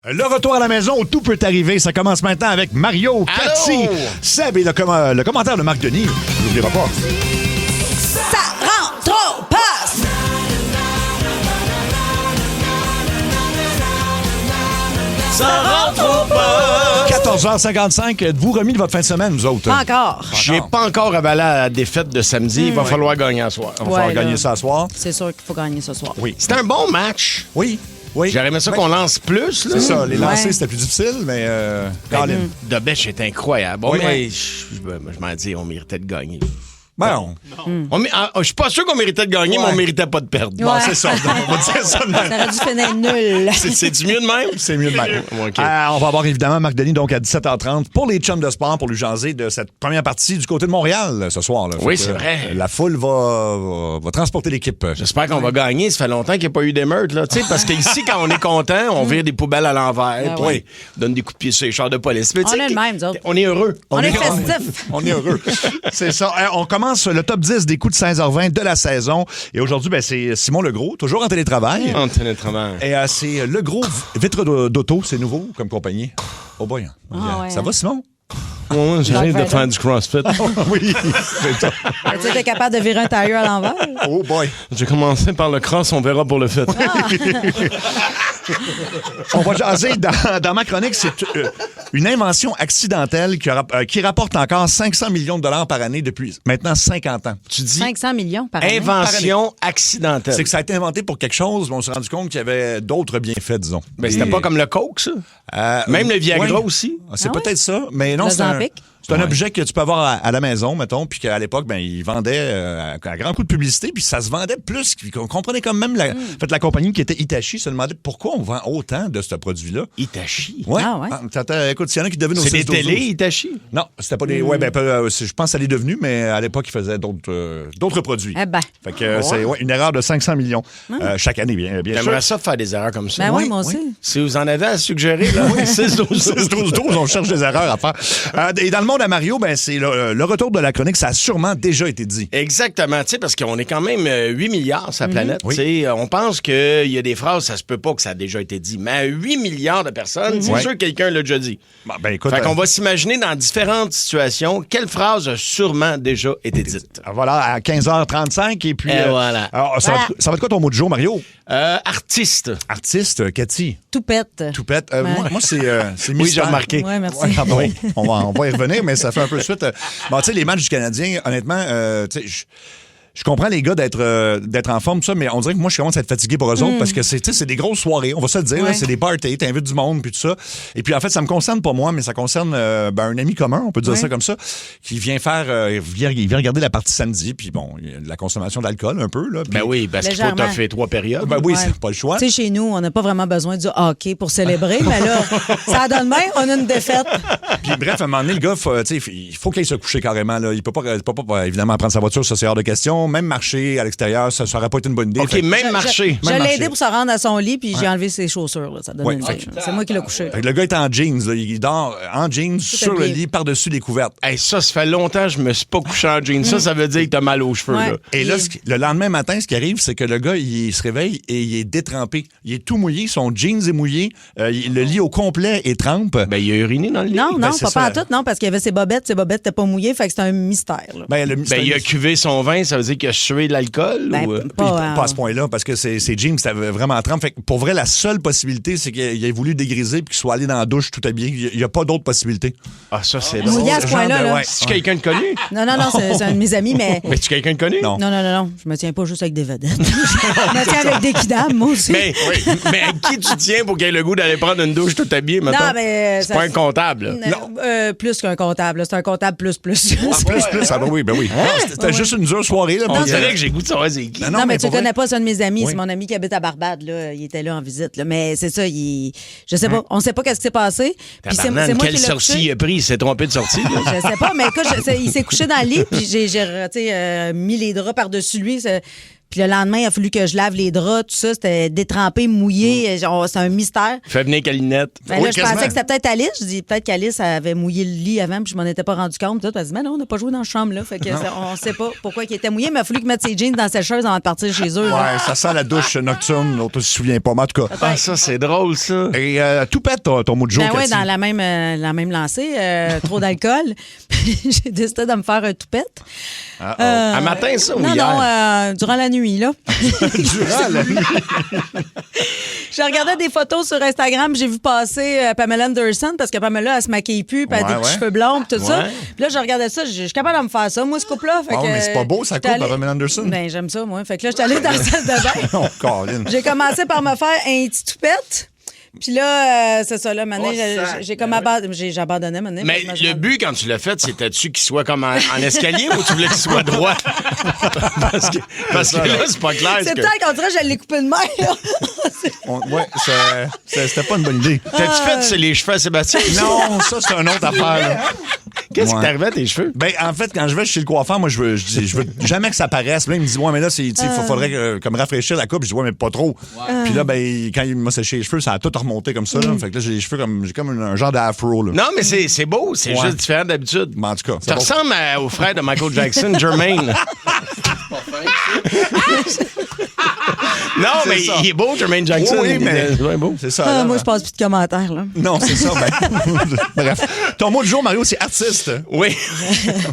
Le retour à la maison où tout peut arriver, ça commence maintenant avec Mario, Cathy, Seb et le commentaire de Marc Denis. N'oubliez pas. Ça rentre au poste! Ça rentre au poste! 14h55, êtes-vous remis de votre fin de semaine, vous autres? Pas encore. J'ai pas encore avalé la défaite de samedi. Il va falloir gagner à soir. On va falloir gagner là. ça ce soir. C'est sûr qu'il faut gagner ce soir. Oui. C'était un bon match. Oui. Oui. J'aurais aimé ça qu'on lance plus. Là. C'est ça, les lancers, Ouais. c'était plus difficile, mais Colin. Dobech est incroyable. Bon, Oui. mais je m'en dis, on méritait de gagner. Bon, Je suis pas sûr qu'on méritait de gagner, mais on méritait pas de perdre. bon, Ouais. c'est ça. On va dire ça de même. Ça aurait dû finir nul. C'est-tu mieux de même? C'est mieux de même. OK. On va avoir évidemment Marc Denis donc à 17h30 pour les chums de sport pour lui jaser de cette première partie du côté de Montréal ce soir. Là. Oui, Fait c'est que, vrai. La foule va transporter l'équipe. J'espère qu'on va gagner. Ça fait longtemps qu'il n'y a pas eu d'émeute, là. Tu sais, parce qu'ici, quand on est content, on vire des poubelles à l'envers, puis oui. on donne des coups de pied sur les chars de police. Mais tu On sais, est le même, nous autres. on est heureux. On est festif. On est heureux. C'est ça. On commence le top 10 des coups de 16h20 de la saison. Et aujourd'hui, c'est Simon Legros, toujours en télétravail. En télétravail. Et c'est Legros Vitre d'auto, c'est nouveau comme compagnie. Oh boy. ouais, Ça hein? va, Simon? Ouais, j'arrive de faire du CrossFit. Oui, c'est ça. Tu es capable de virer un tailleur à l'envers? Oh boy. J'ai commencé par le cross, on verra pour le fit. On va jaser dans ma chronique, c'est une invention accidentelle qui rapporte encore 500 millions de dollars par année depuis maintenant 50 ans. Tu dis 500 millions par année. invention accidentelle. C'est que ça a été inventé pour quelque chose, mais on s'est rendu compte qu'il y avait d'autres bienfaits, disons. Mais c'était pas comme le coke, ça? Même le Viagra ouais. aussi? C'est Ah ouais? peut-être ça, mais non, c'est un L'Ozempic? objet que tu peux avoir à la maison, mettons, puis qu'à l'époque, ils vendaient à grand coup de publicité, puis ça se vendait plus. On comprenait quand même en fait, la compagnie qui était Hitachi se demandait pourquoi on vend autant de ce produit-là. Itachi. Ouais. Ah ouais? Écoute, s'il y en a qui deviennent au C'est des 6-12-12. télés, Itachi? Non, c'était pas des. Ouais, je pense que ça l'est devenu, mais à l'époque, ils faisaient d'autres produits. Eh ben. Fait que c'est une erreur de 500 millions chaque année, bien sûr. J'aimerais ça faire des erreurs comme ça. Ben oui, Oui, moi oui. aussi. Si vous en avez à suggérer, là, 6-12-12. On cherche des erreurs à faire. Et dans le monde à Mario, c'est le retour de la chronique, ça a sûrement déjà été dit. Exactement, tu sais, parce qu'on est quand même 8 milliards sur la planète. Oui. Tu sais, on pense qu'il y a des phrases, ça se peut pas que ça a déjà été dit. Mais à 8 milliards de personnes, c'est Ouais. sûr que quelqu'un l'a déjà dit. Ben, écoute, Fait qu'on va s'imaginer dans différentes situations quelle phrase a sûrement déjà été dite. voilà, à 15h35, et puis... Et voilà. Alors, ça va être quoi ton mot de jour, Mario? Artiste. Artiste, Cathy. Toupette. Toupette. Ouais. Moi, c'est Oui, mystère. j'ai remarqué. Ouais, merci. Ouais, pardon. On va y revenir, mais ça fait un peu suite. Bon, tu sais, les matchs du Canadien, honnêtement, tu sais, je comprends les gars d'être en forme, ça, mais on dirait que moi, je commence à être fatigué pour eux autres parce que c'est des grosses soirées, on va se le dire, là, Ouais. c'est des parties, t'invites du monde, puis tout ça. Et puis, en fait, ça me concerne pas moi, mais ça concerne un ami commun, on peut dire Ouais. ça comme ça, qui vient il vient regarder la partie samedi, puis bon, il y a de la consommation d'alcool un peu, là. Puis- Ben oui, parce qu'il faut Légèrement. toffer 3 périodes. Ben oui, Ouais. c'est pas le choix. Tu sais, chez nous, on n'a pas vraiment besoin du hockey pour célébrer, mais là, ça donne bien, on a une défaite. Puis bref, à un moment donné, le gars, il faut qu'il aille se coucher carrément. Là. Il peut pas, évidemment, prendre sa voiture, ça c'est hors de question. Même marcher à l'extérieur, ça aurait pas été une bonne idée. OK, Fait que- même marcher. Je Même l'ai marché. aidé pour se rendre à son lit, puis j'ai enlevé ses chaussures. Là. Ça donne Ouais, une fait idée. C'est moi qui l'ai couché. fait que le gars est en jeans. Là. Il dort en jeans sur le habillé. lit, par-dessus les couvertes. Hey, ça fait longtemps que je me suis pas couché en jeans. Ça veut dire que t'as mal aux cheveux. Ouais. Là. Et là, le lendemain matin, ce qui arrive, c'est que le gars, il se réveille et il est détrempé. Il est tout mouillé, son jeans est mouillé, le lit au complet est trempe. Ben, il a uriné dans le lit. Non, non, c'est pas ça. à tout, non, parce qu'il y avait ses bobettes n'étaient pas mouillées, fait que c'était un mystère. Là. Ben, il a cuvé son vin, ça veut dire qu'il a sué de l'alcool? Ben, ou... Pas à ce point-là, parce que ses jeans, c'était vraiment trempe. Fait que pour vrai, la seule possibilité, c'est qu'il ait voulu dégriser puis qu'il soit allé dans la douche tout habillé. Il n'y a pas d'autre possibilité. Ah, ça, c'est drôle. Mouillé à ce genre point-là. de- Là. ouais. C'est quelqu'un de connu? Non, c'est un de mes amis, mais. Mais tu quelqu'un de connu? Non. Non. Je me tiens pas juste avec des vedettes. Je me tiens avec des kidams, moi aussi. Mais à qui tu tiens pour qu'il ait le goût d'aller prendre une douche tout habillé, mettons? Non, mais. C'est pas un comptable. là. Plus qu'un comptable. là. C'est un comptable plus. Plus. Ah, ben oui, ben oui. C'était juste une dure soirée. Là, On puis, dirait que j'ai goût de savoir c'est qui. Non, mais tu pour vrai. connais pas, c'est un de mes amis. Oui. C'est mon ami qui habite à Barbade. Là. Il était là en visite. Là. Mais c'est ça, je sais pas. On sait pas qu'est-ce qui s'est passé. Puis c'est moi Tabarnak, qui quelle l'ai sortie couché. il a pris? Il s'est trompé de sortie. là. Je sais pas, mais écoute, il s'est couché dans le lit, puis j'ai mis les draps par-dessus lui. Puis le lendemain, il a fallu que je lave les draps, tout ça. C'était détrempé, mouillé. C'est un mystère. Fais venir Calinette. Ben là, je pensais que c'était peut-être Alice. Je dis peut-être qu'Alice avait mouillé le lit avant, puis je m'en étais pas rendu compte. Tout. Elle dit, mais non, on n'a pas joué dans la chambre, là. Fait que on sait pas pourquoi il était mouillé, mais il a fallu qu'il mette ses jeans dans la sécheuse avant de partir chez eux. Là. Ouais, ça sent la douche nocturne. L'autre se souvient pas, mais en tout cas. Ah, ça, c'est drôle, ça. Et tout pète ton mot de jour, Ben oui, Cathy. dans la même lancée, trop d'alcool. J'ai décidé de me faire un toupette. Un matin, ça, ou non, hier? Non, durant la nuit, là. Durant la nuit. Je regardais des photos sur Instagram, j'ai vu passer Pamela Anderson parce que Pamela, elle se maquille plus, puis elle a des petits cheveux blonds, puis tout ça. Puis là, je regardais ça, je suis capable de me faire ça, moi, ce couple-là. Fait mais c'est pas beau, ça coupe, Pamela Anderson. Ben, j'aime ça, moi. Fait que là, j'étais allée dans la salle de bain. Oh, Colin. J'ai commencé par me faire un petit toupette. Puis là, c'est ça, là, maintenant, j'ai comme j'ai abandonné, maintenant. Mais le but, quand tu l'as fait, c'était-tu qu'il soit comme en escalier ou tu voulais qu'il soit droit? parce que là, c'est pas clair. C'est peut-être qu'on dirait que je l'ai coupé de main, là. Ouais, c'était pas une bonne idée. T'as-tu fait les cheveux à Sébastien? Non, ça, c'est une autre affaire. Là. Qu'est-ce qui t'arrivait à tes cheveux? Ben, en fait, quand je vais chez le coiffeur, moi, je veux jamais que ça paraisse. Là, il me dit, ouais, mais là, il faudrait comme rafraîchir la coupe. Je dis, ouais, mais pas trop. Puis là, ben, quand il m'a séché les cheveux, ça a tout remonté comme ça. Là. Fait que là, j'ai les cheveux j'ai comme un genre d'afro. Là. Non, mais c'est beau. C'est juste différent d'habitude. Mais en tout cas, ça ressemble au frère de Michael Jackson, Jermaine. Non, mais il est beau, Jermaine Jackson. Oui, mais il est beau. C'est ça. Moi, je passe plus de commentaires, là. Non, c'est ça. Ben... Bref. Ton mot du jour, Mario, c'est artiste. Oui.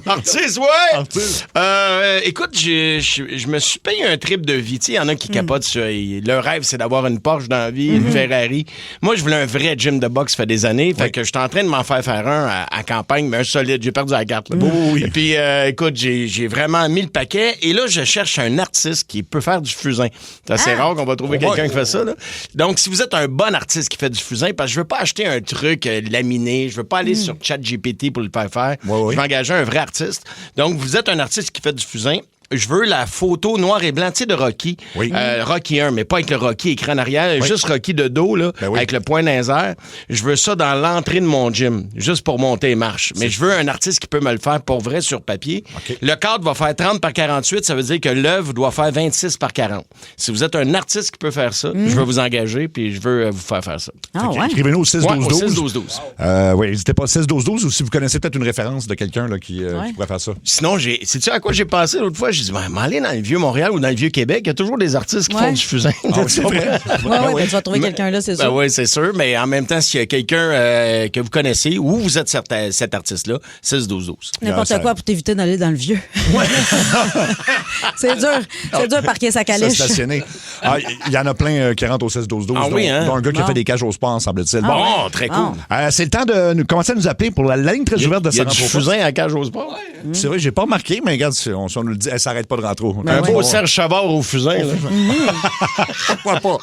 Artiste, ouais. Artiste. Écoute, je me suis payé un trip de vie. Il y en a qui capotent sur... Leur rêve, c'est d'avoir une Porsche dans la vie, une Ferrari. Moi, je voulais un vrai gym de boxe, ça fait des années. Fait que je suis en train de m'en faire un à campagne, mais un solide. J'ai perdu la carte. Là. Oui. Et puis, écoute, j'ai vraiment mis le paquet. Et là, je cherche un artiste qui peut faire du fusain. C'est assez rare qu'on va trouver quelqu'un qui fait ça. Là. Donc, si vous êtes un bon artiste qui fait du fusain, parce que je veux pas acheter un truc laminé, je veux pas aller sur ChatGPT pour le faire. Oui. Je vais engager un vrai artiste. Donc, vous êtes un artiste qui fait du fusain. Je veux la photo noir et blanc, tu sais, de Rocky. Oui. Rocky 1, mais pas avec le Rocky écrit en arrière, juste Rocky de dos, là, avec le poing dans les airs. Je veux ça dans l'entrée de mon gym, juste pour monter les marches. Mais je veux un artiste qui peut me le faire pour vrai sur papier. Okay. Le cadre va faire 30 par 48, ça veut dire que l'œuvre doit faire 26 par 40. Si vous êtes un artiste qui peut faire ça, je veux vous engager, puis je veux vous faire ça. Ah ouais? Écrivez-nous au 6-12-12. Oui, n'hésitez pas 6-12-12 ou si vous connaissez peut-être une référence de quelqu'un là, qui pourrait faire ça. Sinon, sais-tu à quoi j'ai pensé l'autre fois? J'ai dit, m'aller dans le Vieux-Montréal ou dans le Vieux-Québec, il y a toujours des artistes qui font du fusain. C'est vrai. Oui, tu vas trouver quelqu'un là, c'est sûr. Oui, c'est sûr, mais en même temps, s'il y a quelqu'un que vous connaissez ou vous êtes cet artiste-là, 6-12-12. N'importe quoi pour t'éviter d'aller dans le vieux. C'est dur de parquer sa calèche. Stationner. Il y en a plein qui rentrent au 16-12-12. Ah oui, hein? Dont un gars qui a fait des cages au sport, semble-t-il. Bon, très cool. C'est le temps de commencer à nous appeler pour la ligne très ouverte de Il y a sa du fusain à la cage au sport. C'est vrai, j'ai pas remarqué, mais regarde, si on nous le dit, elle s'arrête pas de rentrer. Un beau Serge Chavard au fusain. Pourquoi pas?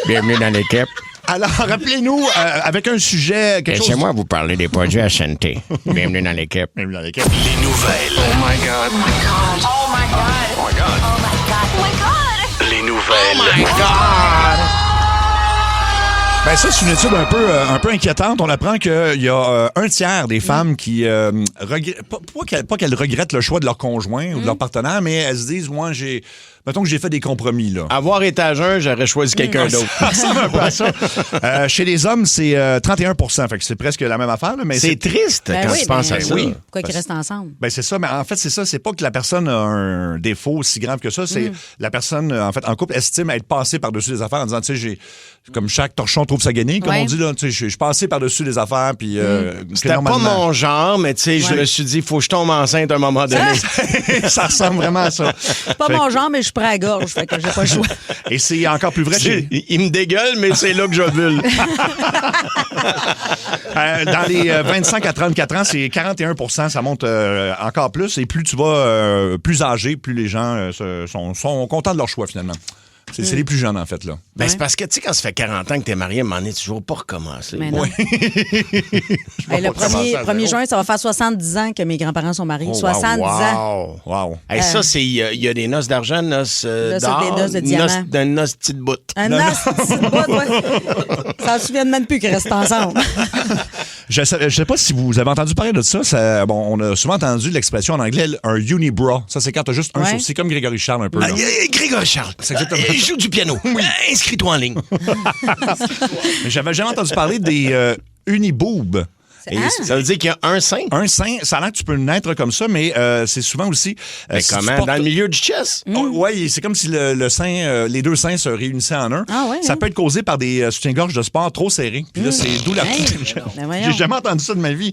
Bienvenue dans l'équipe. Alors, rappelez-nous, avec un sujet... Laissez-moi vous parler des produits à santé. Bienvenue dans l'équipe. Bienvenue dans l'équipe. Les nouvelles. Oh my God. Oh my God. Oh my God. Oh my God. Oh my God. Oh my God. Les nouvelles. Oh my God. Ben ça, c'est une étude un peu inquiétante. On apprend qu'il y a un tiers des femmes qui regrettent, pas qu'elles regrettent le choix de leur conjoint ou de leur partenaire, mais elles se disent, moi, mettons que j'ai fait des compromis, là. Avoir été à jeun, j'aurais choisi quelqu'un d'autre. Ça ressemble un peu à ça. Chez les hommes, c'est 31 %. Fait que c'est presque la même affaire, là, mais c'est triste quand tu penses à ça. Oui. Pourquoi qu'ils restent ensemble? Ben c'est ça, mais en fait, c'est ça. C'est pas que la personne a un défaut si grave que ça. C'est la personne, en fait, en couple, estime être passée par-dessus les affaires en disant, tu sais, comme chaque torchon trouve sa guenille, comme on dit, là, tu sais, je suis passé par-dessus les affaires, puis... C'était pas mon genre, mais tu sais, je me suis dit, faut que je tombe enceinte à un moment donné. Ça ressemble vraiment à ça. C'est pas mon genre, mais je suis prêt à la gorge, fait que j'ai pas le choix. Et c'est encore plus vrai chez... Il me dégueule, mais c'est là que je vule. Dans les 25 à 34 ans, c'est 41 %, ça monte encore plus. Et plus tu vas plus âgé, plus les gens sont contents de leur choix, finalement. C'est les plus jeunes, en fait, là. Ben, c'est parce que, tu sais, quand ça fait 40 ans que t'es marié, à un moment donné, tu toujours pas recommencer. Mais non. Oui. Le 1er juin, ça va faire 70 ans que mes grands-parents sont mariés. 70 ans. Wow. Hey, ça, c'est il y a des noces d'argent, noces d'or, des noces de diamants. d'un noce petite bout. Un os, c'est pas, ouais. Ça se souvient même plus qu'ils restent ensemble. Je sais pas si vous avez entendu parler de ça. On a souvent entendu l'expression en anglais, un unibrow. Ça, c'est quand t'as juste un sourcil, comme Grégory Charles un peu. Grégory Charles, il joue du piano. Inscris-toi en ligne. Mais j'avais jamais entendu parler des uniboobs. Ça veut dire qu'il y a un sein? Un sein, ça a l'air que tu peux naître comme ça, mais c'est souvent aussi... mais si comment? Dans le milieu du chest? Oui, c'est comme si le sein, les deux seins se réunissaient en un. Ça peut être causé par des soutiens-gorge de sport trop serrés. Puis là, c'est d'où la... J'ai jamais entendu ça de ma vie.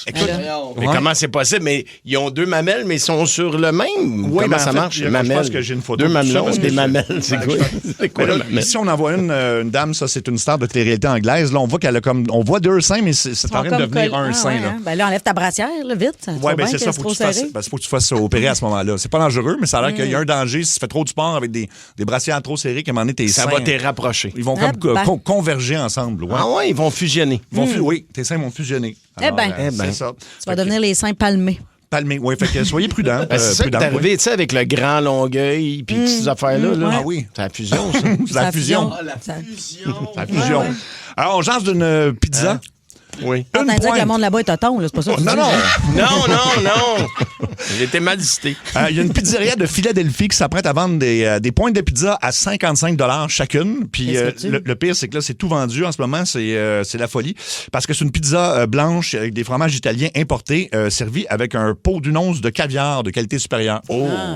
Écoute, mais comment c'est possible? Mais ils ont deux mamelles, mais ils sont sur le même. Oui, comment ça marche? Je pense que j'ai une photo. Deux mamelons, des mamelles. C'est quoi? C'est quoi là, ici, on en voit une dame, ça, c'est une star de télé-réalité anglaise. Là, on voit qu'elle a comme... On voit deux seins, mais c'est en train de devenir un sein. Là. Ben là, enlève ta brassière, là, vite. Oui, bien c'est ça. Faut que tu fasses opérer à ce moment-là. C'est pas dangereux, mais ça a l'air qu'il y a un danger si tu fais trop de sport avec des brassières trop serrées, qu'à un moment donné, tes seins... Ça va te rapprocher. Ils vont comme converger ensemble. Ouais. Ah ouais, ils vont fusionner. Oui, tes seins vont fusionner. Alors, c'est ça. Tu vas devenir les seins palmés. Palmé, oui. Fait que soyez prudents. C'est ça qui est arrivé, tu sais, avec le grand Longueuil puis toutes ces affaires-là. Ah oui. C'est la fusion, ça. C'est la fusion. La fusion. Alors, on change d'une pizza. Oui. On t'a dit que le monde là-bas est tonton, là, c'est pas ça? Non. J'ai été mal cité. Il y a une pizzeria de Philadelphie qui s'apprête à vendre des pointes de pizza à 55 $ chacune. Puis le pire, c'est que là, c'est tout vendu en ce moment. C'est la folie. Parce que c'est une pizza blanche avec des fromages italiens importés, servis avec un pot d'une once de caviar de qualité supérieure.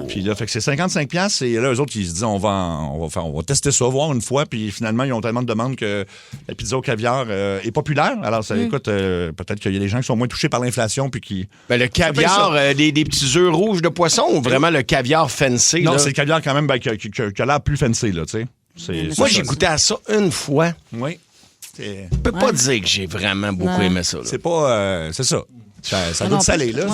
Puis là, fait que c'est 55$. Et là, eux autres, ils se disent, on va tester ça, voir une fois. Puis finalement, ils ont tellement de demandes que la pizza au caviar est populaire. Alors, ça, écoute, peut-être qu'il y a des gens qui sont moins touchés par l'inflation puis qui... Ben, le caviar, des petits œufs rouges de poisson ou vraiment le caviar fancy? Non, là? c'est le caviar quand même qui a l'air plus fancy, là, tu sais. Moi, j'ai goûté à ça une fois. Oui. Je peux pas dire que j'ai vraiment beaucoup aimé ça. Là. C'est pas... c'est ça. Ça doit être salé, là.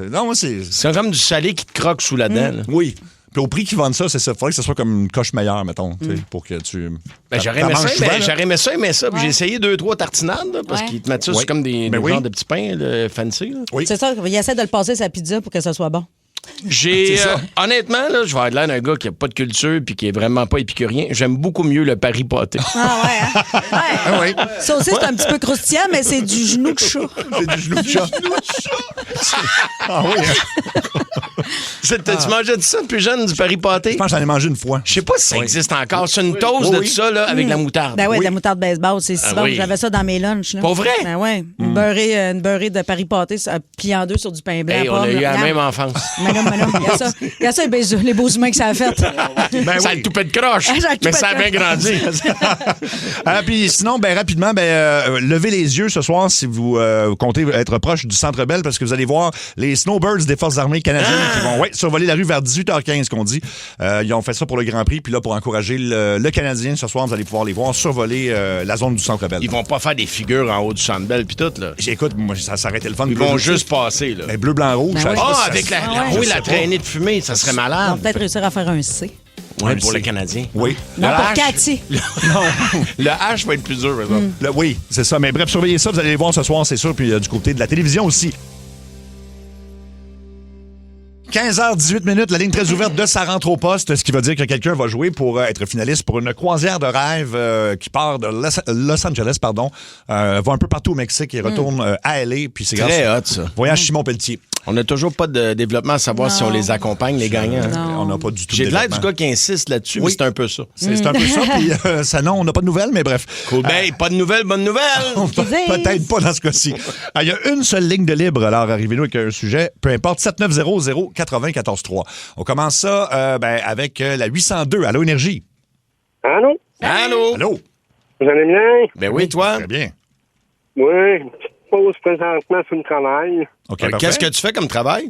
Non, moi, c'est comme du salé qui te croque sous la dent. Là. Oui. Puis au prix qu'ils vendent ça, c'est ça. Il faudrait que ce soit comme une coche meilleure, mettons, pour que tu... J'aurais aimé ça, Ouais. J'ai essayé 2-3 tartinades, là, parce qu'ils te mettent ça sur comme des genres de petits pains fancy. Là. Oui. C'est ça, il essaie de le passer sa pizza pour que ça soit bon. Honnêtement, là, je vais avoir l'air d'un gars qui n'a pas de culture puis qui est vraiment pas épicurien. J'aime beaucoup mieux le Paris pâté. Ouais. Ça aussi, c'est un petit peu croustillant, mais c'est du genou de chat. C'est du genou de chat. Ah oui, Tu mangeais de ça depuis jeune, du Paris pâté? Je pense que j'en ai mangé une fois. Je sais pas si ça existe encore. C'est une toast de ça, là, avec de la moutarde. Ben oui, de la moutarde baseball, c'est si bon. J'avais ça dans mes lunchs. Là. Pas vrai? Ben oui. Une beurrée de Paris pâté, pliée en deux sur du pain blanc. On a eu la même enfance. Il y a ça, les beaux humains que ça a fait. Ça a le toupet de croche, mais ça a bien grandi. Puis sinon, rapidement, levez les yeux ce soir si vous comptez être proche du Centre Bell parce que vous allez voir les Snowbirds des Forces armées canadiennes qui vont survoler la rue vers 18h15, qu'on dit. Ils ont fait ça pour le Grand Prix, puis là, pour encourager le Canadien, ce soir, vous allez pouvoir les voir survoler la zone du Centre Bell. Ils vont pas faire des figures en haut du Centre Bell puis tout, là. Écoute, moi, ça s'arrêtait le fun. Ils vont juste passer, là. Bleu, blanc, rouge. Avec la traînée de fumée, ça serait malade. On va peut-être réussir à faire un C. Oui, pour le Canadien. Oui. Non, pour Cathy. Non. Le H va être plus dur, oui, c'est ça. Mais bref, surveillez ça. Vous allez les voir ce soir, c'est sûr. Puis du côté de la télévision aussi. 15h18, la ligne très ouverte de Ça rentre au poste, ce qui veut dire que quelqu'un va jouer pour être finaliste pour une croisière de rêve qui part de Los Angeles, va un peu partout au Mexique et retourne à LA. Puis c'est très hot, ça. Voyage Simon Pelletier. On n'a toujours pas de développement à savoir si on les accompagne, les gagnants. On n'a pas du tout de J'ai l'air développement. du gars qui insiste là-dessus, mais c'est un peu ça. C'est un peu ça, puis ça, non, on n'a pas de nouvelles, mais bref. Cool. Pas de nouvelles, bonne nouvelle! Peut-être pas dans ce cas-ci. Il y a une seule ligne de libre, alors arrivez-nous avec un sujet, peu importe, 7900-943. On commence ça avec la 802. Allô, Énergie? Allô? Allô? Vous allez bien? Ben oui, toi? Très bien. Oui, une petite pause présentement sur le travail. OK, qu'est-ce que tu fais comme travail?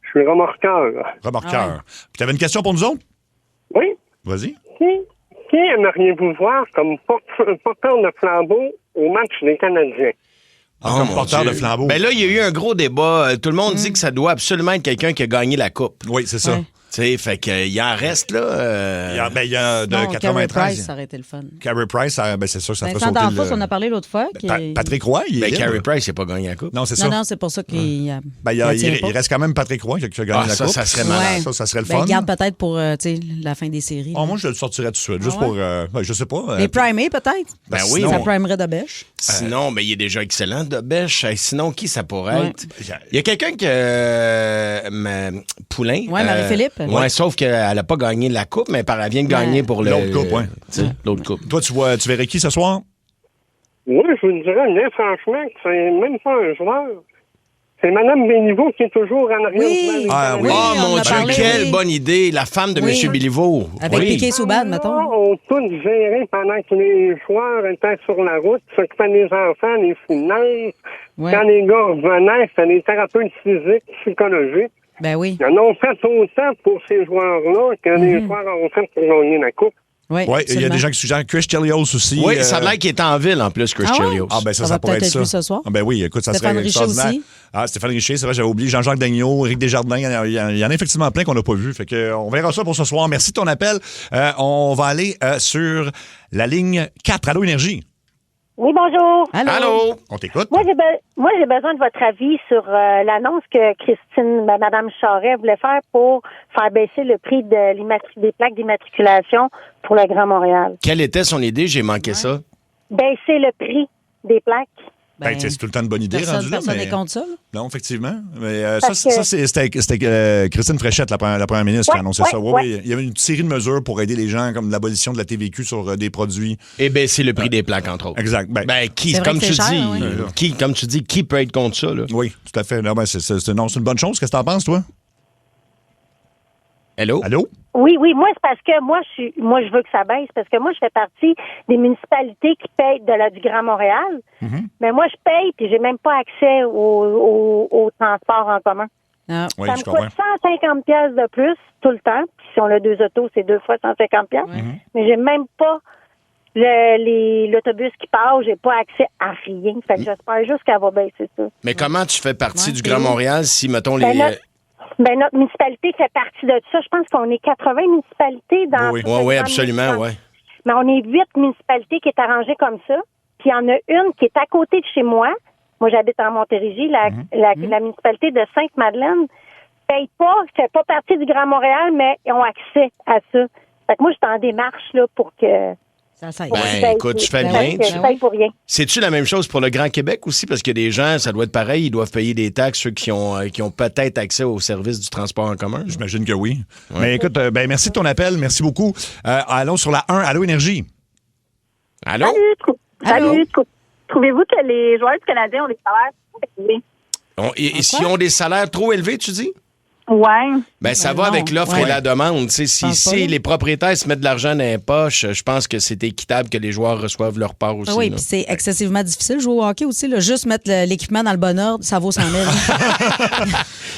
Je suis remorqueur. Remorqueur. Puis t'avais une question pour nous autres? Oui. Vas-y. Qui aimeriez-vous voir comme porteur de flambeau au match des Canadiens? Comme porteur de flambeau. Ben là, il y a eu un gros débat. Tout le monde dit que ça doit absolument être quelqu'un qui a gagné la coupe. Oui, c'est ça. sais, fait qu'il en reste, là. Il y a de Non, 93. Carey Price, ça aurait été le fun. Carey Price, c'est sûr que ça ferait Vincent sauter D'Anfos, on a parlé l'autre fois. Patrick Roy, il est libre. Carey Price, il n'a pas gagné la coupe. Non, c'est ça. Non, c'est pour ça qu'il il reste quand même Patrick Roy qui a gagné la coupe. Ça serait malade. Ça serait le fun. Garde peut-être pour la fin des séries. Moi, je le sortirais tout de suite, juste pour... je sais pas. Les primés, peut-être? Ben oui. Ça primerait de bêche. Sinon, il est déjà excellent, de bêche. Sinon, qui ça pourrait être? Il y a quelqu'un que... Poulain. Oui, Marie-Philippe. Oui, sauf qu'elle n'a pas gagné la coupe, mais elle vient de gagner pour l'autre coupe, oui. L'autre coupe. Toi, tu verrais qui ce soir? Moi, je vous dirais, mais franchement, que c'est même pas un joueur. C'est Mme Béliveau qui est toujours en arrière. Oui. Oui, Oh, on mon a Dieu, parlé, quelle oui. bonne idée. La femme de Oui. M. Béliveau. Avec Piqué Souban, mettons. On tout géré pendant que les joueurs étaient sur la route, s'occupaient des enfants, les finances. Ouais. Quand les gars revenaient, c'était des thérapeutes physiques, psychologiques. Ben oui. Ils en ont fait autant pour ces joueurs-là que les joueurs ont fait pour gagner la coupe. Oui, Oui, il y a des gens qui suggèrent Chris Chelios aussi. Oui, ça a l'air qu'il est en ville, en plus, Chris Chelios. Ah, ben Ça ça va pourrait peut-être être ça. être lui ce soir. Ah, ben oui, écoute, ça Stéphane serait Richer extraordinaire. aussi. Ah, Stéphane Richer, c'est vrai, j'avais oublié. Jean-Jacques Daigneault, Éric Desjardins, il y en a effectivement plein qu'on n'a pas vu. Fait que, on verra ça pour ce soir. Merci de ton appel. On va aller sur la ligne 4. Allô, Énergie. Oui, bonjour. Allô? On t'écoute. Moi, j'ai besoin de votre avis sur l'annonce que Mme Charest voulait faire pour faire baisser le prix des plaques d'immatriculation pour le Grand Montréal. Quelle était son idée? J'ai manqué ça. Baisser le prix des plaques. Ben, c'est tout le temps une bonne idée, rendu là. Personne mais- n'est contre ça. là. Non, effectivement. Mais Parce que- c'était Christine Fréchette, la première ministre, qui a annoncé ça. Oui, ouais. oui. Il y avait une série de mesures pour aider les gens, comme l'abolition de la TVQ sur des produits. Et baisser le prix des plaques, entre autres. Exact. Ben, qui, C'est vrai comme que tu c'est cher, dis, oui. comme tu dis, qui peut être contre ça, là? Oui, tout à fait. Non, ben, c'est une bonne chose. Qu'est-ce que t'en penses, toi? Hello? Allô? Oui, moi, c'est parce que moi, je veux que ça baisse, parce que moi, je fais partie des municipalités qui payent du Grand Montréal. Mais moi, je paye, puis j'ai même pas accès au transport en commun. Ah. Oui, Ça je me comprends. coûte 150 pièces de plus tout le temps. Puis si on a 2 autos, c'est 2 fois 150 pièces. Mais j'ai même pas l'autobus qui passe, j'ai pas accès à rien. Fait que j'espère juste qu'elle va baisser ça. Mais comment tu fais partie Ouais, du c'est Grand où? Montréal si, mettons, Ben, les... notre municipalité fait partie de ça. Je pense qu'on est 80 municipalités dans Oui, tout le Oui, Grand absolument, municipal. oui. Mais on est 8 municipalités qui est arrangées comme ça. Puis il y en a une qui est à côté de chez moi. Moi, j'habite en Montérégie. La municipalité de Sainte-Madeleine paye pas, fait pas partie du Grand Montréal, mais ils ont accès à ça. Fait que moi, je suis en démarche là, pour que... Ça, ça y est. pour Ben, que je paye- écoute, tu fais que bien. je paye pour rien. C'est-tu la même chose pour le Grand Québec aussi? Parce que des gens, ça doit être pareil, ils doivent payer des taxes, ceux qui ont peut-être accès au service du transport en commun. J'imagine que oui. Mais écoute, ben, merci de ton appel. Merci beaucoup. Allons sur la 1. Allô, Énergie. Allô? Allô? Trouvez-vous que les joueurs du Canadien ont des salaires élevés? Et s'ils ont des salaires trop élevés, tu dis? Ouais. Ben, ça Ben va non. avec l'offre Ouais. et la demande. Tu sais, si pense pas, là. les propriétaires se mettent de l'argent dans les poches, je pense que c'est équitable que les joueurs reçoivent leur part aussi. Ah oui, là. puis c'est excessivement difficile de jouer au hockey aussi. Là. Juste mettre l'équipement dans le bon ordre, ça vaut 100 000.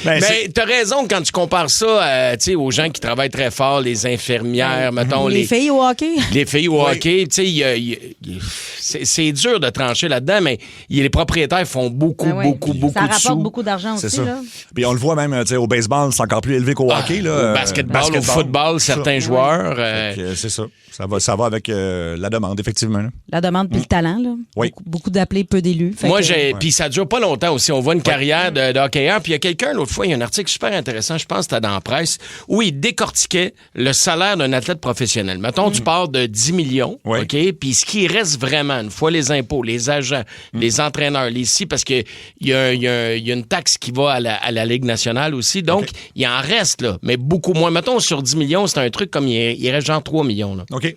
Ben, Mais t'as raison quand tu compares ça tu sais, aux gens qui travaillent très fort, les infirmières, mettons, Les filles au hockey. les filles au hockey, tu sais, c'est dur de trancher là-dedans, mais les propriétaires font beaucoup Ben ouais. beaucoup Ça de rapporte sous. beaucoup d'argent c'est aussi. ça. Là. Puis on le voit même, tu sais, au baseball, c'est encore plus élevé qu'au hockey. Là. Au basketball, au football, certains joueurs. Fait que, c'est ça. Ça va avec la demande, effectivement. là. La demande puis le talent. Là. Oui. Beaucoup d'appelés, peu d'élus. Fait Moi, que- puis ça dure pas longtemps aussi. On voit une carrière de hockeyeur. Puis il y a quelqu'un, l'autre fois, il y a un article super intéressant, je pense que c'était dans la presse, où il décortiquait le salaire d'un athlète professionnel. Mettons, tu pars de 10 millions, Oui. OK? Puis ce qui reste vraiment, une fois les impôts, les agents, les entraîneurs, les si, parce que il y a une taxe qui va à la Ligue nationale aussi. Donc, il en reste, là, mais beaucoup moins. Mettons, sur 10 millions, c'est un truc comme il reste genre 3 millions, là. OK.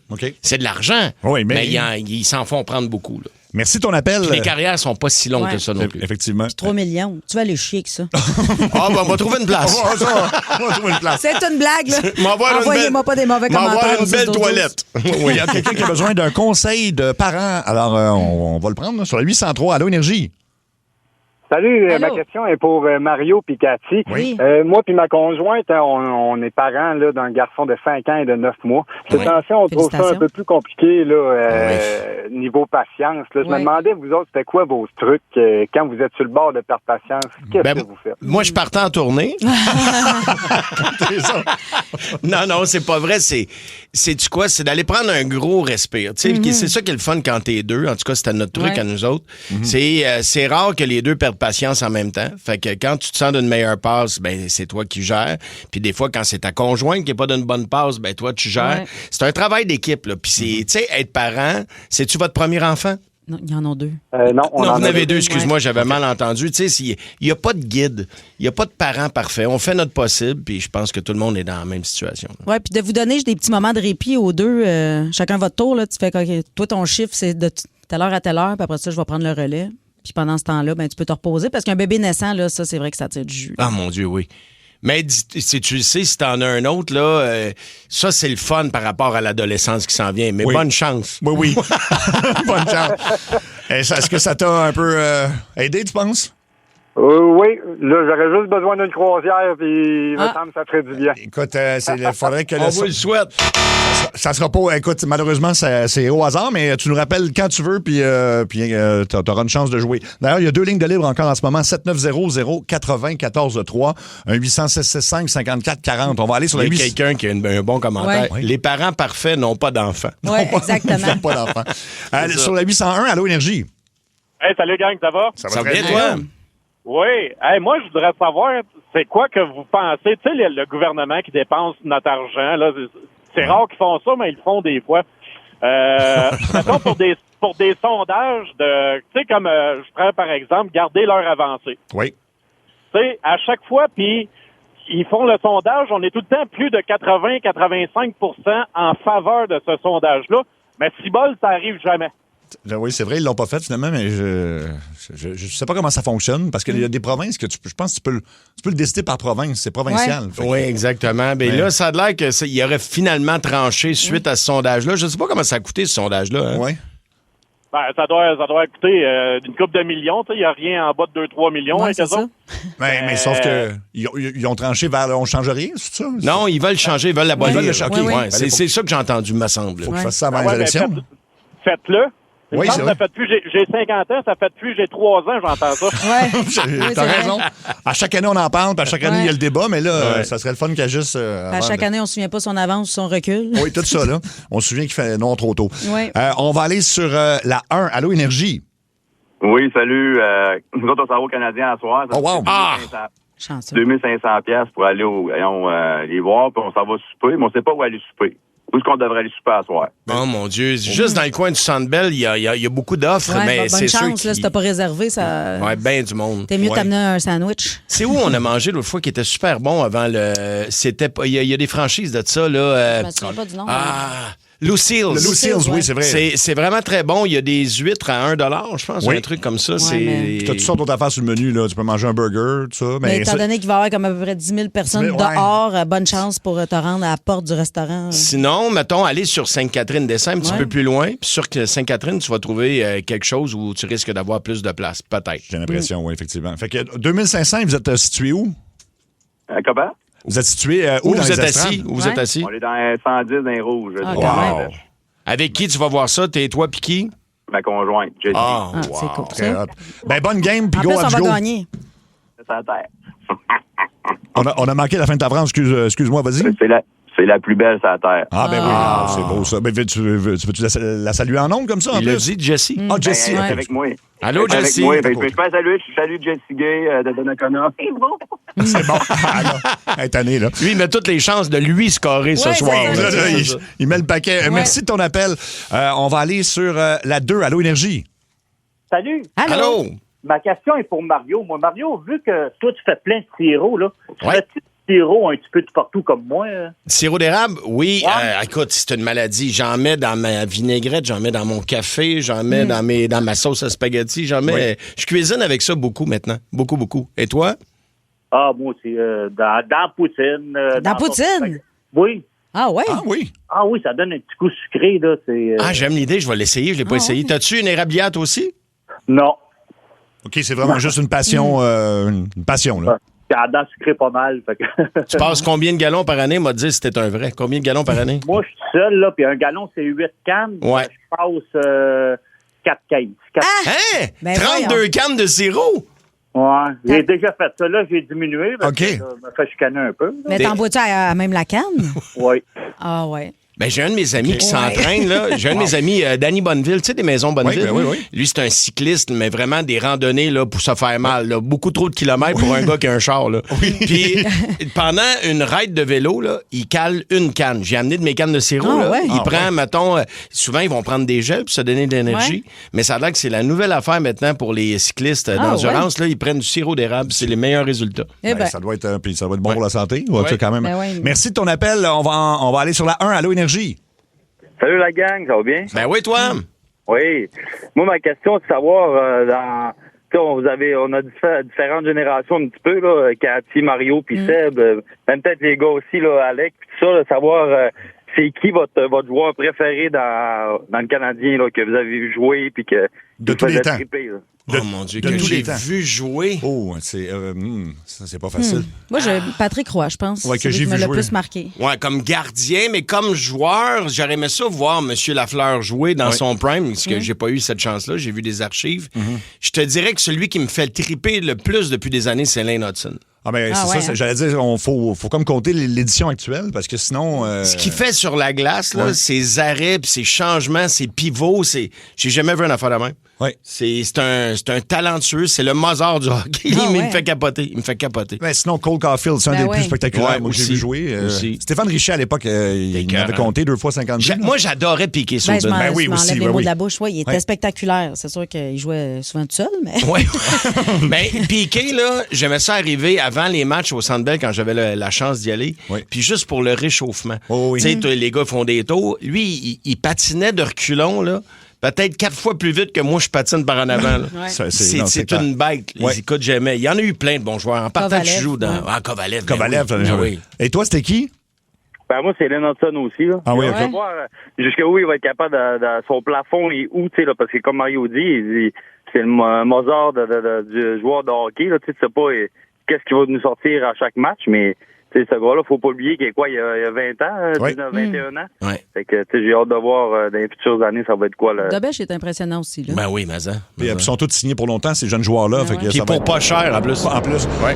C'est de l'argent, Oui, mais- ils s'en font prendre beaucoup, là. Merci de ton appel. Puis les carrières sont pas si longues Ouais. que ça non plus. Effectivement. 3 millions. Tu vas aller chier avec ça. Ah, ben, on va trouver une place. On va trouver une place. C'est une blague, là. M'envoie une Envoyez-moi belle- pas des mauvais M'envoie commentaires. une au belle 6-12-12. toilette. Oui, il y a quelqu'un qui a besoin d'un conseil de parents. Alors, on va le prendre là, sur la 803. Allô, Énergie. Salut, Allô? ma question est pour Mario et Cathy. Oui. Moi puis ma conjointe, on est parents là, d'un garçon de 5 ans et de 9 mois. Cette Oui. temps-ci, on trouve ça un Félicitations. peu plus compliqué là, niveau patience. Là. Je me Oui. demandais, vous autres, c'était quoi vos trucs quand vous êtes sur le bord de perdre patience? Qu'est-ce que vous faites? Moi, je partais en tournée. Non, c'est pas vrai. C'est-tu quoi? C'est d'aller prendre un gros respire. Tu sais, c'est ça qui est le fun quand t'es deux. En tout cas, c'était notre truc Ouais. à nous autres. C'est rare que les deux perdent patience en même temps. Fait que quand tu te sens d'une meilleure passe, ben c'est toi qui gères. Puis des fois, quand c'est ta conjointe qui est pas d'une bonne passe, ben toi, tu gères. Ouais. C'est un travail d'équipe, là. Puis c'est, tu sais, être parent, c'est-tu votre premier enfant? Non, il y en a deux. Non, on Non, en vous en a avez deux, Ouais. excuse-moi, j'avais mal entendu. Tu sais, il n'y a pas de guide, il n'y a pas de parent parfait. On fait notre possible, puis je pense que tout le monde est dans la même situation. là. Oui, puis de vous donner des petits moments de répit aux deux, chacun votre tour. Là, tu fais, OK, toi, ton chiffre, c'est de telle heure à telle heure, puis après ça, je vais prendre le relais. Puis pendant ce temps-là, ben, tu peux te reposer parce qu'un bébé naissant, là, ça, c'est vrai que ça tire du jus. Ah, mon Dieu, oui. Mais si tu le sais, si t'en as un autre, là, ça, c'est le fun par rapport à l'adolescence qui s'en vient. Mais Oui. bonne chance. Oui. Bonne chance. Est-ce que ça t'a un peu aidé, tu penses? Oui, là, j'aurais juste besoin d'une croisière, puis il me Ah. semble que ça ferait du bien. Écoute, il faudrait que On vous le souhaite. ça sera pas. Écoute, malheureusement, c'est au hasard, mais tu nous rappelles quand tu veux, puis t'auras une chance de jouer. D'ailleurs, il y a 2 lignes de libre encore en ce moment, 7900-80-14-3, un 800-665-54-40. On va aller sur la Il y a 800. quelqu'un qui a un bon commentaire. Ouais. Les parents parfaits n'ont pas d'enfants. Oui, exactement. Pas d'enfant. Sur la 801, Allô Énergie. Hey, salut gang, ça va? Ça très va bien, toi? Oui. Hey, moi, je voudrais savoir, c'est quoi que vous pensez? Tu sais, le gouvernement qui dépense notre argent, là, c'est rare qu'ils font ça, mais ils le font des fois. Mettons pour des sondages de, tu sais, comme je prends par exemple, garder l'heure avancée. Oui. Tu sais, à chaque fois, puis ils font le sondage, on est tout le temps plus de 80-85% en faveur de ce sondage-là, mais si bol, ça arrive jamais. Oui, c'est vrai, ils l'ont pas fait finalement, mais je sais pas comment ça fonctionne parce qu'il y a des provinces que je pense que tu peux le décider par province, c'est provincial. Fait que- Oui, exactement. Ben Ouais. là, ça a l'air qu'il aurait finalement tranché suite à ce sondage-là. Je ne sais pas comment ça a coûté, ce sondage-là. Hein? Ouais. Ben, ça doit coûter une couple de millions, tu sais, il n'y a rien en bas de 2-3 millions Ouais, avec c'est eux ça. autres. Mais sauf que ils ont tranché vers on change rien, c'est ça? Non, ils veulent changer, ils veulent l'abolir. Ils veulent le choquer. Ouais, Ouais. c'est ça que j'ai entendu, me semble. Faut que je Ouais. fasse ça avant Ah les ouais, ben, élections. Faites-le. Oui, Ça c'est vrai. fait plus, j'ai 50 ans, ça fait plus, j'ai 3 ans, j'entends ça. Ouais. Oui, c'est T'as vrai. raison. À chaque année, on en parle, puis à chaque année, il y a le débat, mais là, Ouais. ça serait le fun qu'il y ait juste. À chaque année, on ne se souvient pas son avance ou son recul. Oui, tout ça, là. On se souvient qu'il fait non trop tôt. Oui. On va aller sur la 1. Allô, Énergie. Oui, salut. Nous autres, on s'en va au Canadien à soir. Ça Oh, wow. fait Ah! 2500 Chanceux. 2500 pièces pour aller les voir, puis on s'en va souper, mais on sait pas où aller souper. Où est-ce qu'on devrait aller souper à soir? Oh mon Dieu, juste dans le coin du Centre Bell, il y a beaucoup d'offres, Ouais, mais bonne c'est sûr chance, là, qu'il- si t'as pas réservé, ça. Ouais, ben du monde. T'es mieux Ouais. t'amener un sandwich. C'est où on a mangé l'autre fois qui était super bon avant le... C'était pas- il y a des franchises de ça, là. Je me souviens pas du nom. Lucille's. Le Lucille's, ouais. oui, c'est vrai. C'est vraiment très bon. Il y a des huîtres à 1 $, je pense, Oui. un truc comme ça. mais- Puis t'as toutes sortes d'autres affaires sur le menu, là. Tu peux manger un burger, tout ça. Mais étant ça- donné qu'il va y avoir comme à peu près 10 000 personnes 10 000, dehors, bonne chance pour te rendre à la porte du restaurant. Sinon, mettons, aller sur Sainte-Catherine-des-Saints, un petit Ouais. peu plus loin. Puis sur Sainte-Catherine, tu vas trouver quelque chose où tu risques d'avoir plus de place, peut-être. J'ai l'impression, oui, effectivement. Fait que 2500, vous êtes situé où? Comment? Vous êtes situé où Où dans vous les êtes estrades? assis? Où vous êtes assis? On est dans 110 dans les rouges. Ah, je quand dis. même. Avec qui tu vas voir ça? T'es toi puis qui? Ma conjointe, Jessie. Ah, c'est cool, Très ça. hot. Ben, bonne game, puis En go, plus, on let's va go. gagner. C'est à terre. On a manqué la fin de ta phrase, excuse-moi, vas-y. C'est la plus belle, c'est à terre. Ah, ben oui, c'est beau ça. Ben, tu veux-tu la saluer en ondes comme ça, en Il l'a plus? dit, Jesse. Ah, Jessie. Ben, ouais. avec moi. Allô, Avec Jessie. moi. Ben, je peux faire saluer. Je salue Jessie Gay de Donnacona. C'est beau. C'est bon. Elle est tannée, là. Lui, il met toutes les chances de lui scorer ce Ouais, soir. c'est Là, ça. là, il met le paquet. Merci de ton appel. On va aller sur la 2. Allô, Énergie. Salut. Allô? Ma question est pour Mario. Moi, Mario, vu que toi, tu fais plein de sirop, là, tu Ouais. fais-tu du sirop un petit peu de partout comme moi? Sirop d'érable, oui. Ouais. Écoute, c'est une maladie. J'en mets dans ma vinaigrette, j'en mets dans mon café, j'en mets dans ma sauce à spaghetti, j'en mets... Je cuisine avec ça beaucoup maintenant. Beaucoup, beaucoup. Et toi? Ah, moi, c'est dans la poutine. Dans la poutine? Oui. Ah ouais? Ah oui. Ah oui, ça donne un petit coup sucré, là. Ah, j'aime l'idée, je vais l'essayer. Je l'ai pas essayé. T'as-tu une érabliate aussi? Non. OK, c'est vraiment juste une passion, une passion, là. La dent sucrée pas mal. Fait que... Tu passes combien de gallons par année? M'a dit si c'était un vrai. Combien de gallons par année? Moi, je suis seul, là, puis un gallon, c'est 8 cannes. Ouais. Je passe 4 caisses. Hein? Ben 32 voyons. cannes de sirop? Ouais. J'ai déjà fait ça. Là, j'ai diminué. Parce OK. que ça me fait chicaner un peu. Mais t'en bois-tu à même la canne? Oui. Ah ouais. Ben, j'ai un de mes amis qui Ouais. s'entraîne, là. J'ai un de mes amis, Danny Bonneville, tu sais, des maisons Bonneville. Oui, ben oui. Lui, c'est un cycliste, mais vraiment des randonnées, là, pour se faire mal, là. Beaucoup trop de kilomètres pour un gars qui a un char, là. Puis, pendant une ride de vélo, là, il cale une canne. J'ai amené de mes cannes de sirop, Ah, là. ouais. Il prend, mettons, souvent, ils vont prendre des gels pour se donner de l'énergie. Mais ça a l'air que c'est la nouvelle affaire maintenant pour les cyclistes d'endurance, là. Ils prennent du sirop d'érable. C'est les meilleurs résultats. Eh ben. Ça doit être, puis ça va être bon pour la santé. Ouais, tu sais, quand même. Ben ouais. Merci de ton appel. On va aller sur la 1. Allô, Énergie. Salut la gang, ça va bien? Ben oui, toi. Oui. Moi, ma question, c'est de savoir, on a différentes générations un petit peu, là, Cathy, Mario, puis Seb, même peut-être les gars aussi, là, Alex, puis tout ça, là, savoir c'est qui votre joueur préféré dans le Canadien, là, que vous avez vu jouer, puis que De vous tous les faisait temps. triper, là. Oh mon Dieu, de que tous j'ai les temps. vu jouer. Oh, ça, c'est pas facile. Moi, j'ai Patrick Roy, je pense. Ouais, que C'est lui j'ai qui vu m'a le jouer. plus marqué. Ouais, comme gardien, mais comme joueur, j'aurais aimé ça voir M. Lafleur jouer dans son prime, parce que j'ai pas eu cette chance-là. J'ai vu des archives. Je te dirais que celui qui me fait triper le plus depuis des années, c'est Lane Hudson. Ah, ben, c'est ouais, ça. hein. J'allais dire, faut comme compter l'édition actuelle, parce que sinon. Ce qu'il fait sur la glace, là, Ouais. ses arrêts, puis ses changements, ses pivots, j'ai jamais vu une affaire de même. Ouais. C'est un talentueux, c'est le Mozart du hockey. Ah, Mais il ouais. me fait capoter. Il me fait capoter. Ben, sinon, Cole Caulfield, c'est un Ben des ouais. plus spectaculaires Ouais, moi, que j'ai aussi. vu jouer. Aussi. Stéphane Richer, à l'époque, il m'avait compté 2 fois 50 buts. Moi, j'adorais piquer Ben, je Souben. m'en- oui, je m'enlève aussi, les ben mots oui. de la bouche. Ouais, il était Ouais. spectaculaire. C'est sûr qu'il jouait souvent tout seul, mais... Ouais. Ben, Piqué, là, j'aimais ça arriver avant les matchs au Centre Bell quand j'avais la chance d'y aller. Oui. Puis juste pour le réchauffement. Oh oui. Tu sais, les gars font des tours. Lui, il patinait de reculons, là. Peut-être 4 fois plus vite que moi, je patine par en avant. là. Ouais. Ça, C'est clair. une bête. Ouais. Ils écoutent jamais. Il y en a eu plein de bons joueurs. En partant, tu Kovalev, joues dans. ouais. Ah, Kovalev. Kovalev, ben oui. Ben oui. Et toi, c'était qui? Ben, moi, c'est Lane Hudson aussi, là. Ah oui, Je ok. veux voir jusqu'où il va être capable son plafond et où, tu sais, là, parce que comme Mario dit, c'est le Mozart du joueur de hockey, là, tu sais pas qu'est-ce qu'il va nous sortir à chaque match, mais tu sais, ce gars-là, faut pas oublier qu'il y a quoi, il y a 20 ans, Oui. 19, 21 ans. Ouais. Fait que, tu sais, j'ai hâte de voir dans les futures années, ça va être quoi, là. Dobesch est impressionnant aussi. Là. Ben oui, mais ça. Puis, ils sont tous signés pour longtemps, ces jeunes joueurs-là. Fait que Puis ça va pour être- pas cher, en plus. En plus. Ouais.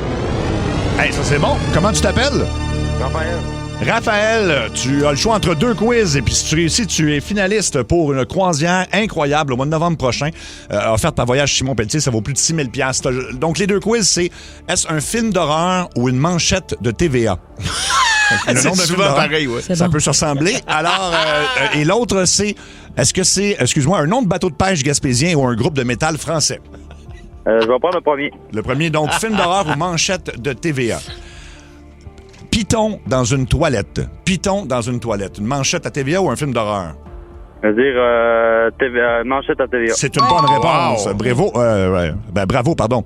Hey, ça, c'est bon. Comment tu t'appelles? Raphaël. Raphaël, tu as le choix entre 2 quiz et puis si tu réussis, tu es finaliste pour une croisière incroyable au mois de novembre prochain. Offerte par Voyage Simon Pelletier, ça vaut plus de 6 000 $. Donc, les 2 quiz, c'est est-ce un film d'horreur ou une manchette de TVA? Le nom d'un C'est film souvent d'horreur. pareil, ouais. C'est Ça bon. peut se ressembler. Alors, et l'autre, c'est est-ce que c'est, excuse-moi, un nom de bateau de pêche gaspésien ou un groupe de métal français? Je vais prendre le premier. Le premier, donc, film d'horreur ou manchette de TVA. Python dans une toilette. Python dans une toilette. Une manchette à TVA ou un film d'horreur? Je veux dire, manchette à TVA. C'est une bonne réponse. Bravo. Bravo, pardon.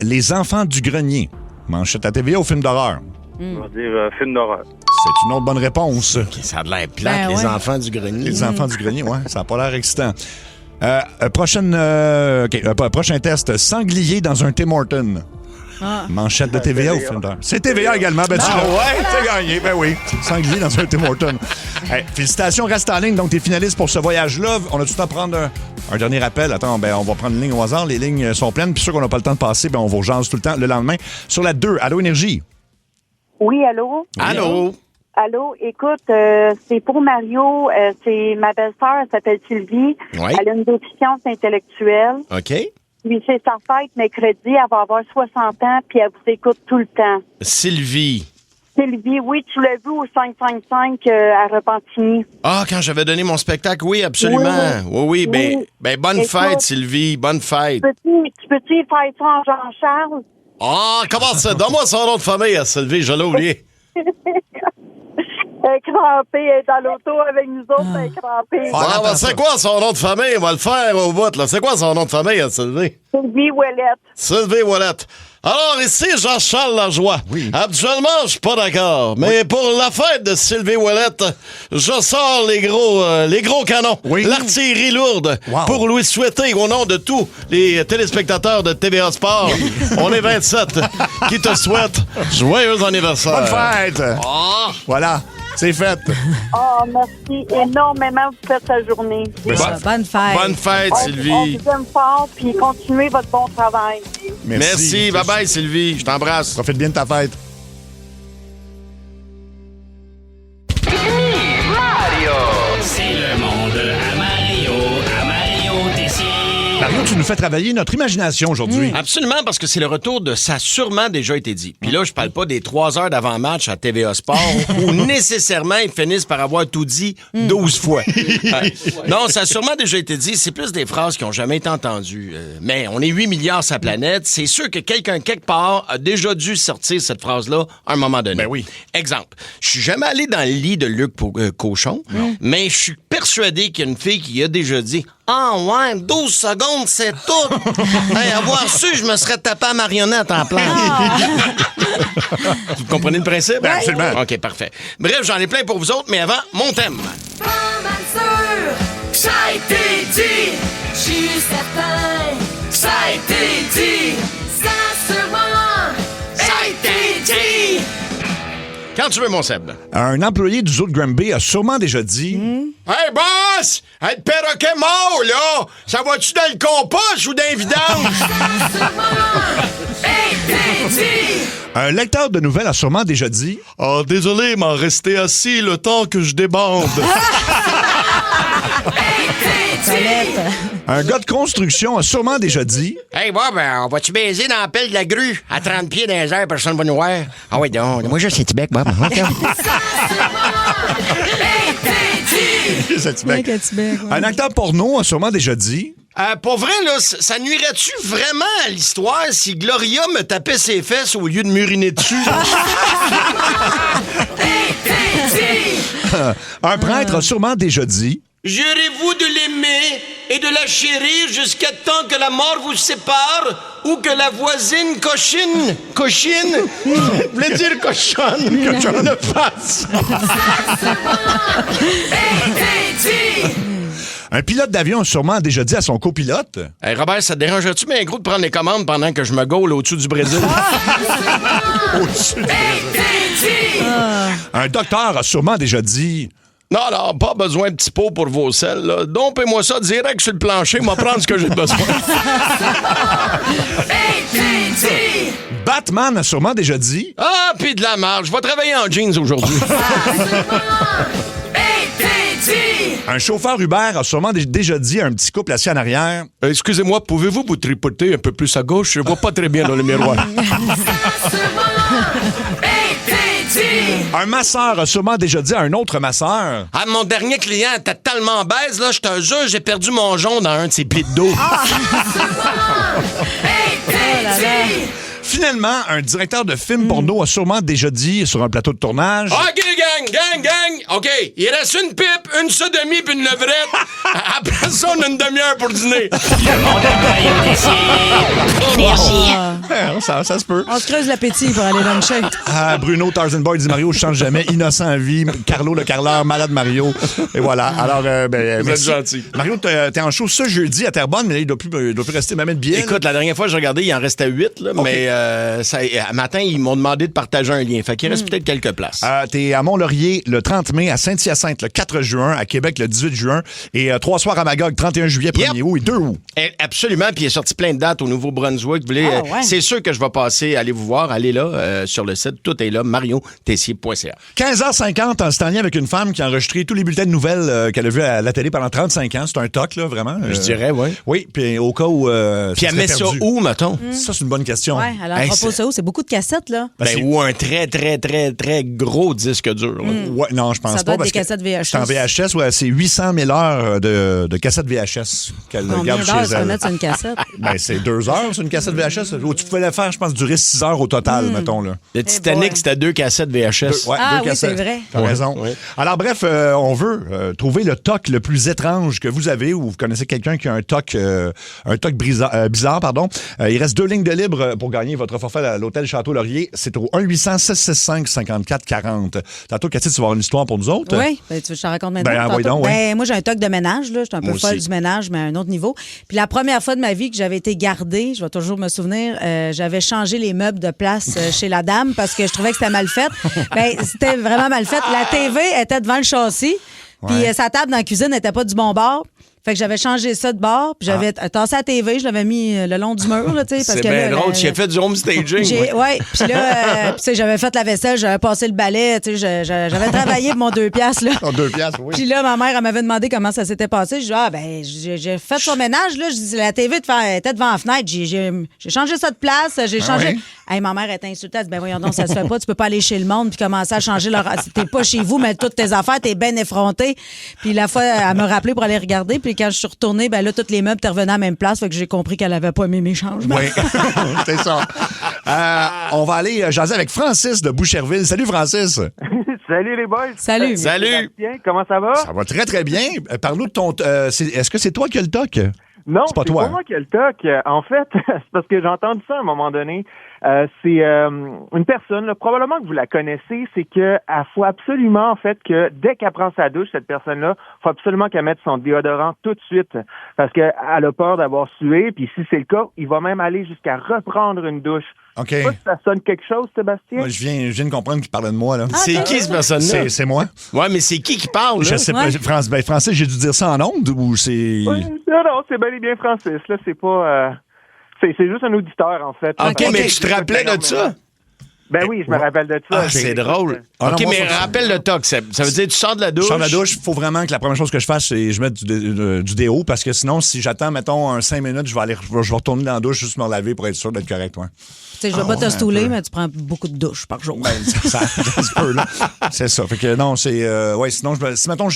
Les enfants du grenier. Manchette à TVA ou film d'horreur? Je vais dire, film d'horreur. C'est une autre bonne réponse. Ça a de l'air plate, Ben les ouais. enfants du grenier. Les enfants du grenier, ouais, ça n'a pas l'air excitant. Prochain test. Sanglier dans un Tim Hortons. Manchette de TVA ou film d'horreur? C'est TVA également. Ben, tu l'as. ouais? C'est gagné. Ben oui. Sanglier dans un Tim Hortons. Hey, félicitations, reste en ligne. Donc, t'es finaliste pour ce voyage-là. On a tout le temps à prendre un dernier appel. Attends, ben, on va prendre une ligne au hasard. Les lignes sont pleines. Puis, sûr qu'on n'a pas le temps de passer, ben, on vous rejase tout le temps le lendemain. Sur la 2, Allô Énergie. Oui, allô? Allô? Allô, écoute, c'est pour Mario. C'est ma belle-sœur, elle s'appelle Sylvie. Oui. Elle a une déficience intellectuelle. OK. Puis c'est sa fête mercredi, elle va avoir 60 ans, puis elle vous écoute tout le temps. Sylvie. Sylvie, oui, tu l'as vu au 555 à Repentigny. Ah, quand j'avais donné mon spectacle, oui, absolument. Oui, Oui. ben bonne Écoute, fête, Sylvie. Bonne fête. Tu peux-tu y faire ça en Jean-Charles? Ah, comment ça? Donne-moi son nom de famille, Sylvie, je l'ai oublié. Elle est crampée, elle est dans l'auto avec nous autres, elle est crampée. C'est quoi son nom de famille? On va le faire au bout, là. C'est quoi son nom de famille, Sylvie? Sylvie Ouellette. Sylvie Ouellette. Alors, ici, Jean-Charles Lajoie. Oui. Habituellement, je suis pas d'accord. Mais pour la fête de Sylvie Ouellette, je sors les gros canons. Oui. L'artillerie lourde. Wow. Pour lui souhaiter, au nom de tous les téléspectateurs de TVA Sport, on est 27, qui te souhaite joyeux anniversaire. Bonne fête! Oh. Voilà. C'est fait. Oh, merci énormément. Vous faites sa journée. Bonne fête. Bonne fête, Sylvie. On vous aime fort, puis continuez votre bon travail. Merci. Bye-bye, Sylvie. Je t'embrasse. Profite bien de ta fête. Mario! C'est le monde à Mario Tessier. Mario, tu nous fais travailler notre imagination aujourd'hui. Absolument, parce que c'est le retour de Ça a sûrement déjà été dit. Puis là, je parle pas des 3 heures d'avant-match à TVA Sport où nécessairement ils finissent par avoir tout dit 12 fois. Non, ça a sûrement déjà été dit. C'est plus des phrases qui ont jamais été entendues. Mais on est 8 milliards sur la planète. C'est sûr que quelqu'un quelque part a déjà dû sortir cette phrase-là à un moment donné. Ben oui. Exemple, je suis jamais allé dans le lit de Luc Cochon, mais je suis persuadé qu'il y a une fille qui a déjà dit « Ah ouais, 12 secondes, c'est tout! Hey, avoir su, je me serais tapé à marionnette en plein. Vous comprenez le principe? Ben, absolument. OK, parfait. Bref, j'en ai plein pour vous autres, mais avant, mon thème. Pas mal sûr, ça a été dit. Je suis certain, ça a été dit. Ça sûrement, ça a été dit. Quand tu veux, mon Seb. Un employé du zoo de Granby a sûrement déjà dit... Hey, boss! Hey, perroquet mort, là! Ça va-tu dans le compost ou dans les vidanges? Un lecteur de nouvelles a sûrement déjà dit... Oh, désolé, m'en rester assis le temps que je débande. Un gars de construction a sûrement déjà dit... Hey, Bob, on va-tu baiser dans la pelle de la grue? À 30 pieds dans les airs, personne va nous voir. Ah oui, donc, moi, juste Tibet, Bob. Un acteur porno a sûrement déjà dit... Pour vrai, là, ça nuirait-tu vraiment à l'histoire si Gloria me tapait ses fesses au lieu de m'uriner dessus? Un prêtre a sûrement déjà dit... Jurez-vous de l'aimer et de la chérir jusqu'à temps que la mort vous sépare ou que la voisine cochine voulait dire cochonne, ne fasse. Un pilote d'avion a sûrement déjà dit à son copilote... Hey, Robert, ça te dérangerait-tu bien gros de prendre les commandes pendant que je me gaule au-dessus du Brésil? Au-dessus du Brésil. Un docteur a sûrement déjà dit... Non, pas besoin de petits pots pour vos selles. Là. Dompez-moi ça direct sur le plancher, m'a prendre ce que j'ai besoin. Batman a sûrement déjà dit... Ah, pis de la marge. Je vais travailler en jeans aujourd'hui. Un chauffeur Uber a sûrement déjà dit à un petit couple assis en arrière... Excusez-moi, pouvez-vous vous tripoter un peu plus à gauche? Je vois pas très bien dans le miroir. Un masseur a sûrement déjà dit à un autre masseur... Ah, mon dernier client était tellement baise, là, je te jure, j'ai perdu mon jonc dans un de ses plis de dos. Finalement, un directeur de film porno a sûrement déjà dit sur un plateau de tournage... OK, gang! OK, il reste une pipe, une sodomie puis une levrette. Après ça, on a une demi-heure pour dîner. Énergie. Ça se peut. On se creuse l'appétit pour aller luncher. Ah, Bruno, Tarzan Boy dit Mario, je change jamais. Innocent à vie. Carlo le carreleur, malade Mario. Et voilà. Alors, vous êtes gentil. Mario, t'es en show ce jeudi à Terrebonne, mais là, il doit plus rester même de billets. Écoute, la dernière fois que j'ai regardé, il en restait 8, là, okay. Mais matin, ils m'ont demandé de partager un lien. Fait qu'il reste peut-être quelques places. T'es à Mont-Laurier le 30 mai, à Saint-Hyacinthe le 4 juin, à Québec le 18 juin, et 3 soirs à Magog, 31 juillet, 1er août et 2 août. Absolument, puis il est sorti plein de dates au Nouveau-Brunswick. C'est sûr que je vais passer, allez vous voir, allez là, sur le site, tout est là, mariotessier.ca. 15h50, c'est en lien avec une femme qui a enregistré tous les bulletins de nouvelles qu'elle a vus à la télé pendant 35 ans. C'est un toc, là, vraiment. Je dirais, oui. Oui, puis au cas où... puis elle met ça où, mettons? Ça, c'est une bonne question. Oui, alors on propose ça où? C'est beaucoup de cassettes, là. Ou un très, très, très, très gros disque dur. Ouais, non, je pense ça pas. Doit être des cassettes VHS. C'est en VHS, ouais, c'est 800 000 heures de cassettes VHS qu'elle garde chez elle. Combien d'heures ça va mettre sur une cassette? Ben, c'est 2 heures sur une cassette VHS. Tu pouvais faire, je pense, durer 6 heures au total, mettons. Là. Le Titanic, c'était 2 cassettes VHS. Ouais, Ah 2 oui, cassettes. c'est vrai. T'as raison. Oui. Alors, bref, on veut trouver le toc le plus étrange que vous avez ou vous connaissez quelqu'un qui a un toc bizarre. Pardon. Il reste 2 lignes de libre pour gagner votre forfait à l'hôtel Château-Laurier. C'est au 1-800-665-5440. Tantôt, Cathy, tu vas avoir une histoire pour nous autres? Oui, ben, tu veux que je te raconte maintenant? Ben, envoie Tantôt? donc, oui. Ben, moi, j'ai un toc de ménage. Là. Je suis un peu Moi folle aussi. du ménage, mais à un autre niveau. Puis la première fois de ma vie que j'avais été gardée, je vais toujours me souvenir, j'avais changé les meubles de place chez la dame parce que je trouvais que c'était mal fait. Ben, c'était vraiment mal fait. La TV était devant le châssis, puis sa table dans la cuisine n'était pas du bon bord. Fait que j'avais changé ça de bord, puis j'avais tassé la TV, je l'avais mis le long du mur, là, tu sais, parce C'est que bien là, drôle, j'ai fait du home staging. Oui, puis là, tu sais, j'avais fait la vaisselle, j'avais passé le balai, tu sais, j'avais travaillé pour mon 2 piastres, là. En 2 piastres, oui. Puis là, ma mère, elle m'avait demandé comment ça s'était passé. Je dis, j'ai fait son ménage, là. Je dis, la TV était devant la fenêtre. J'ai changé ça de place, j'ai changé. ouais? Hey, ma mère était insultée. Elle dit, ben voyons donc, ça se fait pas. Tu peux pas aller chez le monde puis commencer à changer leur. T'es pas chez vous, mais toutes tes affaires, t'es bien effronté. Puis la fois, elle m'a rappelé pour aller regarder. Puis quand je suis retournée, ben là, tous les meubles étaient revenus à la même place. Fait que j'ai compris qu'elle avait pas aimé mes changements. Oui, c'est ça. On va aller jaser avec Francis de Boucherville. Salut, Francis. Salut les boys. Salut. Salut. Bien, comment ça va? Ça va très, très bien. Parle-nous de ton... est-ce que c'est toi qui as le toc? Non, c'est pas toi. moi qui ai le toc. En fait, c'est parce que j'ai entendu ça à un moment donné. C'est une personne, là, probablement que vous la connaissez, c'est que elle faut absolument, en fait, que dès qu'elle prend sa douche, cette personne-là, faut absolument qu'elle mette son déodorant tout de suite. Parce qu'elle a peur d'avoir sué, puis si c'est le cas, il va même aller jusqu'à reprendre une douche. OK. Je sais pas si ça sonne quelque chose, Sébastien? Moi, je viens de comprendre qu'il parlait de moi, là. C'est qui, cette personne-là? C'est moi. Ouais, mais c'est qui parle, là? Je sais pas. Francis, j'ai dû dire ça en ondes ou c'est... Oui, non, c'est bel et bien Francis. Là, c'est pas... c'est juste un auditeur, en fait. OK, mais tu te rappelais de ça? Ben oui, je me rappelle de ça. Ah, c'est drôle. Ah, non, OK, moi, mais ça, rappelle le toc. Ça veut dire tu sors de la douche. Je sors de la douche, il faut vraiment que la première chose que je fasse, c'est que je mette du déo, parce que sinon, si j'attends, mettons, 5 minutes, je vais retourner dans la douche juste me laver pour être sûr d'être correct, ouais. Tu sais, je vais pas te stouler, mais tu prends beaucoup de douches par jour. Ben, ça se peut, là. C'est ça. Fait que non, c'est... sinon, si, mettons,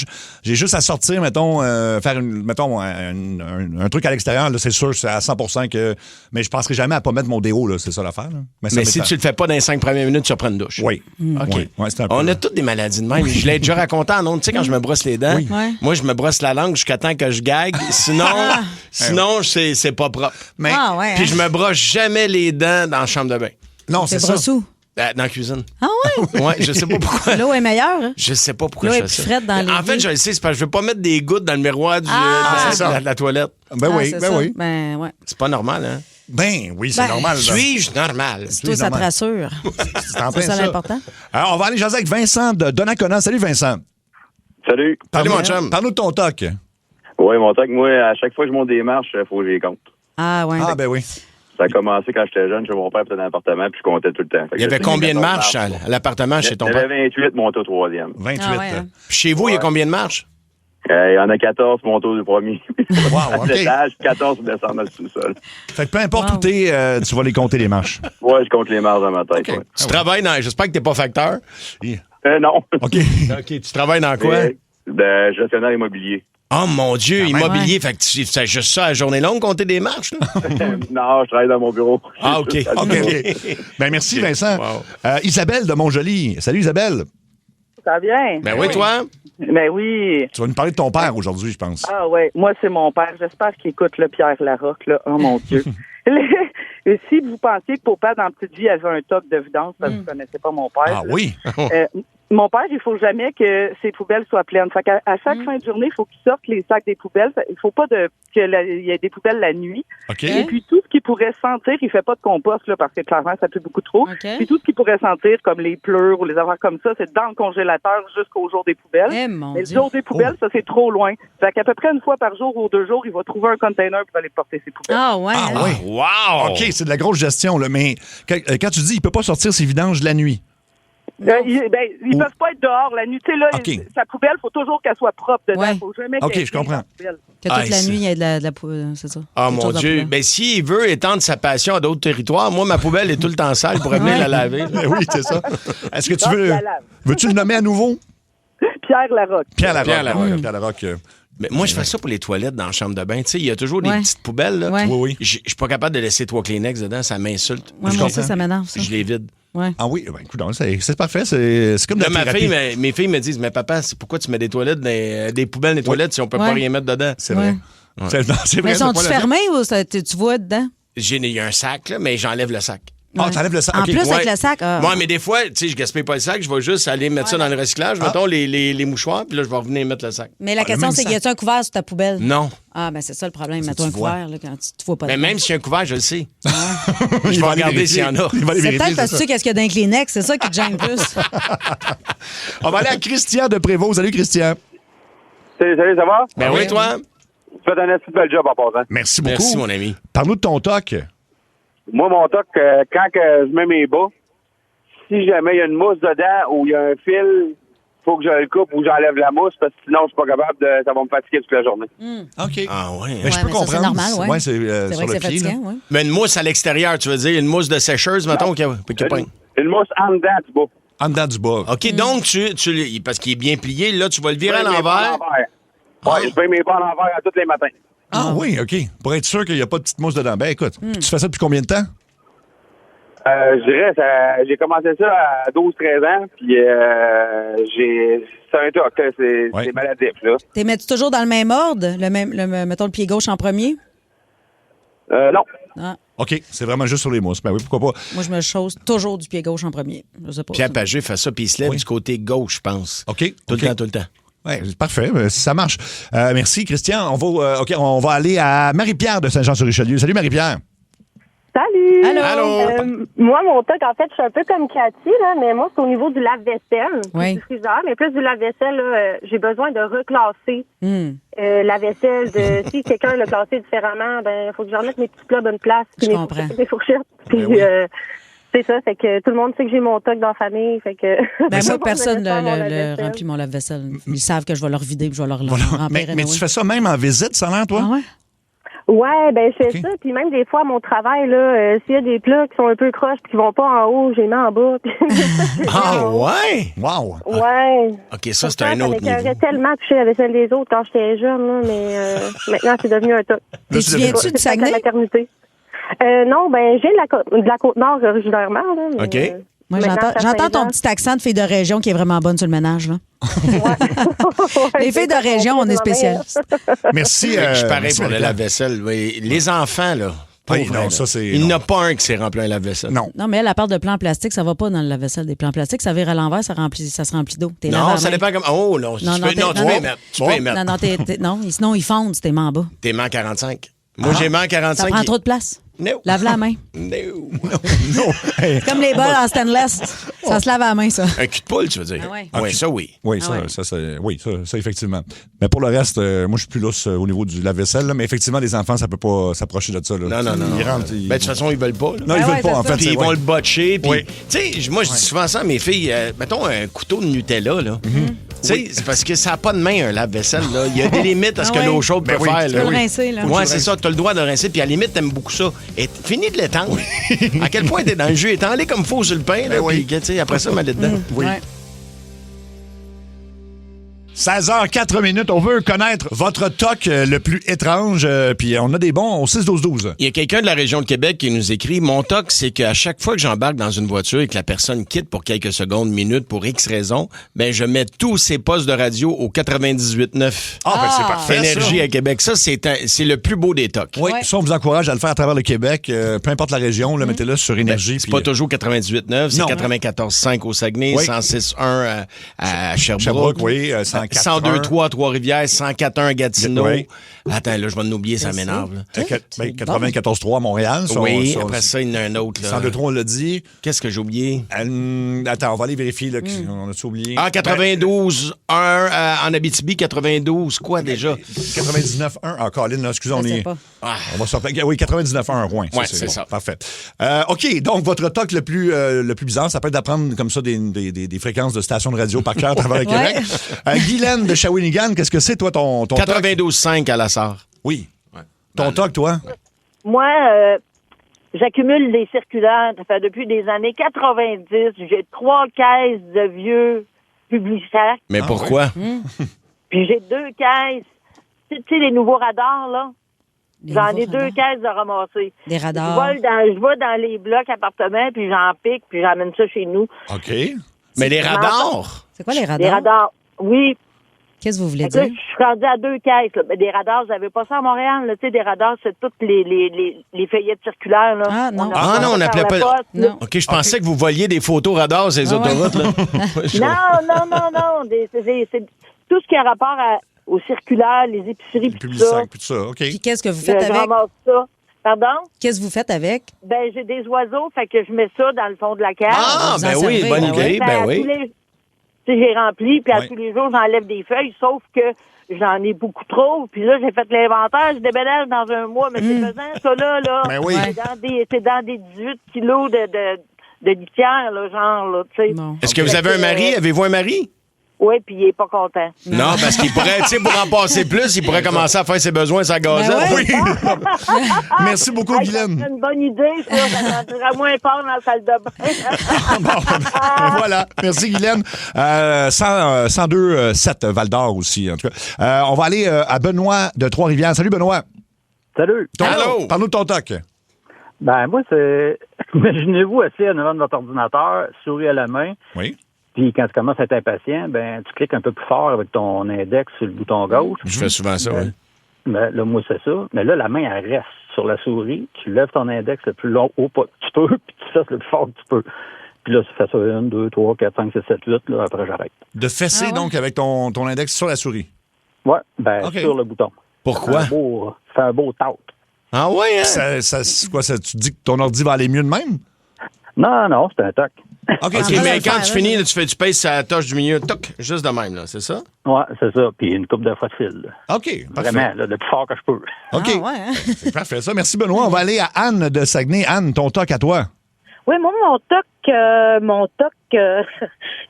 j'ai juste à sortir, mettons, faire un truc à l'extérieur, là, c'est sûr, c'est à 100% que... Mais je penserai jamais à pas mettre mon déo, là. C'est ça l'affaire, là. Mais si tu le fais pas dans les 5 premières minutes, tu reprends une douche. Oui. OK. Oui. Ouais, c'est un peu... On a toutes des maladies de même. Je l'ai déjà raconté en ondes. Tu sais, quand je me brosse les dents, Oui. Ouais. moi, je me brosse la langue jusqu'à temps que je gague. Sinon c'est pas propre. Mais, Ah ouais. Puis je me brosse jamais les dents dans la chambre de bain. non, c'est ça. brosse où? Dans la cuisine. Ah ouais? Ouais, je sais pas pourquoi. L'eau est meilleure, hein? Je sais pas pourquoi L'eau je est fais plus ça. frette dans En l'évier. fait, je le sais, c'est parce que je veux pas mettre des gouttes dans le miroir c'est ça. de la toilette. Ben oui, c'est ben ça. oui. Ben ouais. C'est pas normal, hein? Ben oui, c'est normal. là. Suis-je normal? Toi, ça te normal. rassure. C'est en plein C'est ça l'important. Alors, on va aller jaser avec Vincent de Donnacona. Salut, Vincent. Salut. Salut, mon chum. Parle-nous de ton toc. Oui, mon toc, moi, à chaque fois que je monte des marches, il faut que je les compte. Ah ouais. Ah, ben oui. Ça a commencé quand j'étais jeune, chez mon père, dans un appartement, puis je comptais tout le temps. Fait que Il y avait je sais combien de 14 marches à l'appartement chez ton Il y père? avait 28, monté au troisième. 28. Ah ouais, hein. Puis chez vous, il y a combien de marches? Il y en a 14, monté au premier. Wow, OK. L'étage, 14 pour descendre dans le sous-sol. Fait que peu importe où t'es, tu vas les compter, les marches. Ouais, je compte les marches dans ma tête. Ouais. Tu travailles dans... J'espère que t'es pas facteur. Non. OK. OK, tu travailles dans quoi? De gestionnaire immobilier. Oh mon Dieu, Quand même. immobilier, fait que tu fais juste ça à journée longue, compter des marches, là? Non, je travaille dans mon bureau. Ah, OK. OK. Ben merci, Vincent. Wow. Isabelle de Montjoli. Salut, Isabelle. Ça va bien? Ben oui, toi? Ben oui. Tu vas nous parler de ton père aujourd'hui, je pense. Ah ouais, moi c'est mon père. J'espère qu'il écoute le Pierre Larocque, là. Oh mon Dieu. Si vous pensiez que Papa, dans Petite Vie, avait un toc de vidange, parce que vous ne connaissez pas mon père. Ah oui? Mon père, il faut jamais que ses poubelles soient pleines. Fait qu'à chaque fin de journée, il faut qu'il sorte les sacs des poubelles. Il faut pas qu'il y ait des poubelles la nuit. OK. Et puis tout ce qu'il pourrait sentir, il fait pas de compost, là, parce que clairement, ça pue beaucoup trop. Puis tout ce qu'il pourrait sentir, comme les pleurs ou les affaires comme ça, c'est dans le congélateur jusqu'au jour des poubelles. Eh, mon Mais le Dieu. jour des poubelles, ça, c'est trop loin. Fait qu'à peu près une fois par jour ou 2 jours, il va trouver un container pour aller porter ses poubelles. Ah ouais. Ah hein? oui. Wow! OK, c'est de la grosse gestion, là. Mais quand tu dis il peut pas sortir ses vidanges la nuit. Ils peuvent pas être dehors la nuit. Tu sais, là, OK. sa poubelle, il faut toujours qu'elle soit propre dedans. Ouais. Faut jamais OK, qu'elle je comprends. Que toute la nuit, il y a de la poudre, c'est ça. Ah, Quelque mon chose en Dieu. poubelle. Ben, s'il veut étendre sa passion à d'autres territoires, moi, ma poubelle est tout le temps sale pour venir la laver. Oui, c'est ça. Est-ce que tu Non, veux... je la lave. Veux-tu le nommer à nouveau? Pierre Larocque. Pierre Larocque. Pierre Larocque. Pierre Larocque. Mais moi, je fais ça pour les toilettes dans la chambre de bain. Tu sais, il y a toujours des Ouais. petites poubelles. Là. Ouais. Oui. Je suis pas capable de laisser 3 Kleenex dedans, ça m'insulte. Ouais, moi aussi, ça m'énerve, ça. Je les vide. Ouais. Ah oui, ben, écoute, c'est parfait. C'est comme de Là, la thérapie. mes filles me disent, mais papa, pourquoi tu mets des toilettes, des poubelles dans les toilettes si on peut pas Ouais. rien mettre dedans? C'est vrai. Ouais. C'est vrai. Mais c'est pas sont-ils la- fermés ou tu vois dedans? Il y a un sac, là, mais j'enlève le sac. Ah, t'enlèves le sac. En OK. plus, avec Ouais. le sac. Ah. Moi, mais des fois, tu sais, je gaspille pas le sac, je vais juste aller mettre ça dans le recyclage, mettons les mouchoirs, puis là, je vais revenir mettre le sac. Mais la le question, même c'est, sac. y a-tu un couvert sur ta poubelle? Non. Ah, ben c'est ça le problème. Ça, Mets-toi tu un vois. couvert là, quand tu vois pas Mais dedans. même s'il y a un couvert, je le sais. Il Je vais va aller regarder vérifier. s'il y en a. Il va aller C'est vérifier, peut-être parce que ça. tu sais qu'est-ce qu'il y a dans les Kleenex. C'est ça qui te gêne plus. On va aller à Christian de Prévost. Salut, Christian. Salut, ça va? Ben oui, toi? Tu fais un assez bel job en passant. Merci beaucoup. Merci, mon ami. Parle-nous de ton toc. Moi, mon toc, quand que je mets mes bas, si jamais il y a une mousse dedans ou il y a un fil, faut que je le coupe ou j'enlève la mousse parce que sinon, je suis pas capable de. Ça va me fatiguer toute la journée. OK. Ah ouais. Mais je peux mais ça, comprendre. c'est normal, ouais. C'est C'est sur vrai que le c'est pied. là. fatigant, ouais. Mais une mousse à l'extérieur, tu veux dire? Une mousse de sécheuse, mettons, qui pogne. Une mousse en dedans du bas. En dedans du bas. OK, donc, parce qu'il est bien plié, là, tu vas le virer à Je mets mes bas l'envers. Ouais, je mets mes bas à l'envers tous les matins. Ah oui, OK. Pour être sûr qu'il n'y a pas de petite mousse dedans. Ben écoute, tu fais ça depuis combien de temps? Je dirais, j'ai commencé ça à 12-13 ans, puis c'est un toc, là, c'est maladif, là. T'es mets-tu toujours dans le même ordre? Mettons le pied gauche en premier? Non. Ah. OK, c'est vraiment juste sur les mousses. Ben oui, pourquoi pas. Moi, je me chausse toujours du pied gauche en premier. Je sais pas. Pierre Pagé fait ça, puis il se lève du côté gauche, je pense. OK. Tout le temps. Oui, parfait. Ça marche. Merci, Christian. On va aller à Marie-Pierre de Saint-Jean-sur-Richelieu. Salut, Marie-Pierre. Salut! Allô? Moi, mon toc, en fait, je suis un peu comme Cathy, là, mais moi, c'est au niveau du lave-vaisselle, Oui. du friseur, mais plus du lave-vaisselle, là, j'ai besoin de reclasser la vaisselle. Si quelqu'un l'a classé différemment, ben, il faut que je remette mes petits plats à bonne place. Je mes comprends. fourchettes, mes fourchettes. Puis, c'est ça, fait que tout le monde sait que j'ai mon toc dans la famille, fait que... Ben moi, Tout le personne monde me laisse faire mon ne lave-vaisselle. remplit mon lave-vaisselle. Ils savent que je vais leur vider et je vais leur remplir. Mais tu fais ça même en visite, ça a l'air, toi? Ah ouais? Ouais, ben je fais ça, puis même des fois à mon travail là, s'il y a des plats qui sont un peu croches puis qui vont pas en haut, j'ai mis en bas. Ah ouais? Wow. Ouais. OK, ça, c'est un autre J'aurais niveau. tellement touché la vaisselle des autres quand j'étais jeune, là, mais maintenant c'est devenu un toc. Tu viens-tu de Saguenay? La maternité. Non, ben j'ai de la Côte-Nord originairement. Là, mais, OK. Moi, maintenant, ça j'entends fait ton ans. petit accent de fille de région qui est vraiment bonne sur le ménage. Là. Les filles de région, on est spécialistes. Merci. Je suis pareil merci, pour le Marie-Pierre. lave-vaisselle. Oui, les enfants, là. Oui, pauvres, non, là. ça, c'est- Il n'y non. en a pas un qui s'est rempli un lave-vaisselle. Non. Non, mais elle parle de plans en plastique, ça va pas dans le lave-vaisselle. Des plans en plastique, ça vire à l'envers, ça se remplit d'eau. T'es lavé à Non, la ça main. dépend comme. Oh, non. Tu peux y mettre. Tu peux y mettre. Non, sinon ils fondent, tes mains en bas. T'es mains 45. Moi, j'ai mains 45. Ça prend trop de place. No. Lave la main. No. Non. Hey. Comme les bols en stainless. Ça se lave à la main, ça. Un cul de poule, tu veux dire? Ah ouais. Oui, ça, oui. Oui, ça, ça, effectivement. Mais pour le reste, moi, je suis plus lousse au niveau du lave-vaisselle, là, mais effectivement, les enfants, ça peut pas s'approcher de ça. Là. Non. Ils rentrent, ils- Ben, de toute façon, ils veulent pas. là. Non, ils Ah veulent ouais, pas, c'est en ça. fait. Puis c'est- ils vont ouais. le botcher. Puis, Oui. tu sais, moi, je dis souvent ça à mes filles. Mettons un couteau de Nutella, là. Tu sais, c'est parce que ça n'a pas de main, un lave-vaisselle, là. Il y a des limites à ce Ah que ouais. l'eau chaude Ben peut oui, faire, tu là. peux le rincer, là. Ouais, c'est ça. Tu as le droit de rincer. Puis à la limite, t'aimes beaucoup ça. Et finis de l'étendre. À quel point t'es dans le jus? Étends-les comme faux sur le pain, là. oui. Puis, tu sais, après ça, mets-les dedans. Oui. Ouais. 16h04. On veut connaître votre toc le plus étrange. Puis on a des bons au 6-12-12. Il y a quelqu'un de la région de Québec qui nous écrit « Mon toc, c'est qu'à chaque fois que j'embarque dans une voiture et que la personne quitte pour quelques secondes, minutes, pour X raisons, ben je mets tous ces postes de radio au 98.9. Ah, ben c'est parfait. Énergie ça. à Québec. Ça, c'est le plus beau des tocs. Oui, Ouais. ça, on vous encourage à le faire à travers le Québec. Peu importe la région, là, mettez-le sur Énergie. C'est puis, pas toujours 98.9, c'est Non. 94.5 au Saguenay, Oui. 106.1 à Sherbrooke. Sherbrooke, oui, 104.1. 102.3 à Trois-Rivières, 104.1 à Gatineau. Oui. Attends, là, je vais en oublier, ça m'énerve. là. 94.3 à Montréal. Ça, Oui, ça, après ça, il y en a un autre. là. 102.3, on l'a dit. Qu'est-ce que j'ai oublié? Attends, on va aller vérifier. Là, on a-tu oublié? Ah, 92, 1 en Abitibi, 92, quoi déjà? 99.1. Ah, Colin, là, excusez, on Je sais est... pas. On va sortir. Oui, 99.1 à Rouen. Ouais, c'est ça. Parfait. OK, donc votre toc le plus bizarre, ça peut être d'apprendre comme ça des fréquences de stations de radio par cœur à travers le Québec. Guylaine de Shawinigan, qu'est-ce que c'est, toi, ton toc? 92,5 à la Sarre. Oui. Ton toc, toi? Moi, j'accumule des circulaires. Ça fait depuis des années 90. J'ai 3 caisses de vieux publicitaires. Mais pourquoi? Puis j'ai 2 caisses tu sais, les nouveaux radars, là. Les J'en nouveaux ai 2 radars. caisses de ramasser. Des radars. Je vais dans les blocs appartements, puis j'en pique, puis j'amène ça chez nous. OK. Mais les radars? C'est quoi les radars? Les radars, oui. Qu'est-ce que vous voulez Fait que là, dire? je suis rendue à 2 caisses. Là. Mais des radars, vous n'avez pas ça à Montréal. Là. Tu sais, des radars, c'est toutes les feuillettes circulaires. Là. Ah, non. On n'appelait pas... Non. OK, je pensais que vous voliez des photos radars sur les autoroutes. Là. Non. C'est tout ce qui a rapport au circulaire, les épiceries, puis tout ça. Puis tout ça, OK. Puis qu'est-ce que vous faites Je avec? ramasse ça. Pardon? Qu'est-ce que vous faites avec? Ben, j'ai des oiseaux, fait que je mets ça dans le fond de la cave. Ah, Vous en ben oui, servez, bonne ben idée, ben oui. Tu sais, j'ai rempli, puis à Ouais. tous les jours, j'enlève des feuilles, sauf que j'en ai beaucoup trop. Puis là, j'ai fait l'inventaire, je déménage dans un mois, mais c'est pesant, ça, là. Ben oui. C'est dans des 18 kilos de litière, là, genre, là, tu sais. Est-ce que vous avez un mari? Avez-vous un mari? Oui, puis il est pas content. Non, parce qu'il pourrait, tu sais, pour en passer plus, il pourrait commencer à faire ses besoins sa gazette. Oui. Merci beaucoup, Guylaine. C'est une bonne idée, ça. Ça sentira moins fort dans la salle de bain. Voilà. Merci, Guylaine. 102-7 Val-d'Or aussi, en tout cas. On va aller à Benoît de Trois-Rivières. Salut, Benoît. Salut. Allô. Parle-nous de ton toc. Ben, moi, c'est... Imaginez-vous assis en avant de votre ordinateur, souris à la main. Oui. Puis quand tu commences à être impatient, ben, tu cliques un peu plus fort avec ton index sur le bouton gauche. Je fais souvent ça, oui. Ben, là, moi, c'est ça. Mais là, la main, elle reste sur la souris. Tu lèves ton index le plus long haut que tu peux, puis tu fesses le plus fort que tu peux. Puis là, tu fais ça 1, 2, 3, 4, 5, 6, 7, 8. Là, après, j'arrête. De fesser, donc, avec ton index sur la souris. Ouais, ben, OK. sur le bouton. Pourquoi? Ça fait un beau taupe. Ah ouais, hein? Tu te dis que ton ordi va aller mieux de même? Non, c'est un toc. OK, mais quand tu finis, là, tu pèses sa touche du milieu, toc, juste de même, là, c'est ça? Ouais, c'est ça. Puis une coupe de fois de fil. Là. OK, parfait. Vraiment, là, le plus fort que je peux. OK. Ah, ouais, hein? C'est parfait, ça. Merci, Benoît. On va aller à Anne de Saguenay. Anne, ton toc à toi. Oui, moi, mon toc,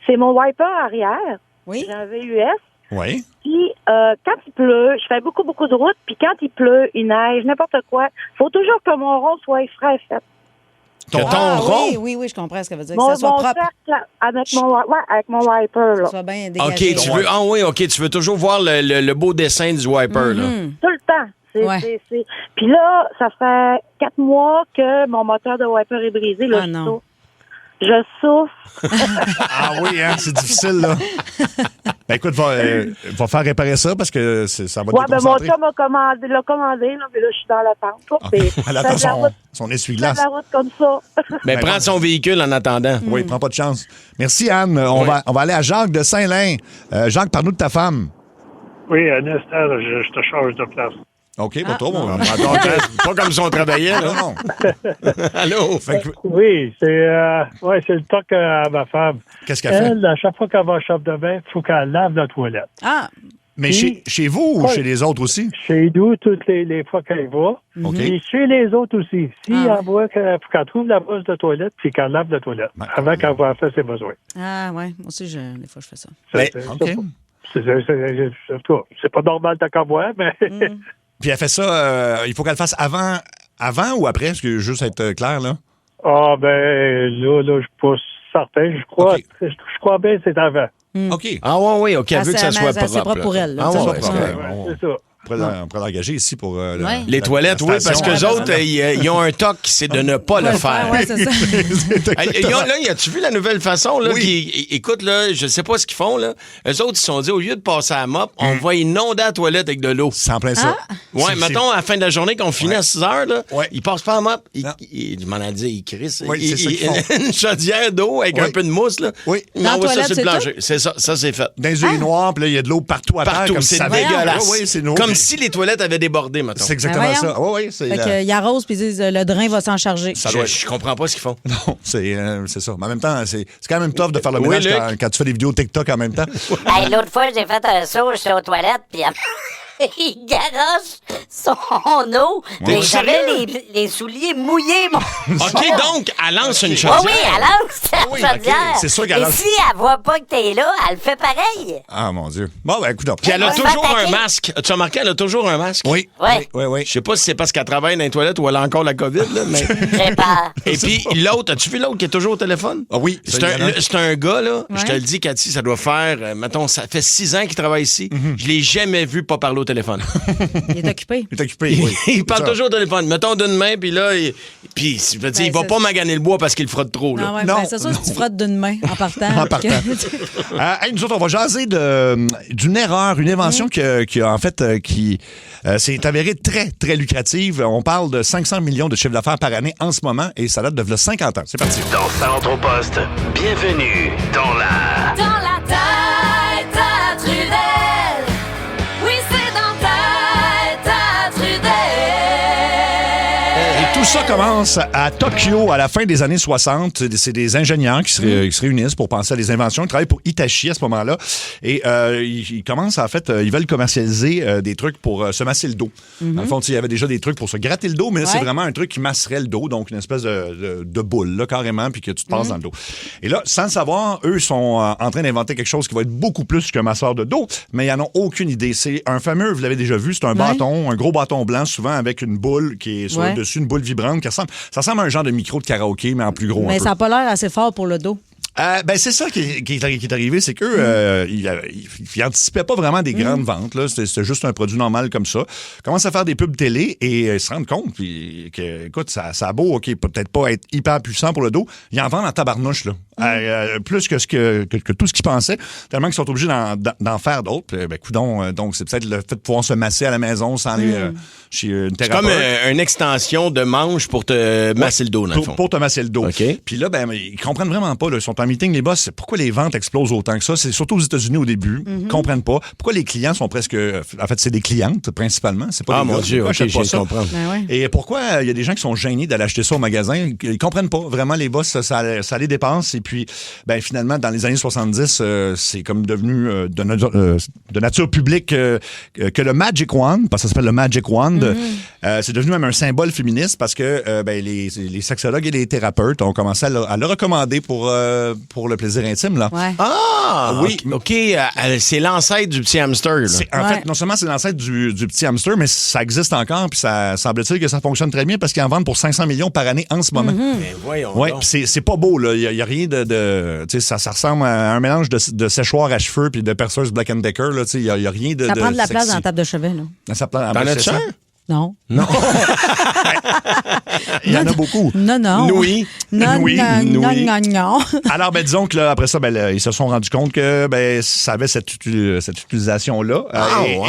c'est mon wiper arrière. Oui. J'ai un VUS. Oui. Puis, quand il pleut, je fais beaucoup de routes, puis quand il pleut, il neige, n'importe quoi, faut toujours que mon rond soit frais fait. Ton rond? Oui, je comprends ce que ça veut dire. Mon Que ça soit propre. cercle avec mon wiper, là. Que ça soit bien dégagé. OK, tu veux toujours voir le beau dessin du wiper, là. Tout le temps. Puis là, ça fait 4 mois que mon moteur de wiper est brisé. Là, je souffre. Ah oui, hein, c'est difficile, là. Ben écoute, va faire réparer ça parce que ça va te Ouais, ben mon déconcentrer. chum l'a commandé, là, mais là, je suis dans l'attente. Elle attend son essuie-glace. Fais de la route comme ça. Mais prends son véhicule en attendant. Oui, prends pas de chance. Merci, Anne. On va aller à Jacques de Saint-Lin. Jacques, parle-nous de ta femme. Oui, un instant, je te change de place. OK, pas trop. Pas comme si on travaillait, là. Non. Allô? Oui, c'est le toc à ma femme. Qu'est-ce qu'elle fait? Elle, à chaque fois qu'elle va à la chambre de bain, il faut qu'elle lave la toilette. Ah! Mais chez vous ou chez les autres aussi? Chez nous, toutes les fois qu'elle va. OK. Et chez les autres aussi. Si elle voit qu'elle trouve la brosse de toilette, puis qu'elle lave la toilette avant qu'elle va faire ses besoins. Ah, ouais. Moi aussi, des fois, je fais ça. C'est pas normal de qu'elle voit, mais... Puis elle fait ça, il faut qu'elle le fasse avant ou après? Est-ce que juste être clair, là? Ah, ben, là, je suis pas certain. Je crois bien que c'est avant. OK. Ah, oui, OK. Elle veut que ça soit propre. C'est propre pour elle. Là, ah, Ça ouais, soit ouais, propre. C'est ça. On pourrait l'engager ici pour les toilettes, oui, parce que les autres, ils ont un toc, c'est de ne pas le faire. Ouais, c'est ça. Là, as-tu vu la nouvelle façon? Là, écoute, là, je sais pas ce qu'ils font. Là. Eux autres, ils se sont dit, au lieu de passer à la mop, on va inonder la toilette avec de l'eau. C'est en plein ça. Ouais, mettons, à la fin de la journée, qu'on finit à 6 heures, là, ils passent pas à la mop. Je m'en ai dit, ils crissent. Oui, c'est ça qu'ils font. Une chaudière d'eau avec un peu de mousse, là. Oui. Ils envoient ça sur le plancher. C'est ça, c'est fait. Dans les urinoirs, puis là, il y a de l'eau partout à terre. Partout, Comme c'est ça dégueulasse. Oui, c'est comme si les toilettes avaient débordé, maintenant. C'est exactement ça. Oui, c'est. Fait qu'ils arrosent puis ils disent le drain va s'en charger. Je comprends pas ce qu'ils font. Non, c'est ça. Mais en même temps, c'est quand même tough de faire le ménage quand tu fais des vidéos TikTok en même temps. Hey, l'autre fois, j'ai fait un saut, je suis aux toilettes, puis il garoche son eau. Mais j'avais les souliers mouillés, mon. OK, donc, elle lance une chaudière. Oui, elle lance la chaudière. C'est sûr qu'elle Et lance. si elle voit pas que t'es là, elle fait pareil. Ah, mon Dieu. Bon, ben, écoute. Puis elle a toujours un masque. Tu as remarqué, elle a toujours un masque? Oui. Oui. Je sais pas si c'est parce qu'elle travaille dans les toilettes ou elle a encore la COVID, là, mais. J'ai peur. Et puis, l'autre, as-tu vu l'autre qui est toujours au téléphone? Ah oui. C'est un gars, là. Je te le dis, Cathy, ça doit faire, mettons, ça fait 6 ans qu'il travaille ici. Je l'ai jamais vu pas parler au téléphone. Il est occupé. Il est occupé, oui. Il parle toujours au téléphone. Mettons d'une main, puis là, puis je veux dire, il va pas maganer le bois parce qu'il le frotte trop. Là. Non, ouais, ben, c'est sûr que tu frottes d'une main en partant. En partant. Hey, nous autres, on va jaser d'une erreur, une invention qui s'est avérée très, très lucrative. On parle de 500 millions de chiffre d'affaires par année en ce moment et ça date de 50 ans. C'est parti. Dans Centre au poste, bienvenue dans la... Dans la tête à Trudel. Oui, c'est dans tête à Trudel. Et tout ça commence à Tokyo à la fin des années 60. C'est des ingénieurs qui se réunissent pour penser à des inventions. Ils travaillent pour Hitachi à ce moment-là. Et ils commencent, en fait, ils veulent commercialiser des trucs pour se masser le dos. Dans le fond, il y avait déjà des trucs pour se gratter le dos, mais là, c'est vraiment un truc qui masserait le dos. Donc, une espèce de boule, là, carrément, puis que tu te passes dans le dos. Et là, sans le savoir, eux sont en train d'inventer quelque chose qui va être beaucoup plus qu'un masseur de dos, mais ils n'en ont aucune idée. C'est un fameux, vous l'avez déjà vu, c'est un bâton, un gros bâton blanc, souvent avec une boule qui est sur le dessus, une boule vibrante qui ressemble. Ça ressemble à un genre de micro de karaoké, mais en plus gros. Mais ça n'a pas l'air assez fort pour le dos. Ben c'est ça qui est arrivé, c'est qu'eux, ils anticipaient pas vraiment des grandes ventes. Là. C'était juste un produit normal comme ça. Ils commencent à faire des pubs télé et ils se rendent compte que, écoute, ça a beau, OK, peut-être pas être hyper puissant pour le dos, ils en vendent en tabarnouche, là. Plus que tout ce qu'ils pensaient, tellement qu'ils sont obligés d'en faire d'autres. Ben, coudonc, donc c'est peut-être le fait de pouvoir se masser à la maison sans aller chez une thérapeute. C'est comme une extension de manche pour te masser le dos, dans le fond. Pour te masser le dos. Okay. Puis là, ben, ils comprennent vraiment pas. Là. Ils sont en meeting, les boss. Pourquoi les ventes explosent autant que ça? C'est surtout aux États-Unis au début. Ils comprennent pas. Pourquoi les clients sont presque... En fait, c'est des clientes, principalement. C'est pas des mon gars. Dieu, OK, je comprends. Et pourquoi il y a des gens qui sont gênés d'aller acheter ça au magasin? Ils comprennent pas. Vraiment, les boss, ça les dépense. Et puis, ben, finalement, dans les années 70, c'est comme devenu de nature publique que le Magic Wand, parce que ça s'appelle le Magic Wand, c'est devenu même un symbole féministe parce que ben, les sexologues et les thérapeutes ont commencé à le recommander pour le plaisir intime. Là. Ouais. Ah, oui. OK. C'est l'ancêtre du petit hamster. Là. En fait, non seulement c'est l'ancêtre du petit hamster, mais ça existe encore, puis ça semble-t-il que ça fonctionne très bien parce qu'ils en vendent pour 500 millions par année en ce moment. Mais voyons donc. C'est pas beau, là. Il y a rien de ça ressemble à un mélange de séchoir à cheveux puis de perceuse Black & Decker. Il n'y a rien de Ça prend de la sexy. place dans la table de chevet. Là. Ça prend, T'en as-tu un? Non. Non. Il y en a beaucoup. Non. Oui. Non. Alors, ben, disons que là, après ça, ben, ils se sont rendus compte que ben, ça avait cette utilisation-là. Et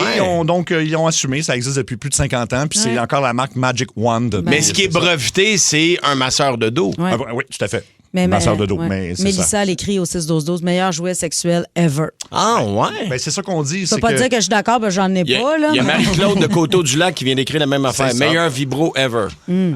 ils ont assumé. Ça existe depuis plus de 50 ans. Puis c'est encore la marque Magic Wand. Mais ce qui est breveté, c'est un masseur de dos. Ouais. Oui, tout à fait. Masseur de dos. Ouais. Mais c'est Mélissa ça. l'écrit au 6-12-12, meilleur jouet sexuel ever. Ah, ouais. Ben, c'est ça qu'on dit. Je peux pas dire que je suis d'accord, ben j'en ai pas. Là. Il y a Marie-Claude de Coteau-du-Lac qui vient d'écrire la même affaire. Meilleur vibro ever.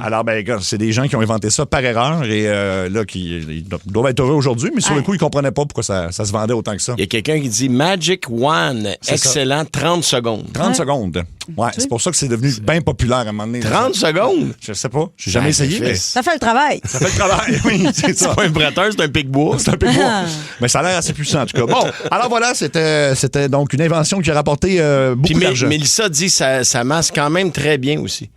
Alors, ben, c'est des gens qui ont inventé ça par erreur et là, ils doivent être heureux aujourd'hui, mais sur le coup, ils comprenaient pas pourquoi ça se vendait autant que ça. Il y a quelqu'un qui dit Magic Wand, excellent, 30 secondes. 30 secondes. Ouais, c'est pour ça que c'est devenu bien populaire à un moment donné. 30 secondes? Je sais pas. J'ai jamais essayé, mais... Ça fait le travail. Ça fait le travail, oui, c'est ça. C'est pas un bretteur, c'est un pic-bois. C'est un pic-bois. Mais ça a l'air assez puissant, en tout cas. Bon, alors voilà, c'était donc une invention qui a rapporté beaucoup d'argent. Mélissa dit que ça masse quand même très bien aussi.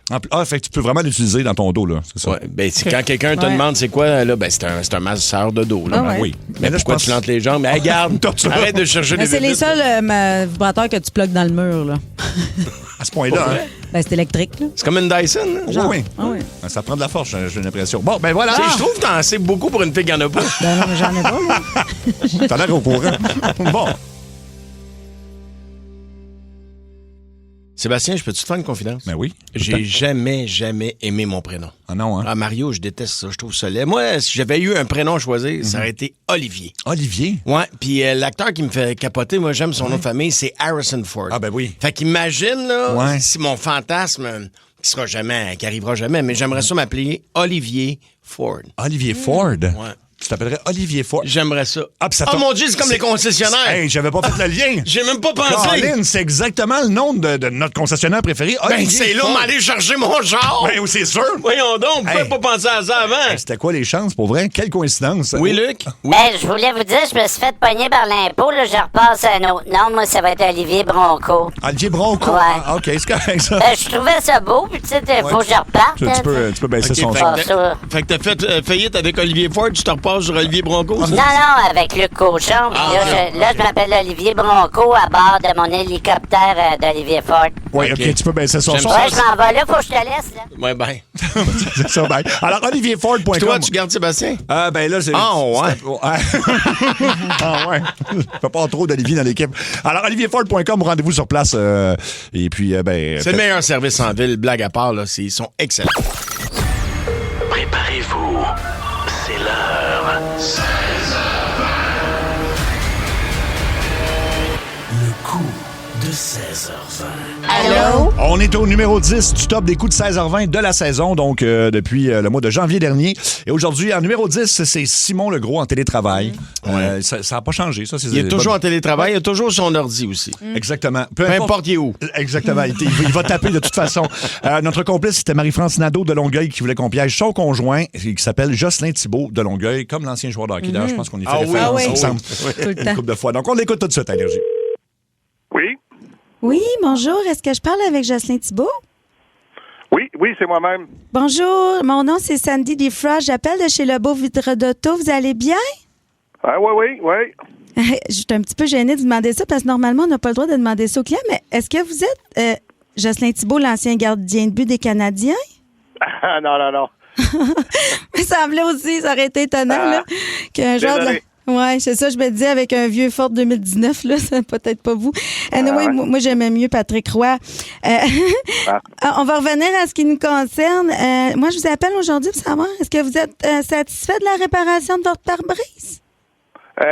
Fait que tu peux vraiment l'utiliser dans ton dos, là. C'est ça. Ouais, ben, quand quelqu'un te demande c'est quoi, là, ben, c'est un masseur de dos. Là. Oui. Mais là, pourquoi tu lantes les jambes? Hey, garde, arrête de chercher des c'est les seuls vibrateurs que tu plugues dans le mur, là. À ce point-là, hein? Ben, c'est électrique, là. C'est comme une Dyson. Hein? Genre. Oui. Ça prend de la force, j'ai l'impression. Bon, ben voilà. Je trouve que t'en sais beaucoup pour une fille qui en a pas. Ben non, mais j'en ai pas, là. T'as l'air au courant. Bon. Sébastien, je peux-tu te faire une confidence? Ben oui. J'ai jamais aimé mon prénom. Ah non, hein? Ah, Mario, je déteste ça. Je trouve ça laid. Moi, si j'avais eu un prénom à choisir, ça aurait été Olivier. Olivier? Ouais. Puis l'acteur qui me fait capoter, moi, j'aime son nom de famille, c'est Harrison Ford. Ah, ben oui. Fait qu'imagine, là, si mon fantasme, qui arrivera jamais, mais j'aimerais ça m'appeler Olivier Ford. Olivier Ford? Ouais. Tu t'appellerais Olivier Ford. J'aimerais ça. Ah, puis ça mon Dieu, c'est comme les concessionnaires. Hey, j'avais pas fait le lien. J'ai même pas pensé. Colin, c'est exactement le nom de notre concessionnaire préféré. Ben, c'est là, m'aller chercher mon genre. Ben, c'est sûr. Voyons donc, pourquoi pas penser à ça avant? Hey, c'était quoi les chances, pour vrai? Quelle coïncidence. Oui, Luc? Oui. Ben, je voulais vous dire, je me suis fait pogner par l'impôt, là, je repasse à un autre nom. Moi, ça va être Olivier Bronco. Olivier Bronco? Ouais. Ah, OK, c'est correct, ça. Je trouvais ça beau, puis tu sais, faut que je reparte. Tu peux baisser son fait que t'as fait faillite avec Olivier Ford, tu te repars bord sur Olivier Bronco? Non, avec Luc Cochon. Là, je m'appelle Olivier Bronco à bord de mon hélicoptère d'Olivier Ford. Oui, OK, tu peux baisser son son. Ouais, je m'en vais là, faut que je te laisse. Là. Ouais, ben. C'est ça, ben. Alors, olivierford.com. Toi, tu gardes Sébastien? Ben là, c'est... Ah, ouais. Ah, ouais. Je fais pas trop d'Olivier dans l'équipe. Alors, olivierford.com, rendez-vous sur place. Et puis, c'est le meilleur service en ville, blague à part, là. Ils sont excellents. Préparez-vous. C'est l'heure. 16h20. Le coup de 16h20. Allô? On est au numéro 10 du top des coups de 16h20 de la saison, donc depuis le mois de janvier dernier. Et aujourd'hui, en numéro 10, c'est Simon Legros en télétravail. Ça n'a pas changé, ça. Il est toujours en télétravail, il a toujours son ordi aussi. Exactement. Peu importe il est où. Exactement. Il va taper de toute façon. Notre complice, c'était Marie-France Nadeau de Longueuil qui voulait qu'on piège son conjoint, qui s'appelle Jocelyn Thibault de Longueuil, comme l'ancien joueur de hockey. D'ailleurs, je pense qu'on y fait référence ensemble une couple de fois. Donc, on l'écoute tout de suite à Énergie. Oui. Oui, bonjour. Est-ce que je parle avec Jocelyn Thibault? Oui, c'est moi-même. Bonjour, mon nom c'est Sandy Defrost. J'appelle de chez Le Beau Vitre d'Auto. Vous allez bien? Ah oui. Je suis un petit peu gênée de demander ça parce que normalement, on n'a pas le droit de demander ça aux clients, mais est-ce que vous êtes Jocelyn Thibault, l'ancien gardien de but des Canadiens? Ah, non. Il me semblait aussi, ça aurait été étonnant, là, qu'un joueur de la... Oui, c'est ça, je me disais, avec un vieux Ford 2019, là, c'est peut-être pas vous. Anyway, moi, j'aimais mieux Patrick Roy. On va revenir à ce qui nous concerne. Moi, je vous appelle aujourd'hui pour savoir, est-ce que vous êtes satisfait de la réparation de votre pare-brise?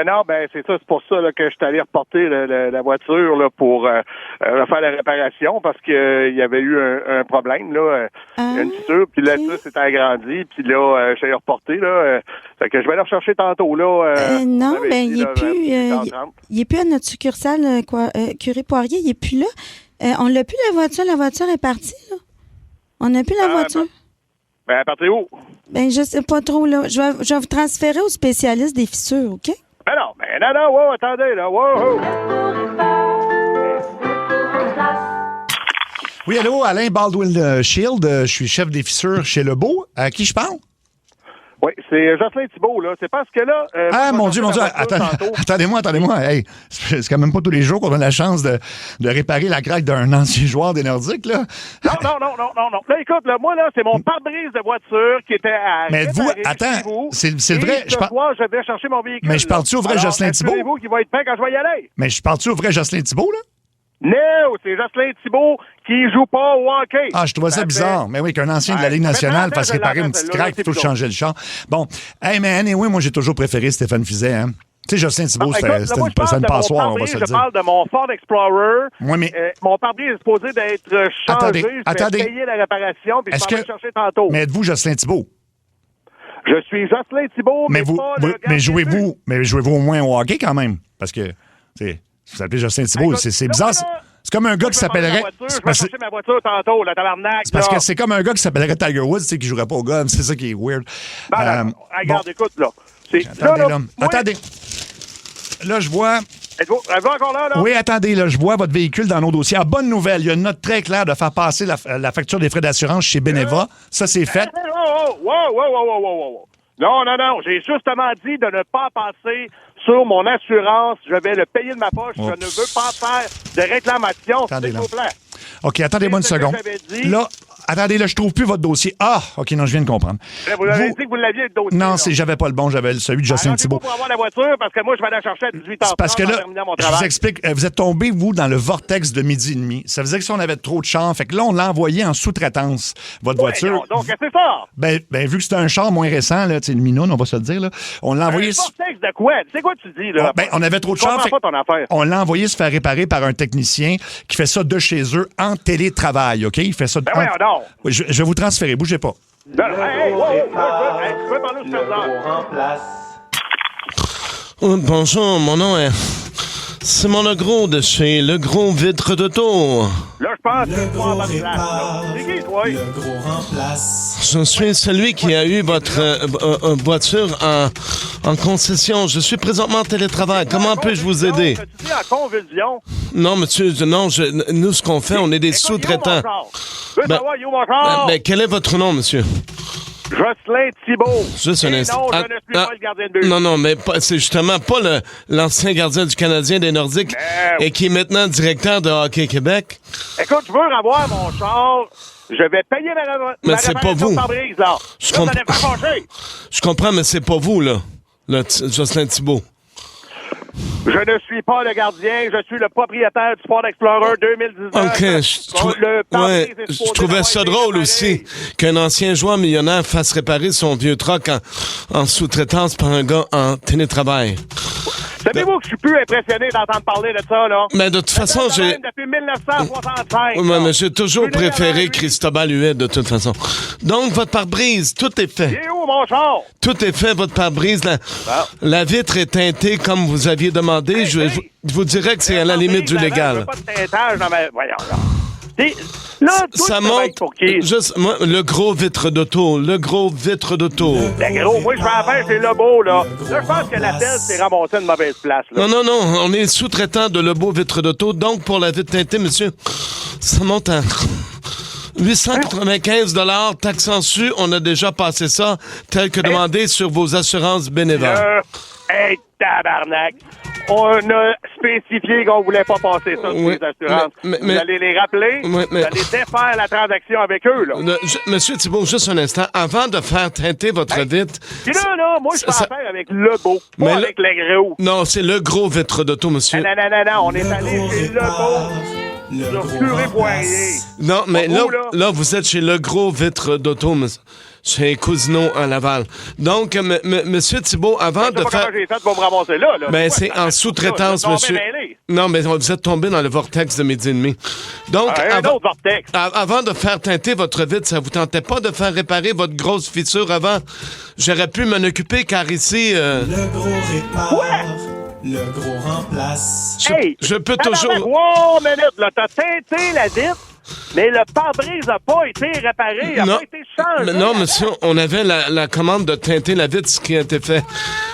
Non, c'est ça. C'est pour ça là, que je suis allé reporter la voiture là, pour faire la réparation parce que il y avait eu un problème, là, une fissure, puis là, ça s'est agrandi, puis là, je suis allé reporter, là. Fait que je vais aller rechercher tantôt, là. Non, il est plus à notre succursale Curie-Poirier, il est plus là. On l'a plus, la voiture est partie, là. On n'a plus la voiture. Elle est partie où? Je sais pas trop, là. Je vais vous transférer au spécialiste des fissures, OK? Non, attendez, là, wow. Oui, allô, Alain Baldwin-Shield. Je suis chef des fissures chez Lebeau. À qui je parle? Oui, c'est Jocelyn Thibault, là. C'est parce que là... mon Dieu. Attendez-moi. Hey, c'est quand même pas tous les jours qu'on a la chance de réparer la craque d'un ancien joueur des Nordiques, là. Non. Là, écoute, moi, là, c'est mon pare-brise de voiture qui était à... Mais c'est le vrai... Ce soir, je vais chercher mon véhicule. Mais je parle-tu au vrai Jocelyn Thibault? C'est vous qui va être prêt quand je vais y aller. Mais je parle-tu au vrai Jocelyn Thibault, là? Non, c'est Jocelyn Thibault qui joue pas au hockey. Ah, je trouvais ça bizarre. Mais oui, qu'un ancien de la Ligue nationale fasse réparer une petite craque, il faut changer le char. Bon, mais anyway, moi, j'ai toujours préféré Stéphane Fizet, hein. Tu sais, Jocelyn Thibault, c'était une passoire, on va se le dire. Je parle de mon Ford Explorer. Oui, mais... mon pare-brise est supposé d'être changé. Je vais payer la réparation, puis je vais le chercher tantôt. Mais êtes-vous Jocelyn Thibault? Je suis Jocelyn Thibault, mais jouez-vous au moins au hockey quand même? Parce que, tu vous appelez Jocelyn Thibault, c'est bizarre. C'est comme un gars qui s'appellerait... Je vais chercher ma voiture tantôt, la tabarnak. C'est parce que c'est comme un gars qui s'appellerait Tiger Woods, tu sais, qui jouerait pas au golf. C'est ça qui est weird. Regarde, écoute, là. Attendez. Là, je vois... Êtes-vous encore là? Oui, attendez, là, je vois votre véhicule dans nos dossiers. Ah, bonne nouvelle, il y a une note très claire de faire passer la facture des frais d'assurance chez Beneva. Ça, c'est fait. Wow. Non. J'ai justement dit de ne pas passer sur mon assurance. Je vais le payer de ma poche. Oups. Je ne veux pas faire de réclamation, s'il vous plaît. OK, attendez-moi une seconde. Là, attendez, là, je trouve plus votre dossier. Ah, OK, non, je viens de comprendre. Vous avez dit que vous l'aviez, le dossier. Non, j'avais pas le bon, j'avais celui de Jocelyn Thibault. pour avoir la voiture, parce que moi, je vais la chercher à 18h30. C'est parce que là, je vous explique, vous êtes tombé, vous, dans le vortex de midi et demi. Ça faisait que si on avait trop de chars, fait que là, on l'a envoyé en sous-traitance, votre voiture. Donc, c'est ça. Ben, vu que c'est un char moins récent, là, tu sais, le Minoun, on va se le dire, là, on l'a envoyé... vortex de quoi? C'est quoi tu dis, là? On avait trop de chars, fait on l'a envoyé se faire réparer par un technicien qui fait ça de chez eux en télétravail, OK? Il fait ça... Je vais vous transférer, bougez pas. Tu peux parler au serveur. Bonjour, mon nom est Simon Legros de chez Le Gros Vitre d'Auto. Là, je pense que tu vas en bonne place. C'est qui, toi? Le Gros remplace. Je suis celui qui a eu votre voiture en concession. Je suis présentement en télétravail. Comment puis-je vous aider? Tu dis en convulsion? Non, monsieur, non. Nous, ce qu'on fait, on est des sous-traitants. Quel est votre nom, monsieur? Jocelyn Thibault. Juste un instant. Non, je ne suis pas le gardien de but. Non, mais c'est justement pas l'ancien gardien du Canadien des Nordiques et qui est maintenant directeur de Hockey Québec. Écoute, je veux revoir mon char. Je vais payer ma c'est pas vous. pare-brise, là. Ça allait pas fâcher. Je comprends, mais c'est pas vous, là, Jocelyn Thibault. Je ne suis pas le gardien, je suis le propriétaire du Ford Explorer 2019. OK, je trouvais ça drôle aussi qu'un ancien joueur millionnaire fasse réparer son vieux truck en sous-traitance par un gars en télétravail. Savez-vous que je suis plus impressionné d'entendre parler de ça, là? Mais de toute façon, j'ai... Depuis 1965. Mais j'ai toujours préféré Cristobal Huet, de toute façon. Donc, votre pare-brise, tout est fait. Il est où, mon char? Tout est fait, votre pare-brise. La vitre est teintée comme vous aviez demandé. Je vous dirais que c'est à la limite du légal. Je veux pas de teintage dans ma... Voyons, là. Là, ça monte pour qui? Juste, moi, le gros vitre d'auto. Le gros vitre d'auto. Le gros, moi, je fais affaire, c'est Lebeau, là. Là, je pense que l'appel s'est ramassé une mauvaise place, là. Non, on est sous-traitant de Lebeau vitre d'auto. Donc, pour la vitre teintée, monsieur, ça monte à 895 $, taxes en su. On a déjà passé ça, tel que demandé sur vos assurances bénévoles. Hey, tabarnak! On a spécifié qu'on voulait pas passer ça sur les assurances. Vous allez les rappeler, vous allez défaire la transaction avec eux, là. Monsieur Thibault, juste un instant. Avant de faire teinter votre vitre... Puis là, moi, je fais affaire avec Lebeau, pas avec le gros. Non, c'est le gros vitre d'auto, monsieur. Non, on est allé chez Lebeau. Non, mais là, vous êtes chez le gros vitre d'auto, chez Cousineau à Laval. Donc, monsieur Thibault, avant de faire... j'ai fait pour me ramasser là. Ben, c'est en sous-traitance, monsieur. Non, mais vous êtes tombé dans le vortex de midi et demi. Donc, avant de faire teinter votre vitre, ça vous tentait pas de faire réparer votre grosse fissure avant? J'aurais pu m'en occuper, car ici... Le gros répare. Le gros remplace. Je peux toujours... Wow, minute, là, t'as teinté la vitre, mais le pare-brise n'a pas été réparé, n'a pas été changé. Non, monsieur, on avait la commande de teinter la vitre, ce qui a été fait.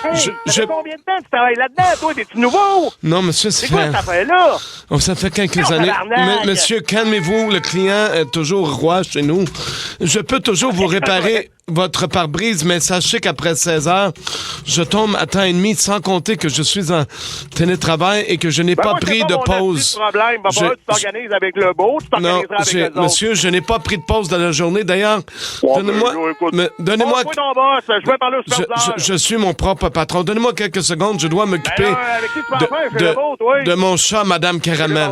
Ça fait combien de temps que tu travailles là-dedans, toi? T'es-tu nouveau? Non, monsieur, c'est quoi ça fait là? Ça fait quelques années. Mais, monsieur, calmez-vous, le client est toujours roi chez nous. Je peux toujours vous réparer votre pare-brise, mais sachez qu'après 16 heures, je tombe à temps et demi, sans compter que je suis en télétravail et que je n'ai pas pris de pause. Tu t'organises avec le beau, tu t'organiseras avec les autres. Monsieur, je n'ai pas pris de pause dans la journée. D'ailleurs, donnez-moi... Je suis mon propre patron. Donnez-moi quelques secondes, je dois m'occuper de mon chat, Madame Caramel.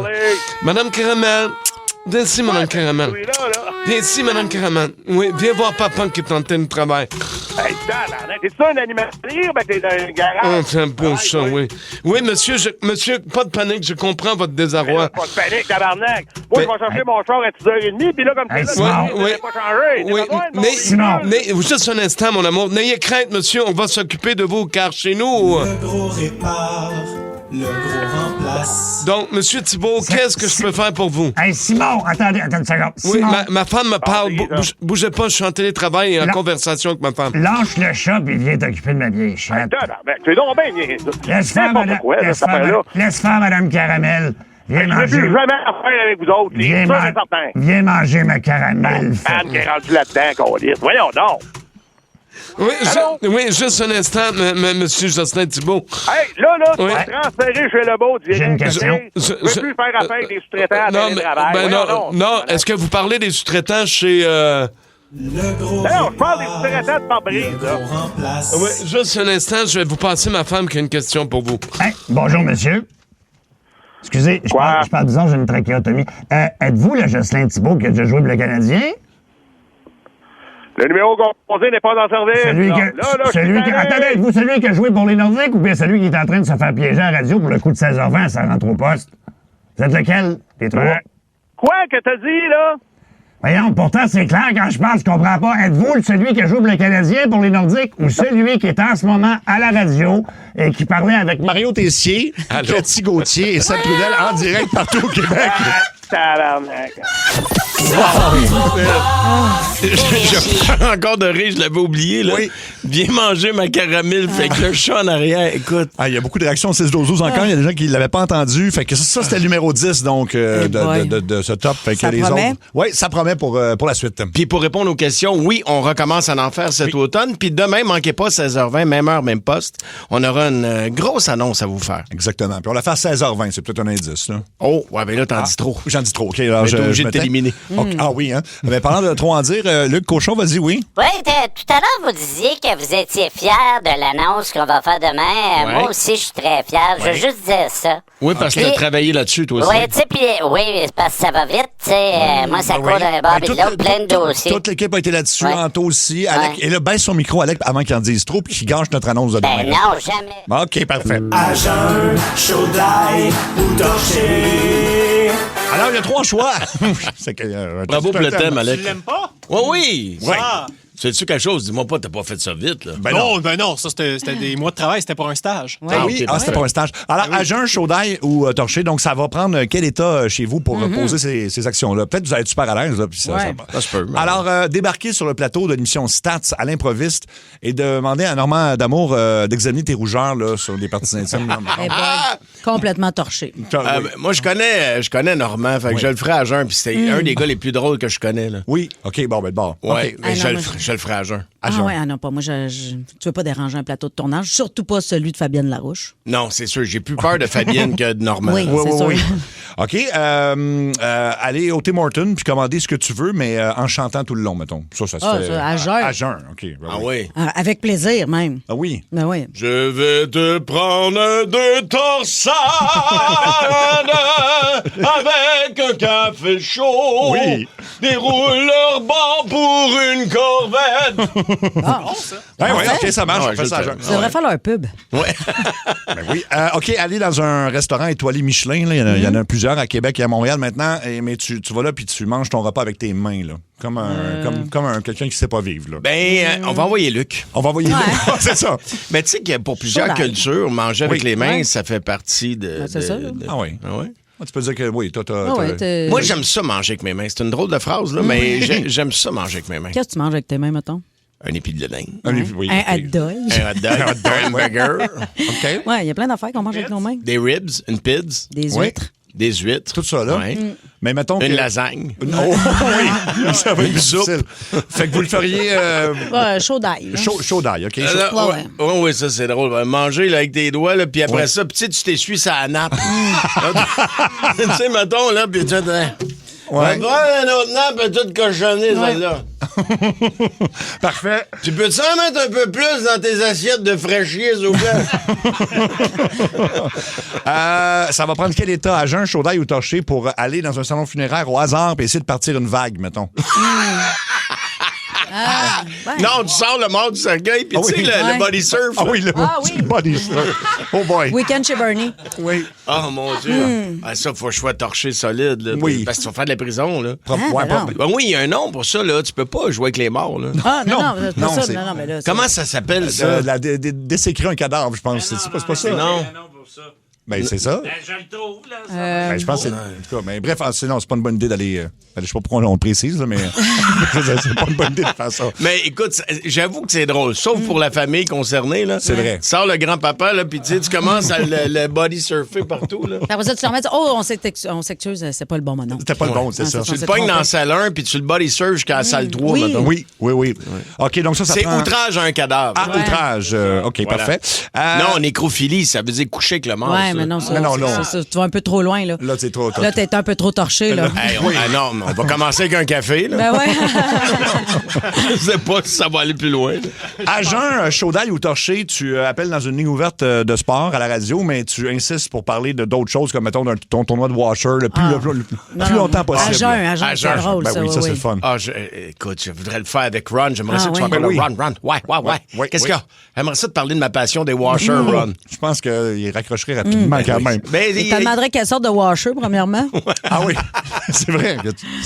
Madame Caramel... Viens ici, Mme Caramel. Viens ici, Mme Caramel. Oui, viens voir papa qui est en train de travail. Hey, t'es-tu un animal libre? Ben, t'es dans un garage. C'est un beau chat, oui. Oui, monsieur, pas de panique, je comprends votre désarroi. Pas de panique, tabarnak. Moi, je vais chercher mon char à 6h30, puis là, comme ça, pas changé. Oui, mais juste un instant, mon amour. N'ayez crainte, monsieur, on va s'occuper de vous, car chez nous... Le gros répare. Le gros remplace. Donc, monsieur Thibault, qu'est-ce que je peux faire pour vous? Hey, Simon, attendez une seconde. Oui, ma femme me parle. Bougez pas, je suis en télétravail et en conversation avec ma femme. Lâche le chat et viens t'occuper de ma vieille chatte. Tu es donc bien. Laisse faire, Madame Caramel. Viens manger. Je ne veux plus jamais affaire avec vous autres. Viens manger ma caramel. Anne qui est rendue là-dedans, qu'on dit. Voyons donc. Oui, juste un instant, monsieur Jocelyn Thibault. Hey, là, tu vas transférer chez Lebeau. J'ai une question. Je ne veux plus faire affaire avec des sous-traitants à télétravail. Non, est-ce que vous parlez des sous-traitants chez... Non, je parle des sous-traitants de pare-brise, là. Oui, juste un instant, je vais vous passer ma femme qui a une question pour vous. Hey, bonjour, monsieur. Excusez, je parle bizarre, j'ai une trachéotomie. Êtes-vous le Jocelyn Thibault qui a déjà joué pour le Canadien? Le numéro composé n'est pas en service. Attendez, êtes-vous celui qui a joué pour les Nordiques ou bien celui qui est en train de se faire piéger à la radio pour le coup de 16h20, ça rentre au poste? Vous êtes lequel, les trois? Quoi que t'as dit, là? Voyons, pourtant, c'est clair quand je parle, je comprends pas. Êtes-vous celui qui a joué pour le Canadien pour les Nordiques ou celui qui est en ce moment à la radio et qui parlait avec Mario Tessier, Cathy Gauthier et Sam Trudel en direct partout au Québec? Tabarnak. Je prends encore de rire, je l'avais oublié. Là. Oui. Viens manger ma caramel. Fait que le chat en arrière, écoute. Il y a beaucoup de réactions 6-12-12 encore. Il y a des gens qui ne l'avaient pas entendu. Fait que ça, c'était le numéro 10 donc, de ce top. Fait que ça les promet? autres. Oui, ça promet pour la suite. Puis pour répondre aux questions, oui, on recommence à en faire cet automne. Puis demain, manquez pas 16h20, même heure, même poste. On aura une grosse annonce à vous faire. Exactement. Puis on la fait à 16h20. C'est peut-être un indice. Là. Oh, ouais, ben là, t'en dis trop. J'en dis trop. OK, alors t'es obligé de t'éliminer. Okay. Ah oui, hein? Mais parlant de trop en dire, Luc Cochon, vas-y, oui. Oui, tout à l'heure, vous disiez que vous étiez fiers de l'annonce qu'on va faire demain. Ouais. Moi aussi, je suis très fier. Je veux juste dire ça. Oui, parce que Puis- t'as travaillé là-dessus, toi aussi. Oui, tu sais, puis oui, c'est parce que ça va vite, tu sais. Moi, ça court d'un bord et de l'autre, plein de dossiers. Toute l'équipe a été là-dessus, Ouais. Anto aussi. Alec, et là, baisse son micro, Alec, avant qu'il en dise trop, puis qu'il gâche notre annonce de demain. Ben non, jamais. OK, parfait. À jeun, chaud d'ail ou torché. Alors, il y a 3 choix. C'est que, Bravo pour le thème, Alec. Tu l'aimes pas? Oui, oui. Ouais. Ah. Sais-tu quelque chose? Dis-moi pas, t'as pas fait ça vite, là. Ben non, ça c'était des mois de travail, c'était pour un stage. Ah oui, c'était pour un stage. Alors, à jeun, chaud d'ail ou torché, donc ça va prendre quel état chez vous pour poser ces actions-là? Peut-être que vous allez être super à l'aise. Là, puis ça Ça se peut. Alors, débarquer sur le plateau de l'émission Stats à l'improviste et demander à Normand D'Amour d'examiner tes rougeurs là, sur des parties intimes. Eh ben, complètement torché. Moi, je connais Normand, fait que je le ferai à jeun, puis c'était un des gars les plus drôles que je connais, là. Oui, OK, bon, bon. Ouais, OK. mais je le ferai à jeun. Non, pas moi. Tu veux pas déranger un plateau de tournage, surtout pas celui de Fabienne Larouche. Non, c'est sûr, j'ai plus peur de Fabienne que de Normand. Oui, c'est sûr. OK, allez au Tim Hortons puis commander ce que tu veux, mais en chantant tout le long, mettons. Ça se fait. À jeun. À jeun, OK. Ben oui. Avec plaisir, même. Ah oui. Ben oui. Je vais te prendre deux torsades avec un café chaud. Oui. Déroule leur banc pour une corvette. Ah, Ouais, OK, ça marche. Ouais, on fait je ça à le jeun. fais. Ça devrait faire leur pub. Ouais. Ben oui. OK, aller dans un restaurant étoilé Michelin, là, il y en a plusieurs à Québec et à Montréal maintenant, mais tu vas là puis tu manges ton repas avec tes mains, là. Comme quelqu'un qui sait pas vivre, là. Ben, on va envoyer Luc. On va envoyer Luc. C'est ça. Mais tu sais que pour plusieurs Chaud d'ail. cultures, manger avec les mains, Ouais. ça fait partie de... c'est ça, là. Ah oui. Ah ouais? Ah, tu peux dire que oui, toi, Moi, j'aime ça manger avec mes mains. C'est une drôle de phrase, là, mais j'aime ça manger avec mes mains. Qu'est-ce que tu manges avec tes mains, mettons? Un épi de laine. Oui, Un hot dog. Un hot dog, un burger. OK. Ouais, il y a plein d'affaires qu'on mange avec nos mains. Des ribs, une pizza. Des Oui. huîtres. Des huîtres. Tout ça, là. Ouais. Mais mettons Une que... lasagne. Oh, oui, ça va être difficile. Fait que vous le feriez Chaud d'ail. Hein? chaud d'ail, OK? Oui, ça, c'est drôle. Manger là, avec tes doigts, là, puis après ça, tu t'essuies ça à nappe. Tu sais, mettons, là, puis tu Ouais. prends un autre nappe et tout cochonner, celle-là. Parfait. Tu peux-tu en mettre un peu plus dans tes assiettes de fraîchier, s'il vous plaît? Ça va prendre quel état, à jeun, chaud d'ail ou torché, pour aller dans un salon funéraire au hasard et essayer de partir une vague, mettons? Non, tu sors le mort du cercueil, puis tu sais, le body surf. Ah oui, le body surf. Oh boy. Week-end chez Bernie. Oui. Oh mon Dieu. Ah, ça, faut que je sois torché solide. Là, Oui. Parce que tu vas faire de la prison. Là. Oui, il y a un nom pour ça. Là. Tu peux pas jouer avec les morts. Là. Ah, non, c'est pas ça. c'est- Non, mais là, Comment ça s'appelle, ça? Désécrer un cadavre, je pense. C'est pas ça? Non. Ben, c'est ça. Je le trouve, là. Ben, je pense que c'est. En tout cas, mais bref, sinon, c'est pas une bonne idée d'aller. Je sais pas pourquoi on le précise, là, mais. c'est pas une bonne idée de faire ça. Mais écoute, j'avoue que c'est drôle. Sauf pour la famille concernée. Là. C'est vrai. Tu sors le grand-papa, là, puis tu commences à le body surfer partout. Là. Après ça, tu te remets, on s'excuse, c'est pas le bon moment. C'était pas le bon, c'est ça. Tu le pognes dans la salle 1, puis tu le body surf jusqu'à la salle 3. Oui. mettons. Oui. OK, donc ça C'est prend... outrage à un cadavre. Ah, outrage. OK, Voilà. parfait. Non, nécrophilie, ça veut dire coucher avec le mort. Ouais, ça. mais non, ça, Non. tu vas un peu trop loin, là. Là, c'est trop. Là, t'es un peu trop torché, là. Hey, non, on va commencer avec un café. Là. Ben ouais. Je sais pas si ça va aller plus loin. Là. À jeun, chaud d'ail ou torché, tu appelles dans une ligne ouverte de sport à la radio, mais tu insistes pour parler de d'autres choses, comme mettons ton tournoi de washer le plus longtemps possible. À jeun, c'est drôle, ben ça. oui, ça, c'est le fun. Écoute, je voudrais le faire avec Ron. J'aimerais ça que tu oui. m'appelles Ben oui. Ron. Ouais. Oui, Qu'est-ce oui. qu'il y a? J'aimerais ça te parler de ma passion des washers, Ron. Je pense qu'il raccrocherait rapidement. Rapidement, quand même. Ben, Tu te demanderais quelle sorte de washer, premièrement. Ah oui, c'est vrai.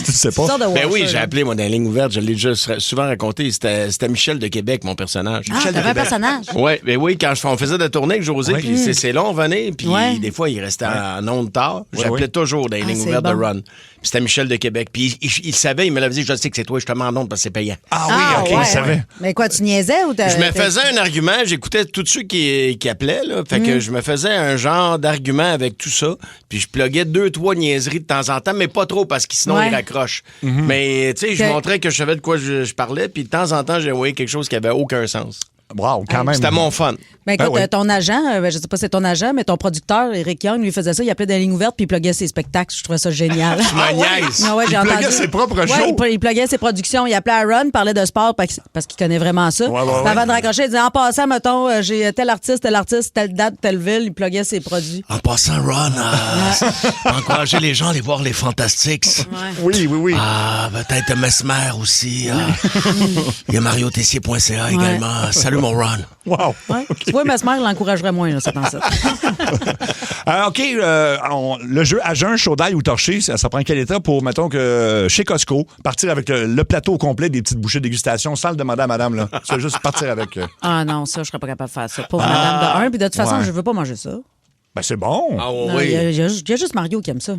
Tu sais pas. Ben oui, j'ai appelé, moi, dans la ligne ouverte. Je l'ai déjà souvent raconté. C'était Michel de Québec, mon personnage. Ah, Michel de t'avais un Québec. personnage. Ouais, ben oui, quand on faisait de la tournée avec José, puis c'est long, venez, puis Ouais. des fois, il restait en ondes tard. Ouais, J'appelais ouais. toujours dans les lignes c'est ouvertes bon. de Run. Puis c'était Michel de Québec. Puis il savait, il me l'avait dit, je sais que c'est toi, je te mets en ondes parce que c'est payant. Ah oui, OK, ouais. il savait. Mais quoi, tu niaisais ou Je me faisais un argument, j'écoutais tous ceux qui appelaient, là. Fait que je me faisais un genre d'argument avec tout ça. Puis je pluguais 2-3 niaiseries de temps en temps, mais pas trop parce que sinon Ouais. ils raccrochent. Mais tu sais, je montrais que je savais de quoi je parlais, puis de temps en temps, j'ai envoyé quelque chose qui avait aucun sens. Wow, quand même. C'était mon fun. Ben écoute, Ah oui. ton agent, je sais pas si c'est ton agent, mais ton producteur, Eric Young, lui faisait ça. Il appelait des lignes ouvertes puis il pluguait ses spectacles. Je trouvais ça génial. Tu me niaises. Ah ouais, j'ai Il entendu. pluguait ses propres Ouais, shows. il pluguait ses productions. Il appelait Aaron, parlait de sport parce qu'il connaît vraiment ça. Ouais, Puis avant de raccrocher, il disait en passant, mettons, j'ai tel artiste, telle date, telle ville. Il pluguait ses produits. En passant, Ron, encourager les gens à aller voir les Fantastics. Oui. Ah, peut-être Mesmer aussi. Il y a mariotessier.ca également. Salut, mon Ron. Wow. Ouais. Tu vois, Mesmer l'encouragerait moins, là, c'est en ça. OK, le jeu à jeun, chaud d'ail ou torché, ça prend quel état pour, mettons, que chez Costco, partir avec le plateau au complet des petites bouchées de dégustation sans le demander à madame, là. Tu vas juste partir avec. Ah non, ça, je serais pas capable de faire ça. Pauvre madame de un. Puis de toute façon, Ouais. je veux pas manger ça. Ben, c'est bon. Ah Non, il y a juste Mario qui aime ça.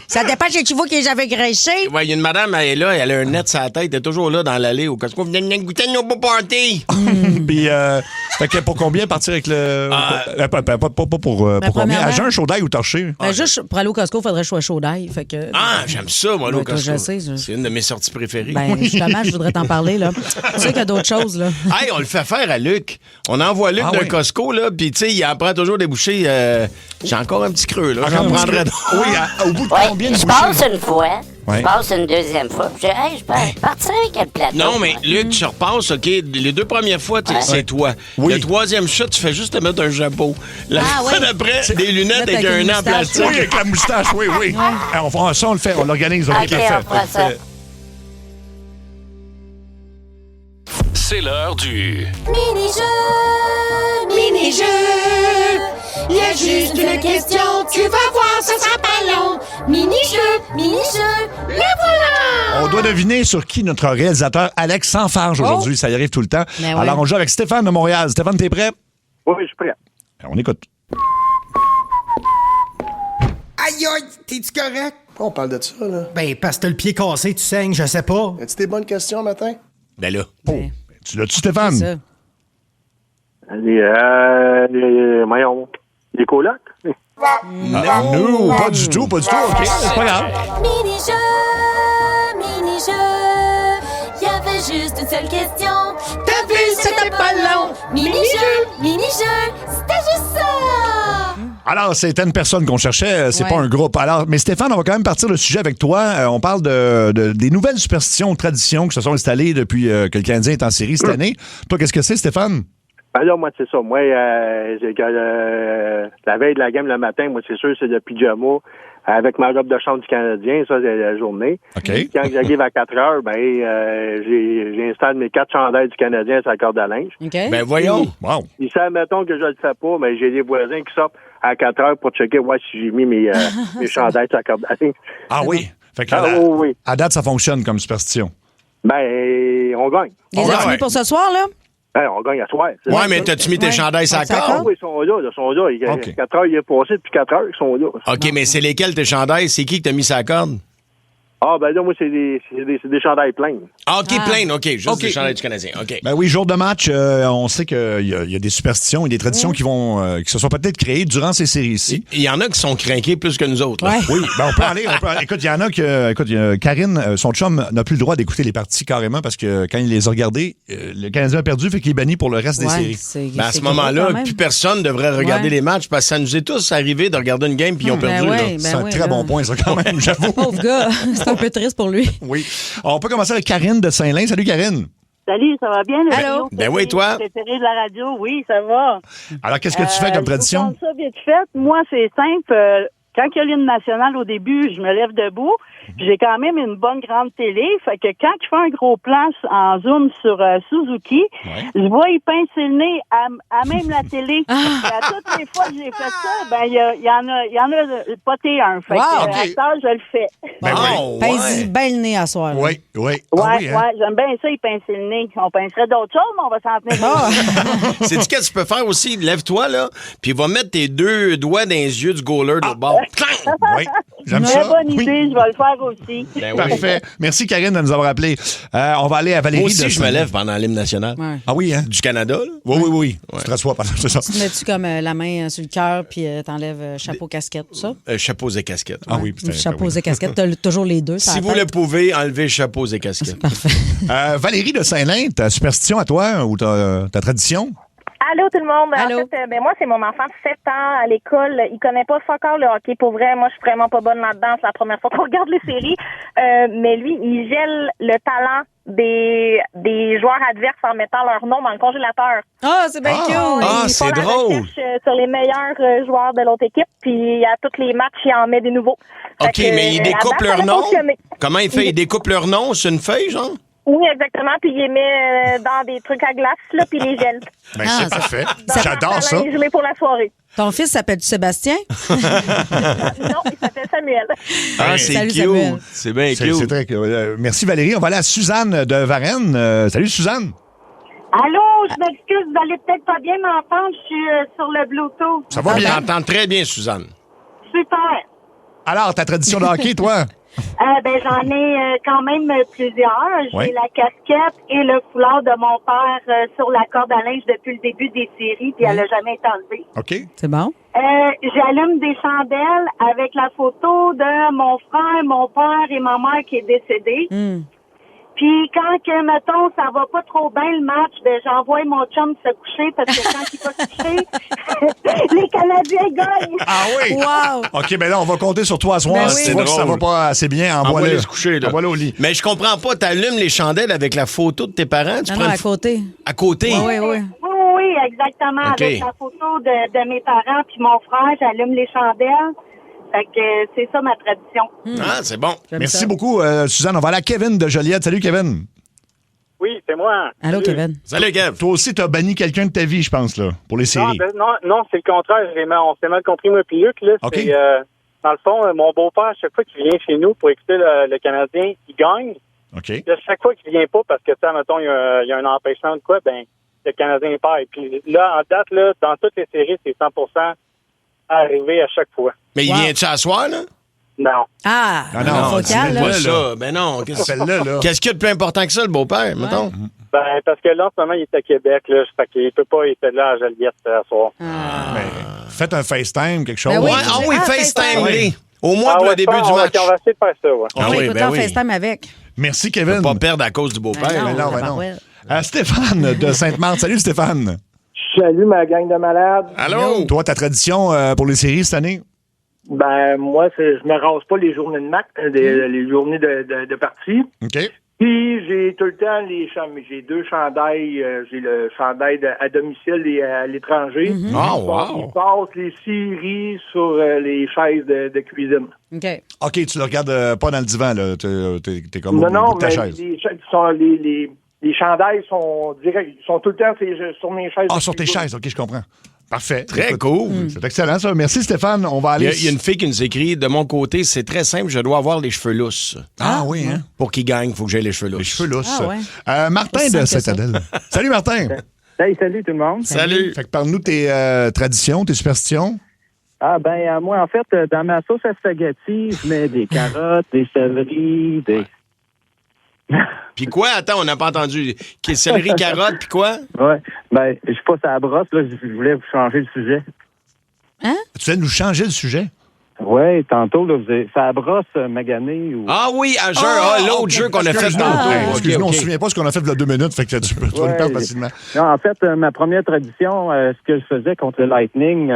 Ça dépend chez vous que j'avais graissé. Ouais, il y a une madame, elle est là, elle a un net sur la tête, elle est toujours là dans l'allée au Costco. Venez goûter nos beaux parties. Puis, fait que pour combien partir avec le. Pas pour combien? premièrement- À jeun, chaud d'ail ou torché? Ben, juste pour aller au Costco, il faudrait que je sois chaud d'ail. Fait que, Ah, j'aime ça, moi, là, au Ben, toi, Costco. je sais, C'est une de mes sorties préférées. ben, justement, je voudrais t'en parler. Là. Tu sais qu'il y a d'autres choses. Là. Hey, on le fait faire à Luc. On envoie Luc d'un oui. Costco, là, puis tu sais, il en prend toujours des bouchées. J'ai encore un petit creux, là. J'en prendrais d'autres. Oui, au bout de Ouais, combien de je bouchées? passe une fois, Ouais. je passe une deuxième fois, puis je dis, hey, je peux partir avec le plateau. Non, mais Luc, tu repasses, OK? Les 2 premières fois, c'est toi. Oui. Le 3e shot, tu fais juste te mettre un chapeau. La Ah, fois oui. d'après, des lunettes Mettre avec avec une un an en moustache. plastique. Oui, avec la moustache, oui. Ah, on fera ça, on le fait, on l'organise. OK, OK, parfait. on fera ça. C'est l'heure du Mini-jeu, mini-jeu. Il y a juste une question, tu vas voir, ça sera pas long. Mini-jeu, mini-jeu, le voilà. On doit deviner sur qui notre réalisateur Alex s'enfarge aujourd'hui. Ça y arrive tout le temps. Ben ouais. Alors, on joue avec Stéphane de Montréal. Stéphane, t'es prêt? Oui, je suis prêt. On écoute. Aïe, aïe, t'es-tu correct? On parle de ça, là. Ben, parce que t'as le pied cassé, tu saignes, je sais pas. As-tu des bonnes questions matin? Ben là. Tu l'as-tu, Stéphane? C'est ça. Voyons, les colocs? Non, pas du tout, pas du tout. OK, c'est pas grave. Mini-jeu, mini-jeu. Il y avait juste une seule question. T'as vu, c'était pas long. Mini-jeu, mini-jeu, c'était juste ça. Alors, c'était une personne qu'on cherchait, c'est Ouais. pas un groupe. Alors, mais Stéphane, on va quand même partir le sujet avec toi. On parle des nouvelles superstitions, traditions qui se sont installées depuis que le Canadien est en série cette année. Toi, qu'est-ce que c'est, Stéphane? Ben là, moi, c'est ça. Moi, la veille de la game le matin, moi, c'est sûr, c'est le pyjama avec ma robe de chambre du Canadien. Ça, c'est la journée. OK. Quand j'arrive à 4 heures, ben, j'installe mes 4 chandails du Canadien sur la corde à linge. OK. Ben voyons. Wow. Puis ça, mettons que je le fais pas, mais j'ai des voisins qui sortent à 4 heures pour checker ouais, si j'ai mis mes chandails sur la corde à linge. Ah oui. Fait que oui. à date, ça fonctionne comme superstition. Ben, on gagne. Les as-tu mis pour ce soir, là? Ben, on gagne à soir. Ouais, mais t'as-tu mis tes chandails sur la corde? Ah oui, ils sont là. Ils sont là. OK. 4 heures, il est passé depuis 4 heures, ils sont là. OK, mais c'est lesquels tes chandails? C'est qui que t'as mis sur la corde? Ah, ben là, moi, c'est des chandails pleins. Ah, OK, plein, OK. Juste des chandails du Canadien. OK. Ben oui, jour de match, on sait qu'il y a des superstitions et des traditions qui se sont peut-être créées durant ces séries-ci. Il y en a qui sont craqués plus que nous autres. Là. Oui, ben on peut aller. Écoute, il y en a Karine, son chum n'a plus le droit d'écouter les parties carrément parce que quand il les a regardées, le Canadien a perdu, fait qu'il est banni pour le reste des séries. Ben à ce moment-là, plus personne devrait regarder les matchs parce que ça nous est tous arrivé de regarder une game puis ils ont perdu. là. C'est un très bon point, ça, quand même, j'avoue. Pauvre gars, c'est un peu triste pour lui. Oui. On peut commencer avec Karine de Saint-Lin. Salut, Karine. Salut, ça va bien? Allô? Ben oui, toi? Préféré de la radio, oui, ça va. Alors, qu'est-ce que tu fais comme tradition? Je vous compte ça vite fait. Moi, c'est simple. quand il y a l'hymne national au début, je me lève debout. Puis j'ai quand même une bonne grande télé. Fait que quand il fait un gros plan en zoom sur Suzuki, je vois il pince le nez à même la télé. Et à toutes les fois que j'ai fait ça, ben il y en a poté un. Fait que à ça, je le fais. Pince bien le nez à soir. Oui. Ouais, j'aime bien ça, il pince le nez. On pincerait d'autres choses, mais on va s'en tenir. Sais-tu ce que tu peux faire aussi? Lève-toi, là, puis va mettre tes 2 doigts dans les yeux du goaler de bord. Oui, j'aime Très ça. bonne idée, je vais le faire aussi. Parfait. Merci, Karine, de nous avoir appelé. On va aller à Valérie. Moi aussi, de je me lève pendant l'hymne national. Ouais. Ah oui, hein? Du Canada, là? Oui. Tu te rassois pendant ça. Tu te mets-tu comme la main sur le cœur puis t'enlèves chapeau, casquette, tout ça? Chapeaux et casquettes. Ah oui, Chapeau et casquette, t'as toujours les deux. Si vous le pouvez, enlevez chapeaux et casquettes. Valérie de Saint-Lin, ta superstition à toi ou ta tradition? Allô tout le monde. Allô. En fait, moi c'est mon enfant de 7 ans à l'école. Il connaît pas encore le hockey pour vrai. Moi je suis vraiment pas bonne là-dedans. C'est la première fois qu'on regarde les séries. Mais lui, il gèle le talent des joueurs adverses en mettant leur nom dans le congélateur. Ah, c'est bien cute. C'est drôle. Sur les meilleurs joueurs de l'autre équipe. Puis à tous les matchs, il en met des nouveaux. OK, mais il découpe leur nom. Fonctionné. Comment il fait? Il découpe leur nom sur une feuille, genre? Oui, exactement. Puis il les met dans des trucs à glace, là, puis il les gèle. Ben, c'est parfait. J'adore ça. Je l'ai pour la soirée. Ton fils s'appelle Sébastien? Non, il s'appelle Samuel. Ah, c'est Salut, cute. Samuel. C'est bien C'est cute. très merci, Valérie. On va aller à Suzanne de Varennes. Salut, Suzanne. Allô, je m'excuse, vous allez peut-être pas bien m'entendre, je suis sur le Bluetooth. Ça va bien? On t'entend très bien, Suzanne. Super. Alors, ta tradition de hockey, toi? J'en ai quand même plusieurs. J'ai Ouais. la casquette et le foulard de mon père sur la corde à linge depuis le début des séries, puis elle n'a jamais été enlevée. OK. C'est bon? J'allume des chandelles avec la photo de mon frère, mon père et ma mère qui est décédée. Puis quand, mettons, ça va pas trop bien le match, j'envoie mon chum se coucher parce que quand il va se coucher, les Canadiens gagnent. Ah oui? Wow! OK, ben là, on va compter sur toi à soir. Ben Si oui. tu vois que ça va pas assez bien, Envoie-les se coucher, là. Envoie-les au lit. Mais je comprends pas, t'allumes les chandelles avec la photo de tes parents? Tu Non, prends non, une à côté. À côté? Oui. Oui, exactement. OK. Avec la photo de mes parents puis mon frère, j'allume les chandelles. Fait que c'est ça ma tradition. Ah, c'est bon. Merci beaucoup, Suzanne. On va aller à Kevin de Joliette. Salut, Kevin. Oui, c'est moi. Allô, Kevin. Salut, Kev. Toi aussi, t'as banni quelqu'un de ta vie, je pense, là, pour les séries. Non, c'est le contraire. On s'est mal compris, moi puis Luc. Là, OK. c'est, dans le fond, mon beau-père, chaque fois qu'il vient chez nous pour écouter le Canadien, il gagne. OK. Puis là, chaque fois qu'il vient pas, parce que, mettons, il y a un empêchement de quoi, le Canadien perd. Puis là, en date, là, dans toutes les séries, c'est 100% arrivé à chaque fois. Mais il vient-tu à soir, là? Non. Ah, non, focal, Pas là. ça. Ben non. Appelle-le, là. Qu'est-ce qu'il y a de plus important que ça, le beau-père, mettons? Parce que là, en ce moment, il est à Québec, là. Fait qu'il peut pas, il était là à Joliette ce soir. Faites un FaceTime, quelque chose. Ben oui. Ouais, ah oui, FaceTime-les. Au moins Ah pour ouais, le début ça, du on va match. essayer de faire ça, ouais. Ah oui, Écoute, ben on oui. FaceTime avec. Merci, On Kevin. peut pas perdre à cause du beau-père. Ben non, Ben non. ouais. Stéphane de Sainte-Marthe. Salut, Stéphane. Salut, ma gang de malades. Allô? Toi, ta tradition pour les séries cette année? Moi, je me rase pas les journées de match, les journées de partie. OK. Puis, j'ai tout le temps j'ai 2 chandails. J'ai le chandail à domicile et à l'étranger. Oh, wow. Je passe les séries sur les chaises de cuisine. OK. OK, tu le regardes pas dans le divan, là. T'es comme Non, au bout non, de ta mais chaise. les chandails sont directs. Ils sont tout le temps sur mes chaises. Ah, sur tes chaises, OK, je comprends. Parfait. Très Écoute, cool. C'est excellent, ça. Merci, Stéphane. On va Il aller... y a une fille qui nous écrit, de mon côté, c'est très simple, je dois avoir les cheveux lousses. Ah oui, hein? Pour qu'il gagne, il faut que j'aie les cheveux lousses. Les cheveux lousses. Ah ouais. Martin Aussi de simple que ça. Citadelle. Salut, Martin. Hey, salut tout le monde. Salut. Fait que parle-nous de tes traditions, tes superstitions. Moi, en fait, dans ma sauce à spaghetti, je mets des carottes, des céleris, des... Puis quoi? Attends, on n'a pas entendu. Céleri, carotte, puis quoi? Ouais. Je suis pas à la brosse, là. Je voulais vous changer le sujet. Tu viens de nous changer le sujet? Oui, tantôt, là, vous avez... Ça brosse magané ou... Ah oui, à jeu. L'autre jeu qu'on a fait Excuse-nous, tantôt. excuse-nous, OK, on OK. se souvient pas ce qu'on a fait il y a 2 minutes, fait que tu vas nous perdre facilement. Non, en fait, ma première tradition, ce que je faisais contre le Lightning,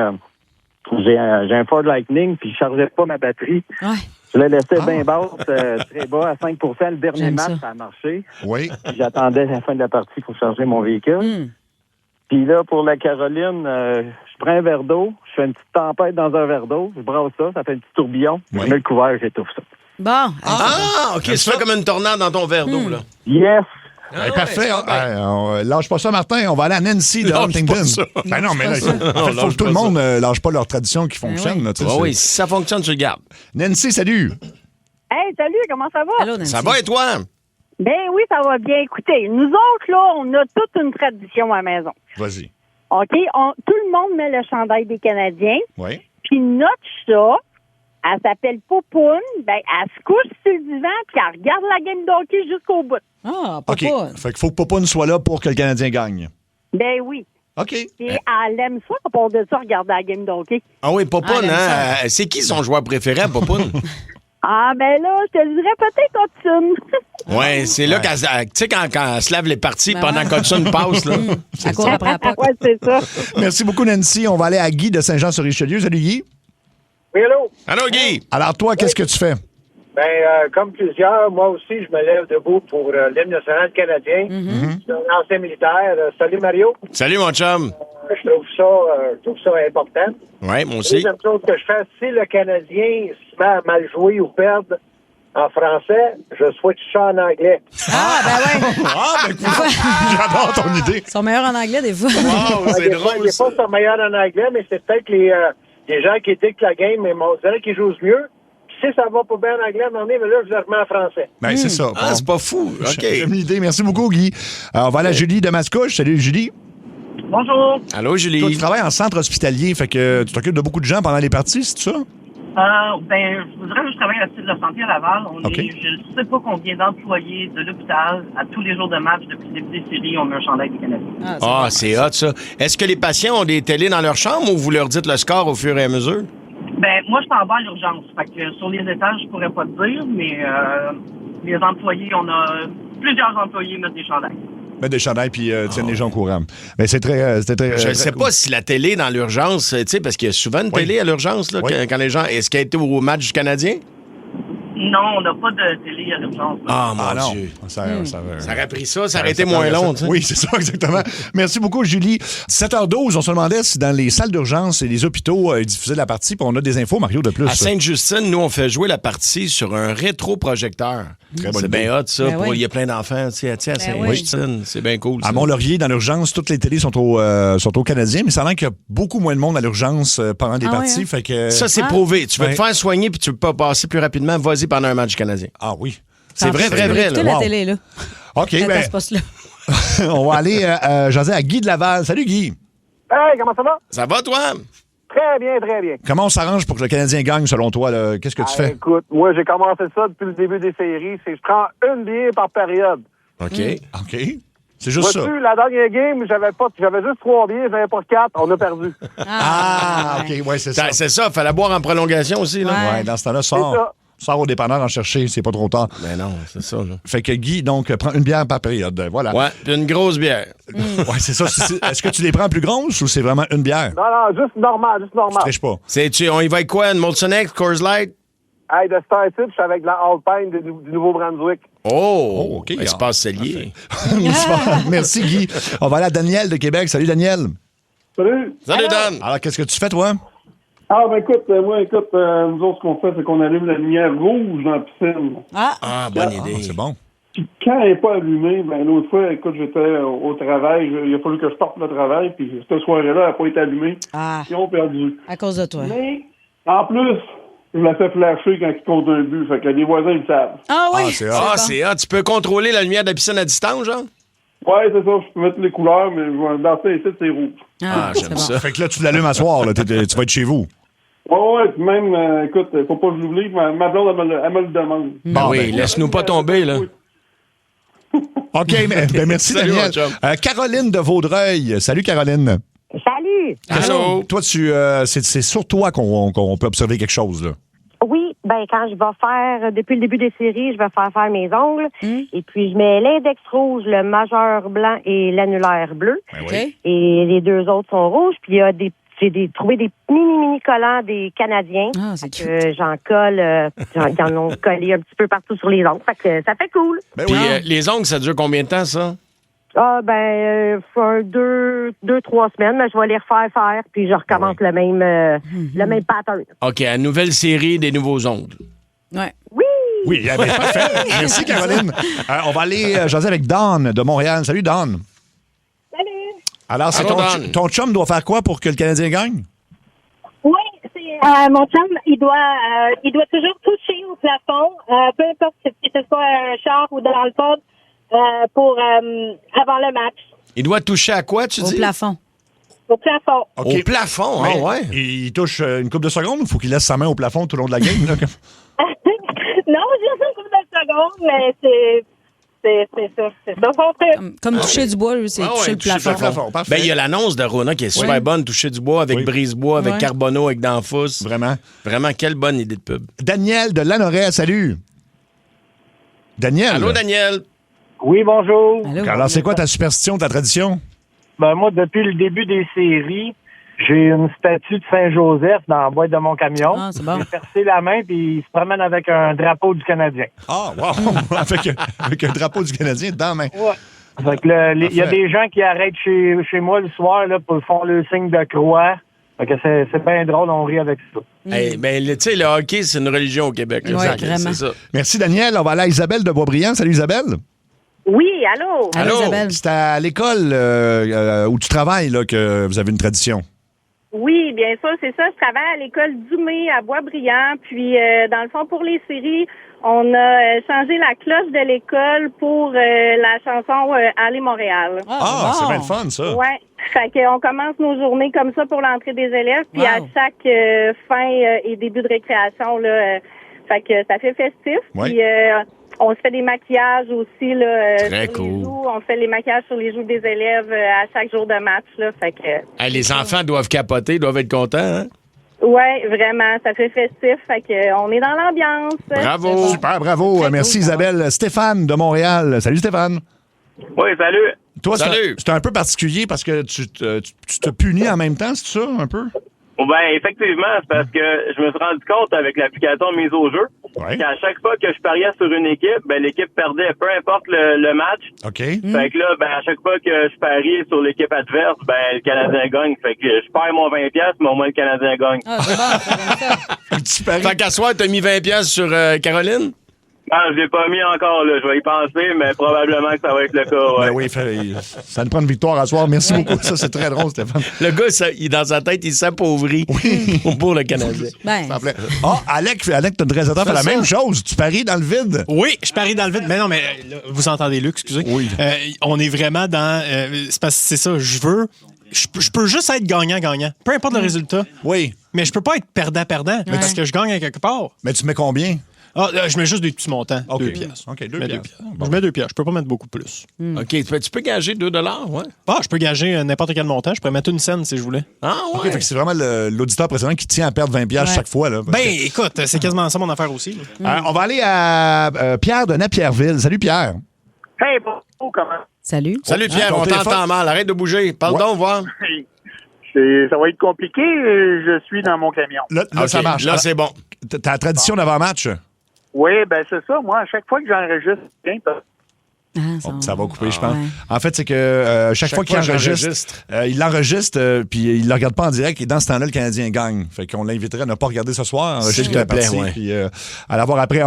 j'ai un Ford Lightning, puis je chargeais pas ma batterie. Ouais. Je la laissais bien basse, très bas, à 5 Le dernier J'aime match, ça. ça a marché. Oui. Puis j'attendais la fin de la partie pour charger mon véhicule. Puis là, pour la Caroline, je prends un verre d'eau, je fais une petite tempête dans un verre d'eau, je brasse ça fait un petit tourbillon, je mets le couvert, j'étouffe ça. Bon. OK, c'est comme une tornade dans ton verre d'eau, là. Yes! Parfait. Lâche pas ça, Martin. On va aller à Nancy de Huntington. Ben non, mais là, il faut que tout le monde lâche pas leur tradition qui fonctionne. Là, oui, si ça fonctionne, tu le gardes. Nancy, salut. Hey, salut, comment ça va? Allô, Nancy. Ça va et toi? Ben oui, ça va bien. Écoutez, nous autres, là, on a toute une tradition à la maison. Vas-y. OK? Tout le monde met le chandail des Canadiens. Oui. Puis notre chat, elle s'appelle Popoune. Ben, elle se couche sur le divan puis elle regarde la game de hockey jusqu'au bout. Ah, OK. Fait qu'il faut que Popoune soit là pour que le Canadien gagne. Ben oui. OK. Et elle aime ça, à part de ça, regarder la game de hockey. Ah oui, Popoune, hein? C'est qui son joueur préféré, Popoune? Ah, ben là, je te le dirais peut-être Hudson. Oui, c'est là qu'elle, tu sais, quand elle se lave les parties pendant qu'Hudson passe, là. Elle court après la POC. Ouais, c'est ça. Merci beaucoup, Nancy. On va aller à Guy de Saint-Jean-sur-Richelieu. Salut, Guy. Oui, allô? Allô, Guy. Alors, toi, qu'est-ce que tu fais? Ben, comme plusieurs, moi aussi, je me lève debout pour l'hymne national canadien. Je suis un ancien militaire. Salut, Mario. Salut, mon chum. Je trouve ça important. Oui, moi aussi. Deuxième chose que je fais, si le Canadien se met à mal jouer ou perdre en français, je switch ça en anglais. Ah, ben ouais. J'adore ton idée. Ils sont meilleurs en anglais, des fois. Wow, c'est Des fois, ils sont meilleurs en anglais, mais c'est peut-être les gens qui dictent la game, mais on dirait qu'ils jouent mieux. Si ça va pas bien en anglais, à un moment donné, mais là, je le remets en français. Ben, c'est ça. Ah, c'est pas fou. OK. J'aime l'idée. Merci beaucoup, Guy. On va aller à Julie de Mascouche. Salut, Julie. Bonjour. Allô, Julie. Toi, tu travailles en centre hospitalier, fait que tu t'occupes de beaucoup de gens pendant les parties, c'est ça? Ben, je voudrais que je travaille à la de santé à Laval. Je ne sais pas combien d'employés de l'hôpital, à tous les jours de match, depuis le début des séries, on met un chandail des Canadiens. Ah, c'est hot, ça. Est-ce que les patients ont des télés dans leur chambre ou vous leur dites le score au fur et à mesure? Ben, moi, je suis en bas à l'urgence. Fait que sur les étages, je pourrais pas te dire, mais les employés, on a plusieurs employés mettent des chandails. Mettre des chandails puis tiennent les gens au courant. Mais c'est très. Je ne sais pas si la télé dans l'urgence, tu sais, parce qu'il y a souvent une télé à l'urgence, là, quand les gens. Est-ce qu'elle a été au match du Canadien? Non, on n'a pas de télé à l'urgence. Ah, mon Dieu. Ça aurait pris ça aurait été moins long. Tu sais. Oui, c'est ça, exactement. Merci beaucoup, Julie. 7h12, on se demandait si dans les salles d'urgence et les hôpitaux, ils diffusaient la partie, puis on a des infos, Mario, de plus. À Sainte-Justine, nous, on fait jouer la partie sur un rétroprojecteur. C'est bien hot, ça. Il y a plein d'enfants, tu sais, à Sainte-Justine. C'est bien cool. À Mont-Laurier, dans l'urgence, toutes les télés sont au Canadien, mais ça a l'air qu'il y a beaucoup moins de monde à l'urgence pendant des parties. Fait que... Ça, c'est prouvé. Tu veux te faire soigner puis tu veux pas passer plus rapidement, vas-y pendant un match canadien. Ah oui. C'est vrai. Écoutez la télé, là. OK, ben, on va aller jaser à Guy de Laval. Salut, Guy. Hey, comment ça va? Ça va, toi? Très bien, très bien. Comment on s'arrange pour que le Canadien gagne, selon toi? Là? Qu'est-ce que tu fais? Écoute, moi, j'ai commencé ça depuis le début des séries. C'est je prends une bière par période. OK. C'est juste ça. La dernière game, j'avais juste 3 billets, j'avais pas 4, on a perdu. OK, ouais, c'est ça. C'est ça, il fallait boire en prolongation aussi. Là. Ouais, dans ce temps-là, sors au dépanneur en chercher, c'est pas trop tard. Mais non, c'est ça. Là. Fait que Guy, donc, prend une bière par période. Voilà. Ouais, puis une grosse bière. Ouais, c'est ça. Est-ce que tu les prends plus grosses ou c'est vraiment une bière? Non, juste normal. Tu triches pas. On y va avec quoi? Une Molson X, Coors Light? Hey, de Startup, je suis avec la Alpine du Nouveau-Brunswick. Oh, OK. Espace cellier. Merci, Guy. On va aller à Daniel de Québec. Salut, Daniel. Salut. Salut, Dan. Alors, qu'est-ce que tu fais, toi? Ah, ben écoute, nous autres, ce qu'on fait, c'est qu'on allume la lumière rouge dans la piscine. Bonne idée. C'est bon. Puis quand elle n'est pas allumée, ben l'autre fois, écoute, j'étais au travail, il a fallu que je parte le travail, puis cette soirée-là, elle n'a pas été allumée. Ils ont perdu. À cause de toi. Mais, en plus, je me la fais flasher quand il compte un but, fait que les voisins, ils le savent. Ah oui? C'est hot. Tu peux contrôler la lumière de la piscine à distance, genre? Ouais, c'est ça, je peux mettre les couleurs, mais dans ça, ici, c'est rouge. J'aime ça. Fait que là, tu l'allumes à soir, là. Tu vas être chez vous. Ouais, puis même, écoute, faut pas que je l'oublie, ma blonde, elle me le demande. Oui, laisse-nous pas tomber, là. OK, merci, Salut, Daniel. mon chum. Caroline de Vaudreuil. Salut, Caroline. Salut! Allô. Toi, c'est sur toi qu'on peut observer quelque chose, là. Oui, ben quand je vais faire, depuis le début des séries, je vais faire mes ongles. Et puis, je mets l'index rouge, le majeur blanc et l'annulaire bleu. Et les deux autres sont rouges. Puis, il y a j'ai trouvé des mini collants des Canadiens. Que j'en colle, ils en ont collé un petit peu partout sur les ongles. Fait que ça fait cool. Puis les ongles, ça dure combien de temps, ça? Ah, faut 2-3 semaines, mais je vais les refaire faire, puis je recommence le même pattern. OK, à nouvelle série des nouveaux ongles. Ouais. Oui, parfait. Merci, Caroline. On va aller jaser avec Dawn de Montréal. Salut, Dawn. Salut. Alors, c'est ton chum doit faire quoi pour que le Canadien gagne? Oui, c'est mon chum, il doit toujours toucher au plafond, peu importe si ce soit un char ou dans le pub, pour avant le match. Il doit toucher à quoi, tu dis? Au plafond. Au plafond. Okay. Au plafond, mais, ouais. Il touche une couple de secondes ou faut qu'il laisse sa main au plafond tout le long de la game? Là? Non, j'ai une couple de secondes, mais c'est ça. C'est ça qu'on fait. Comme toucher du bois, lui, c'est toucher le plafond. Ben, il y a l'annonce de Rona qui est super bonne, toucher du bois avec brise-bois, avec Carbonneau, avec Danfous. Vraiment. Vraiment, quelle bonne idée de pub. Daniel de Lanoret, salut. Daniel. Allô, Daniel. Oui, bonjour. Allô. Alors, c'est quoi ta superstition, ta tradition? Ben, moi, depuis le début des séries, j'ai une statue de Saint-Joseph dans la boîte de mon camion. Ah, c'est bon. J'ai percé la main, puis il se promène avec un drapeau du Canadien. Ah, wow! avec un drapeau du Canadien dans la main. Ouais. Fait que il y a des gens qui arrêtent chez moi le soir là, pour faire le signe de croix. Fait que c'est bien drôle, on rit avec ça. Hey, ben, tu sais, le hockey, c'est une religion au Québec. Oui, vraiment. C'est ça. Merci, Daniel. On va aller à Isabelle de Boisbriand. Salut, Isabelle. Oui, allô? Allô, Isabelle. C'est à l'école où tu travailles là, que vous avez une tradition. Oui, bien sûr, c'est ça. Je travaille à l'école Dumais à Boisbriand. Puis, dans le fond, pour les séries, on a changé la cloche de l'école pour la chanson Allez Montréal. C'est bien le fun, ça. Ouais. Fait qu'on commence nos journées comme ça pour l'entrée des élèves. Puis à chaque fin et début de récréation, là, fait que ça fait festif. Ouais. Puis on se fait des maquillages aussi là. Très sur cool. les joues. On fait les maquillages sur les joues des élèves à chaque jour de match. Là. Fait que Les enfants doivent capoter, doivent être contents, hein? ouais, vraiment, ça fait festif. Fait que on est dans l'ambiance. Bravo. Super, bravo. Merci, Isabelle. Stéphane de Montréal. Salut, Stéphane. Oui, salut. Toi, Salut. c'est un peu particulier parce que tu te punis en même temps, c'est ça, un peu? Ben, effectivement, c'est parce que je me suis rendu compte avec l'application mise au jeu qu'à chaque fois que je pariais sur une équipe, ben, l'équipe perdait, peu importe le match. OK. Fait que là, ben, à chaque fois que je parie sur l'équipe adverse, ben, le Canadien gagne. Fait que je perds mon 20$, mais au moins le Canadien gagne. Ah, c'est bon, Fait qu'à soir, t'as mis 20$ sur Caroline? Ah, je l'ai pas mis encore, là. Je vais y penser, mais probablement que ça va être le cas, ouais. Ben oui, ça nous prend une victoire à soir. Merci beaucoup. Ça, c'est très drôle, Stéphane. Le gars, dans sa tête, il s'appauvrit pour le Canadien. Ben, Alec, ton réalisateur, fait la même chose. Tu paries dans le vide. Oui, je parie dans le vide. Mais non, mais là, vous entendez Luc, excusez. Oui. On est vraiment dans... c'est parce que c'est ça, je peux juste être gagnant-gagnant. Peu importe le résultat. Oui. Mais je peux pas être perdant-perdant parce que je gagne à quelque part. Mais tu mets combien? Ah, je mets juste des petits montants. OK. 2 piastres. OK, 2 Je mets piastres. Je mets 2 piastres. Je peux pas mettre beaucoup plus. OK, tu peux gager 2$, ouais? Ah, je peux gager n'importe quel montant. Je pourrais mettre une scène si je voulais. Ah, ouais. OK, fait que c'est vraiment l'auditeur précédent qui tient à perdre 20$ chaque fois. Là, Ben, écoute, c'est quasiment ça mon affaire aussi. On va aller à Pierre de Napierville. Salut, Pierre. Hey, bon, comment? Salut. Salut, Pierre, ton on t'entend téléphone? mal. Arrête de bouger. Parle donc, voir. Ça va être compliqué. Je suis dans mon camion. Là, ça marche. Là, c'est bon. T'as la tradition d'avant-match? Oui, ben c'est ça. Moi, à chaque fois que j'enregistre, Ça va couper, je pense. Ouais. En fait, c'est que chaque fois qu'il enregistre, il l'enregistre, puis il ne le regarde pas en direct. Et dans ce temps-là, le Canadien gagne. Fait qu'on l'inviterait à ne pas regarder ce soir, enregistrer la partie, puis à la voir après.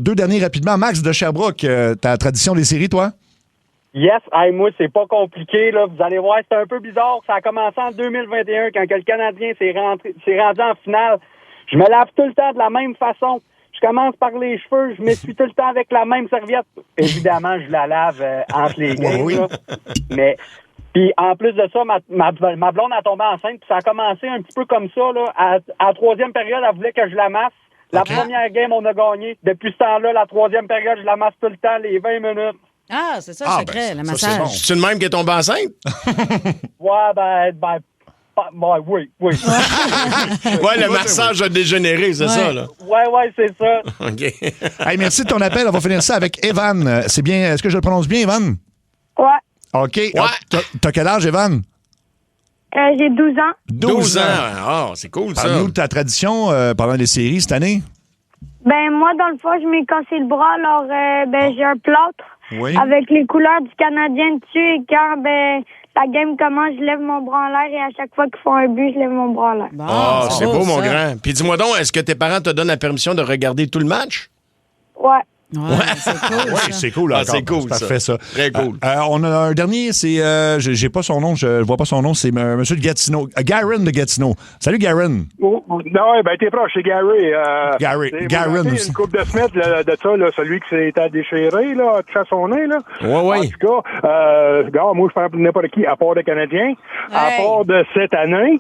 Deux derniers rapidement. Max de Sherbrooke, ta tradition des séries, toi? Yes, moi, c'est pas compliqué. Là. Vous allez voir, c'est un peu bizarre. Ça a commencé en 2021, quand le Canadien s'est rendu en finale. Je me lave tout le temps de la même façon. Je commence par les cheveux, je m'essuie tout le temps avec la même serviette. Évidemment, je la lave entre les games. Oui. Mais puis en plus de ça, ma blonde a tombé enceinte, puis ça a commencé un petit peu comme ça. Là. À la troisième période, elle voulait que je la masse. La première game, on a gagné. Depuis ce temps-là, la troisième période, je la masse tout le temps, les 20 minutes. Ah, c'est ça le secret, le massage. Bon. C'est le même qui est tombé enceinte? Oui. Ouais, le massage a dégénéré, c'est ça, là? Ouais, c'est ça. OK. Hey, merci de ton appel. On va finir ça avec Evan. C'est bien. Est-ce que je le prononce bien, Evan? Ouais. OK. Ouais. T'as quel âge, Evan? J'ai 12 ans. 12 ans. Ah, c'est cool, ça. Parle-nous de ta tradition pendant les séries cette année. Ben, moi, dans le fond, je m'ai cassé le bras, alors, j'ai un plâtre. Oui. avec les couleurs du Canadien dessus. Et quand la game commence, je lève mon bras en l'air et à chaque fois qu'ils font un but, je lève mon bras en l'air. Ah, c'est beau, mon grand. Puis dis-moi donc, est-ce que tes parents te donnent la permission de regarder tout le match? Ouais. C'est cool. Oui, c'est cool. Ah, encore. c'est cool, C'est parfait, ça. Très cool. On a un dernier, c'est... j'ai pas son nom, je vois pas son nom, c'est Monsieur de Gatineau. Garin de Gatineau. Salut, Garin. Non, t'es proche, c'est Gary. Garin aussi. Une couple de semaines de ça, là, celui qui s'est déchiré, là, de façonné, là. Ouais. En tout cas, moi, je prends pour n'importe qui, à part le Canadien, à part de cette année.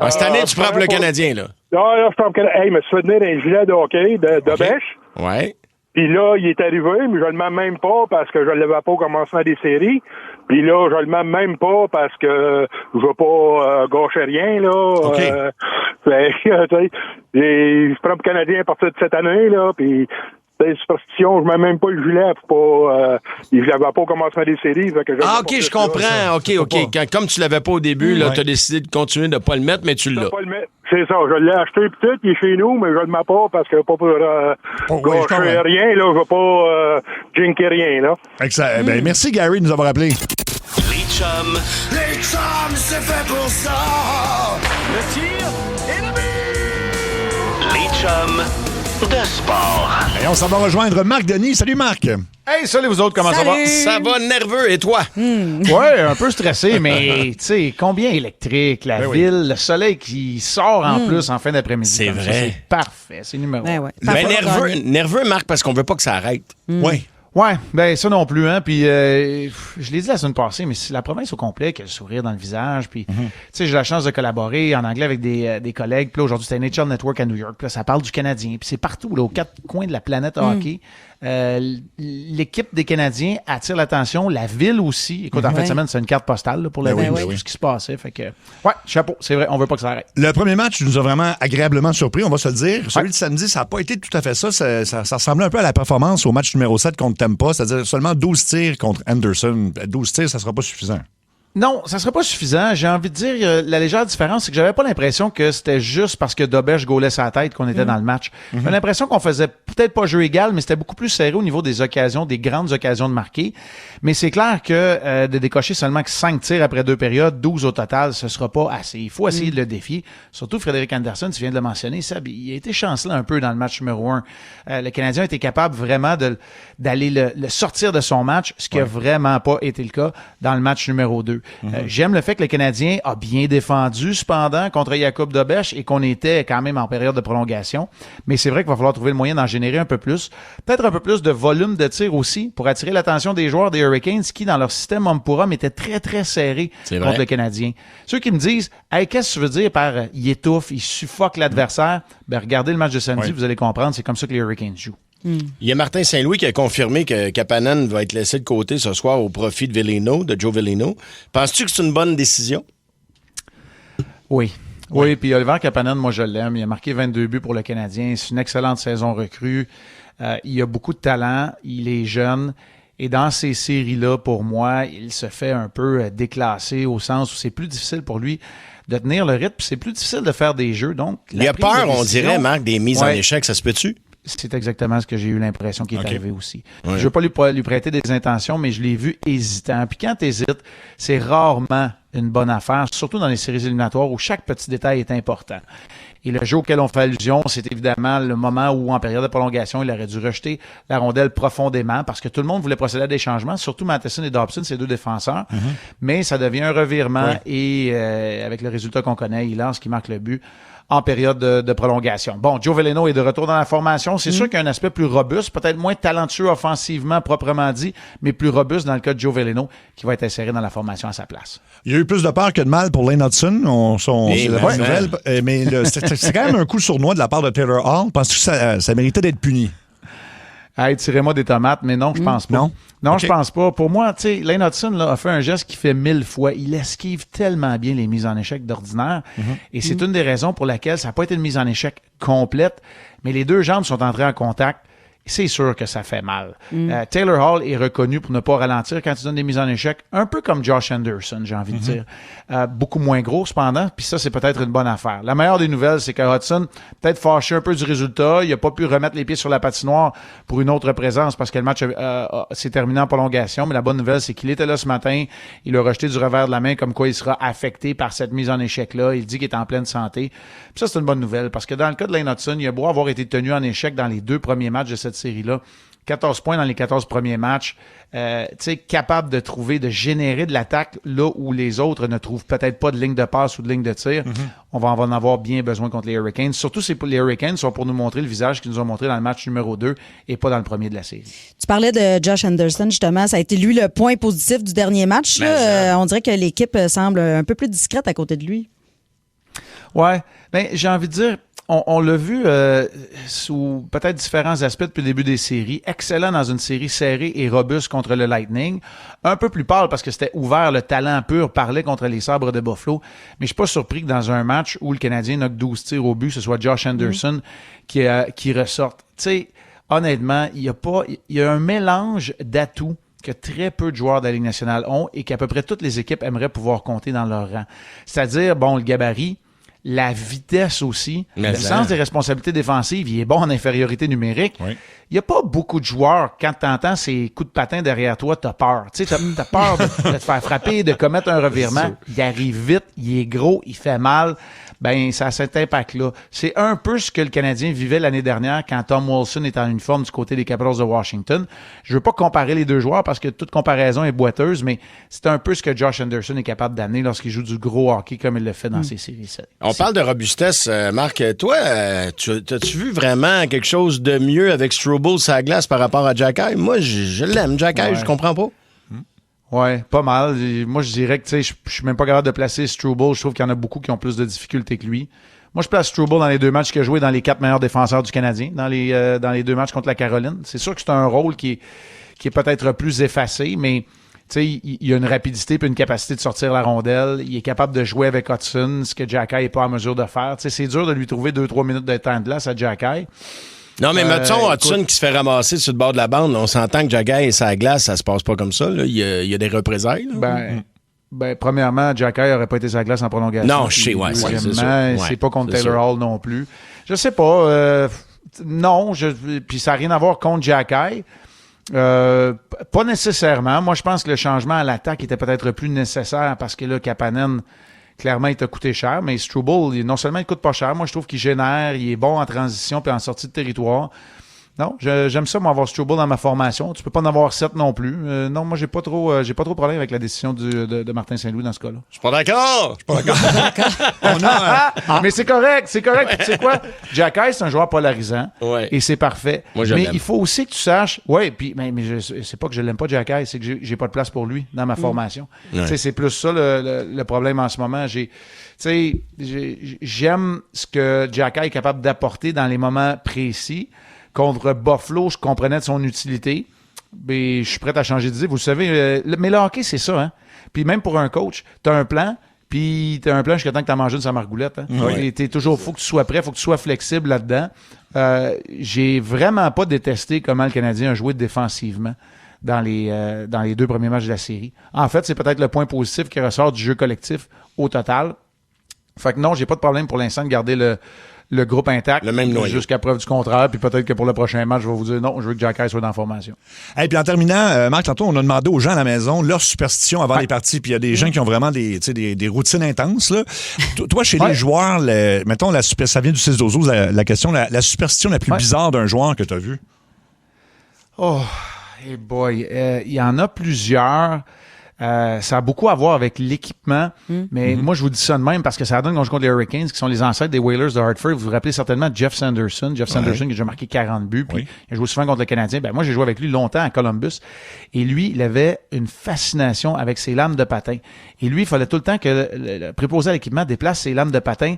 Cette année, tu prends pour le Canadien, là. Là, je prends pour le Canadien. Hey, me suis fait venir un gilet de hockey de bêche. Ouais. Puis là, il est arrivé, mais je le mets même pas parce que je le l'avais pas au commencement des séries. Puis là, je le mets même pas parce que je veux pas gâcher rien, là. OK. Je prends pour Canadien à partir de cette année, là, puis superstition, je mets même pas le gilet pour pas... je l'avais pas au commencement des séries. Fait que OK, je comprends. OK. Comme tu l'avais pas au début, là, t'as décidé de continuer de pas le mettre, mais tu l'as. C'est ça, je l'ai acheté pis tout, il est chez nous, mais je le mets pas parce que pas pour gâcher rien, là, je veux pas jinker rien, là. Excellent. Ben, merci, Gary, de nous avoir appelés. Les chums, c'est fait pour ça. Le tir et le but. Les chums de sport. Et on s'en va rejoindre Marc Denis. Salut, Marc. Hey, salut vous autres, comment ça va? Ça va nerveux, et toi? Ouais, un peu stressé, mais tu sais, combien électrique, la ville, le soleil qui sort en plus en fin d'après-midi. C'est vrai. Ça, c'est parfait, c'est numéro 1. Mais nerveux, Marc, parce qu'on veut pas que ça arrête. Oui. Ouais, ben ça non plus, hein. Puis je l'ai dit la semaine passée, mais c'est la province au complet qui a le sourire dans le visage. Puis tu sais, j'ai la chance de collaborer en anglais avec des collègues. Puis là, aujourd'hui, c'était NHL Network à New York. Puis là, ça parle du Canadien. Puis c'est partout, là, aux quatre coins de la planète hockey. L'équipe des Canadiens attire l'attention, la ville aussi. Écoute, en fin de semaine, c'est une carte postale là, pour la ville, tout ce qui se passait. Fait que, ouais, chapeau, c'est vrai, on veut pas que ça arrête. Le premier match nous a vraiment agréablement surpris, on va se le dire. Celui de samedi, ça n'a pas été tout à fait ça. Ça ressemblait un peu à la performance au match numéro 7 contre Tampa, c'est-à-dire seulement 12 tirs contre Anderson. 12 tirs, ça sera pas suffisant. Non, ça serait pas suffisant. J'ai envie de dire, la légère différence, c'est que j'avais pas l'impression que c'était juste parce que Dobèche gaulait sa tête qu'on était dans le match. J'avais l'impression qu'on faisait peut-être pas jeu égal, mais c'était beaucoup plus serré au niveau des occasions, des grandes occasions de marquer. Mais c'est clair que de décocher seulement que 5 tirs après 2 périodes, 12 au total, ce sera pas assez. Il faut essayer de le défier. Surtout Frédéric Anderson, tu viens de le mentionner, Seb, il a été chancelant un peu dans le match numéro 1. Le Canadien a été capable vraiment d'aller le sortir de son match, ce qui a vraiment pas été le cas dans le match numéro 2. J'aime le fait que le Canadien a bien défendu, cependant, contre Jakub Dobèche et qu'on était quand même en période de prolongation. Mais c'est vrai qu'il va falloir trouver le moyen d'en générer un peu plus. Peut-être un peu plus de volume de tir aussi pour attirer l'attention des joueurs des Hurricanes qui, dans leur système homme pour homme, étaient très, très serrés contre le Canadien. Ceux qui me disent « Hey, qu'est-ce que tu veux dire par il étouffe, il suffoque l'adversaire? » Ben, regardez le match de samedi, vous allez comprendre, c'est comme ça que les Hurricanes jouent. Il y a Martin Saint-Louis qui a confirmé que Kapanen va être laissé de côté ce soir au profit de Veleno, de Joe Veleno. Penses-tu que c'est une bonne décision? Oui. Oui, puis Oliver Kapanen, moi je l'aime. Il a marqué 22 buts pour le Canadien. C'est une excellente saison recrue. Il a beaucoup de talent. Il est jeune. Et dans ces séries-là, pour moi, il se fait un peu déclasser au sens où c'est plus difficile pour lui de tenir le rythme. C'est plus difficile de faire des jeux. Donc, il a peur, on dirait, Marc, des mises en échec. Ça se peut-tu? C'est exactement ce que j'ai eu l'impression qu'il est arrivé aussi. Ouais. Je veux pas lui prêter des intentions, mais je l'ai vu hésitant. Puis quand tu hésites, c'est rarement une bonne affaire, surtout dans les séries éliminatoires où chaque petit détail est important. Et le jeu auquel on fait allusion, c'est évidemment le moment où, en période de prolongation, il aurait dû rejeter la rondelle profondément parce que tout le monde voulait procéder à des changements, surtout Matheson et Dobson, ces deux défenseurs. Mais ça devient un revirement et avec le résultat qu'on connaît, il lance, qui marque le but en période de prolongation. Bon, Joe Veleno est de retour dans la formation. C'est sûr qu'il y a un aspect plus robuste, peut-être moins talentueux offensivement proprement dit, mais plus robuste dans le cas de Joe Veleno qui va être inséré dans la ça à sa place. Il y a eu plus de peur que de mal pour Lane Hudson. C'est la bonne nouvelle. Mais c'est quand même un coup sournois de la part de Taylor Hall. Penses-tu que ça méritait d'être puni? Hey, tirez-moi des tomates, mais non, je pense pas. Non, Okay. je pense pas. Pour moi, tu sais, Lane Hudson là, a fait un geste qui fait 1000 fois. Il esquive tellement bien les mises en échec d'ordinaire. Et c'est une des raisons pour laquelle ça n'a pas été une mise en échec complète, mais les deux jambes sont entrées en contact. c'est sûr que ça fait mal. Taylor Hall est reconnu pour ne pas ralentir quand il donne des mises en échec, un peu comme Josh Anderson, j'ai envie de dire. Beaucoup moins gros, cependant, puis ça, c'est peut-être une bonne affaire. La meilleure des nouvelles, c'est que Hudson, peut-être fâché un peu du résultat, il n'a pas pu remettre les pieds sur la patinoire pour une autre présence parce que le match s'est terminé en prolongation, mais la bonne nouvelle, c'est qu'il était là ce matin, il a rejeté du revers de la main comme quoi il sera affecté par cette mise en échec-là, il dit qu'il est en pleine santé. Puis ça, c'est une bonne nouvelle, parce que dans le cas de Lane Hudson, il a beau avoir été tenu en échec dans les 2 premiers matchs de cette série-là, 14 points dans les 14 premiers matchs, capable de générer de l'attaque là où les autres ne trouvent peut-être pas de ligne de passe ou de ligne de tir. On va en avoir bien besoin contre les Hurricanes. Surtout, les Hurricanes sont pour nous montrer le visage qu'ils nous ont montré dans le match numéro 2 et pas dans le premier de la série. Tu parlais de Josh Anderson, justement. Ça a été lui le point positif du dernier match. Là. On dirait que l'équipe semble un peu plus discrète à côté de lui. Ouais, ben j'ai envie de dire, on l'a vu sous peut-être différents aspects depuis le début des séries. Excellent dans une série serrée et robuste contre le Lightning. Un peu plus pâle parce que c'était ouvert, le talent pur parlait contre les Sabres de Buffalo. Mais je suis pas surpris que dans un match où le Canadien knock 12 tirs au but, ce soit Josh Anderson qui ressorte. Tu sais, honnêtement, il y a un mélange d'atouts que très peu de joueurs de la Ligue nationale ont et qu'à peu près toutes les équipes aimeraient pouvoir compter dans leur rang. C'est-à-dire, bon, le gabarit, la vitesse aussi, le sens des responsabilités défensives, il est bon en infériorité numérique. Il n'y a pas beaucoup de joueurs, quand tu entends ces coups de patin derrière toi, tu as peur. Tu sais, t'as peur de te faire frapper, de commettre un revirement. Il arrive vite, il est gros, il fait mal. Ben, ça a cet impact-là. C'est un peu ce que le Canadien vivait l'année dernière quand Tom Wilson est en uniforme du côté des Capitals de Washington. Je veux pas comparer les deux joueurs parce que toute comparaison est boiteuse, mais c'est un peu ce que Josh Anderson est capable d'amener lorsqu'il joue du gros hockey comme il le fait dans ses séries. On parle de robustesse, Marc. Toi, t'as-tu vu vraiment quelque chose de mieux avec Struble sur la glace par rapport à Jacky? Moi, je l'aime, Jacky, je comprends pas. Ouais, pas mal. Moi, je dirais que, tu sais, je suis même pas capable de placer Struble. Je trouve qu'il y en a beaucoup qui ont plus de difficultés que lui. Moi, je place Struble dans les 2 matchs qu'il a joué dans les 4 meilleurs défenseurs du Canadien, dans les 2 matchs contre la Caroline. C'est sûr que c'est un rôle qui est peut-être plus effacé, mais tu sais, il a une rapidité et une capacité de sortir la rondelle. Il est capable de jouer avec Hudson, ce que Jacky n'est pas en mesure de faire. Tu sais, c'est dur de lui trouver 2-3 minutes de temps de glace à Jacky. Non, mais mettons Hudson qui se fait ramasser sur le bord de la bande. On s'entend que Jacky et sa glace, ça se passe pas comme ça. Là. Il y a des représailles. Ben, premièrement, Jacky n'aurait pas été sur la glace en prolongation. Non, je sais, c'est pas contre Taylor Hall non plus. Je sais pas. Non, puis ça n'a rien à voir contre Jacky. Pas nécessairement. Moi, je pense que le changement à l'attaque était peut-être plus nécessaire parce que là, Kapanen, clairement, il t'a coûté cher, mais Struble, non seulement il coûte pas cher, moi je trouve qu'il génère, il est bon en transition puis en sortie de territoire. Non, j'aime ça, moi, avoir Struble dans ma formation. Tu peux pas en avoir 7 non plus. Non, moi, j'ai pas trop de problème avec la décision de Martin Saint-Louis dans ce cas-là. Je suis pas d'accord. Mais c'est correct. Tu sais quoi? Jacky, c'est un joueur polarisant. Et c'est parfait. Moi, je mais l'aime. il faut aussi que tu saches. Ouais, puis mais c'est pas que je l'aime pas, Jacky, c'est que j'ai pas de place pour lui dans ma formation. Tu sais, c'est plus ça le problème en ce moment. J'aime ce que Jacky est capable d'apporter dans les moments précis. Contre Buffalo, je comprenais de son utilité. Mais je suis prêt à changer d'idée. Vous le savez, mais le hockey, c'est ça. Hein? Puis même pour un coach, tu as un plan, puis tu as un plan jusqu'à temps que tu as mangé une samargoulette. Hein? T'es toujours, faut que tu sois prêt, faut que tu sois flexible là-dedans. J'ai vraiment pas détesté comment le Canadien a joué défensivement dans les 2 premiers matchs de la série. En fait, c'est peut-être le point positif qui ressort du jeu collectif au total. Fait que non, j'ai pas de problème pour l'instant de garder le groupe intact, le même noyau, jusqu'à preuve du contraire, puis peut-être que pour le prochain match, je vais vous dire non, je veux que Jacky soit dans la formation. Et puis en terminant, Marc, tantôt, on a demandé aux gens à la maison leur superstition avant les parties, puis il y a des gens qui ont vraiment des routines intenses. Là. Toi, chez les joueurs, mettons, ça vient du 6-12, la question, la superstition la plus bizarre d'un joueur que tu as vu? Oh, hey boy, il y en a plusieurs. Ça a beaucoup à voir avec l'équipement, mais moi, je vous dis ça de même parce que ça donne qu'on joue contre les Hurricanes, qui sont les ancêtres des Whalers de Hartford. Vous vous rappelez certainement Jeff Sanderson. Jeff Sanderson qui a déjà marqué 40 buts, puis il a joué souvent contre le Canadien. Ben, moi, j'ai joué avec lui longtemps à Columbus. Et lui, il avait une fascination avec ses lames de patin. Et lui, il fallait tout le temps que le préposé à l'équipement déplace ses lames de patin.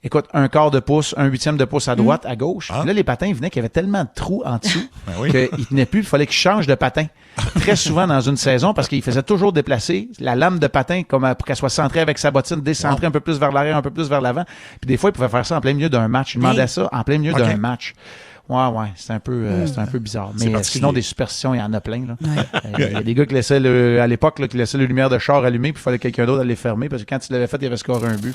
Écoute, 1/4 de pouce, 1/8 de pouce à droite, à gauche. Là, les patins, ils venaient qu'il y avait tellement de trous en dessous qu'ils tenaient plus. Il fallait qu'il change de patin très souvent dans une saison parce qu'il faisait toujours déplacer la lame de patin comme pour qu'elle soit centrée avec sa bottine, décentrée un peu plus vers l'arrière, un peu plus vers l'avant. Puis des fois, il pouvait faire ça en plein milieu d'un match. Il demandait ça en plein milieu d'un match. Ouais, c'est un peu bizarre. Mais sinon, des superstitions, il y en a plein. Il y a des gars qui laissaient, à l'époque, qui laissaient les lumières de char allumées, puis il fallait quelqu'un d'autre à les fermer, parce que quand il l'avait fait, il avait scoré un but.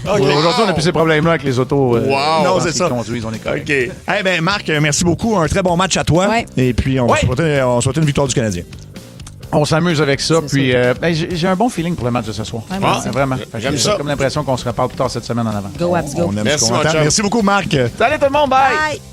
Aujourd'hui, on n'a plus ces problèmes-là avec les autos. Non, c'est ça. Conduisent, on est correct. OK. Eh bien, Marc, merci beaucoup. Un très bon match à toi. Ouais. Et puis, on souhaite une victoire du Canadien. On s'amuse avec ça. Puis j'ai un bon feeling pour le match de ce soir. Vraiment. J'aime ça. J'ai comme l'impression qu'on se reparle plus tard cette semaine en avant. Go Abs, go. On aime Merci, ce qu'on entend. Merci beaucoup, Marc. Salut tout le monde. Bye. Bye.